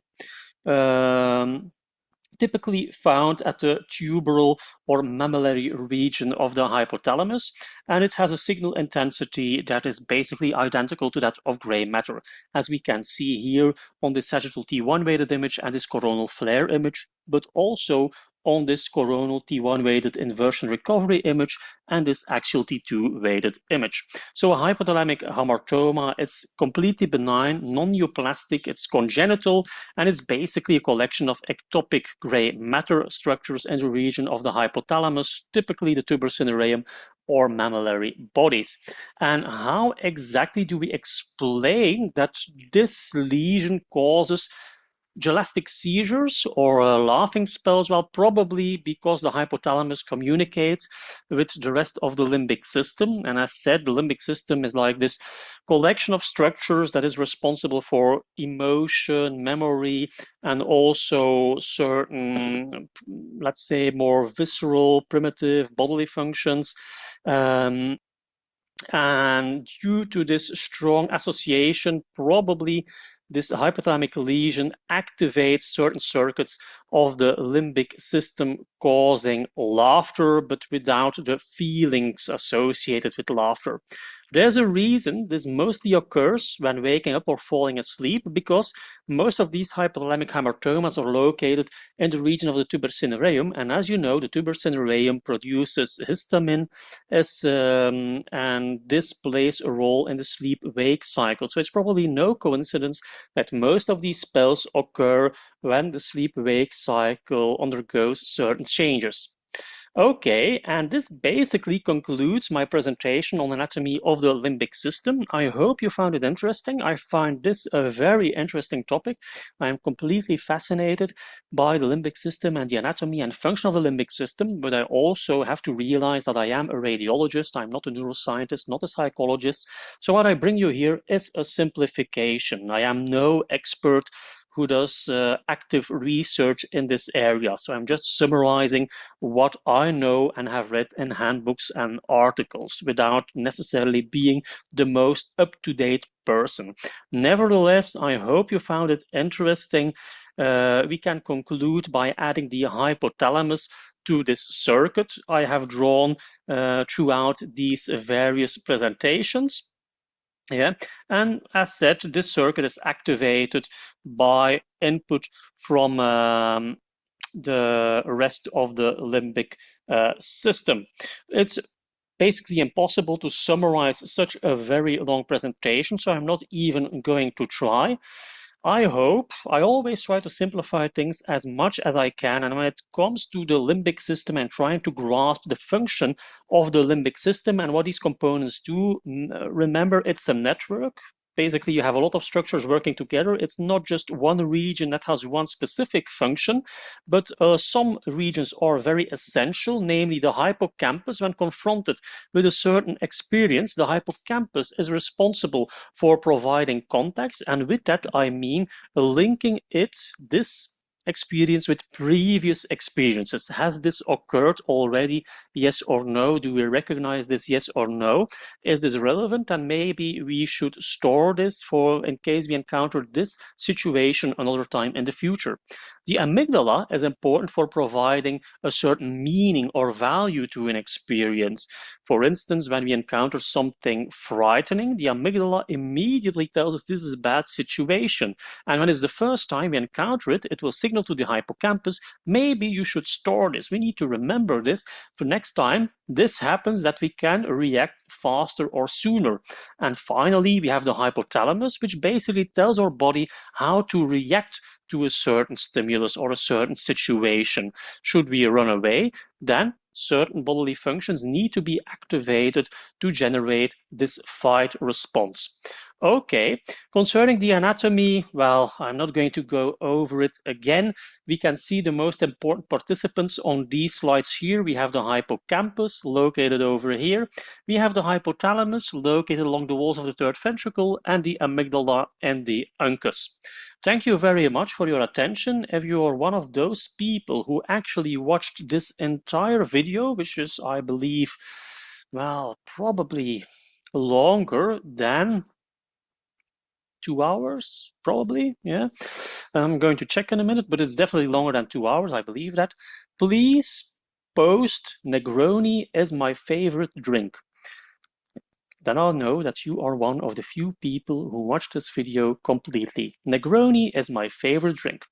Typically found at the tuberal or mamillary region of the hypothalamus, and it has a signal intensity that is basically identical to that of gray matter, as we can see here on this sagittal T1 weighted image and this coronal flare image, but also on this coronal T1 weighted inversion recovery image and this axial T2 weighted image. So a hypothalamic hamartoma, it's completely benign, non-neoplastic, it's congenital, and it's basically a collection of ectopic gray matter structures in the region of the hypothalamus, typically the tubercinereum or mammillary bodies. And how exactly do we explain that this lesion causes gelastic seizures or laughing spells? Well, probably because the hypothalamus communicates with the rest of the limbic system. And as said, the limbic system is like this collection of structures that is responsible for emotion, memory, and also certain, let's say, more visceral, primitive bodily functions. And due to this strong association, probably this hypothalamic lesion activates certain circuits of the limbic system, causing laughter, but without the feelings associated with laughter. There's a reason this mostly occurs when waking up or falling asleep, because most of these hypothalamic hamartomas are located in the region of the tubercinereum, and as you know, the tubercinereum produces histamine, and this plays a role in the sleep-wake cycle. So it's probably no coincidence that most of these spells occur when the sleep-wake cycle undergoes certain changes. Okay, and this basically concludes my presentation on anatomy of the limbic system. I hope you found it interesting. I find this a very interesting topic. I am completely fascinated by the limbic system and the anatomy and function of the limbic system, but I also have to realize that I am a radiologist. I'm not a neuroscientist, not a psychologist. So what I bring you here is a simplification. I am no expert who does active research in this area. So I'm just summarizing what I know and have read in handbooks and articles without necessarily being the most up-to-date person. Nevertheless, I hope you found it interesting. We can conclude by adding the hypothalamus to this circuit I have drawn throughout these various presentations. Yeah, and as said, this circuit is activated by input from the rest of the limbic system. It's basically impossible to summarize such a very long presentation, so I'm not even going to try. I always try to simplify things as much as I can, and when it comes to the limbic system and trying to grasp the function of the limbic system and what these components do, remember it's a network. Basically, you have a lot of structures working together. It's not just one region that has one specific function, but some regions are very essential, namely the hippocampus. When confronted with a certain experience, the hippocampus is responsible for providing context, and with that I mean linking this experience with previous experiences. Has this occurred already? Yes or no? Do we recognize this? Yes or no? Is this relevant? And maybe we should store this for in case we encounter this situation another time in the future. The amygdala is important for providing a certain meaning or value to an experience. For instance, when we encounter something frightening, the amygdala immediately tells us this is a bad situation. And when it's the first time we encounter it, it will signal to the hippocampus, maybe you should store this. We need to remember this for next time this happens, that we can react faster or sooner. And finally, we have the hypothalamus, which basically tells our body how to react to a certain stimulus or a certain situation. Should we run away? Then certain bodily functions need to be activated to generate this fight response. Okay, concerning the anatomy, well, I'm not going to go over it again. We can see the most important participants on these slides here. We have the hippocampus located over here. We have the hypothalamus located along the walls of the third ventricle, and the amygdala and the uncus. Thank you very much for your attention. If you are one of those people who actually watched this entire video, which is, I believe, Well, probably longer than 2 hours, probably. Yeah. I'm going to check in a minute, but it's definitely longer than 2 hours. I believe that. Please post Negroni as my favorite drink. Then I'll know that you are one of the few people who watched this video completely. Negroni is my favorite drink.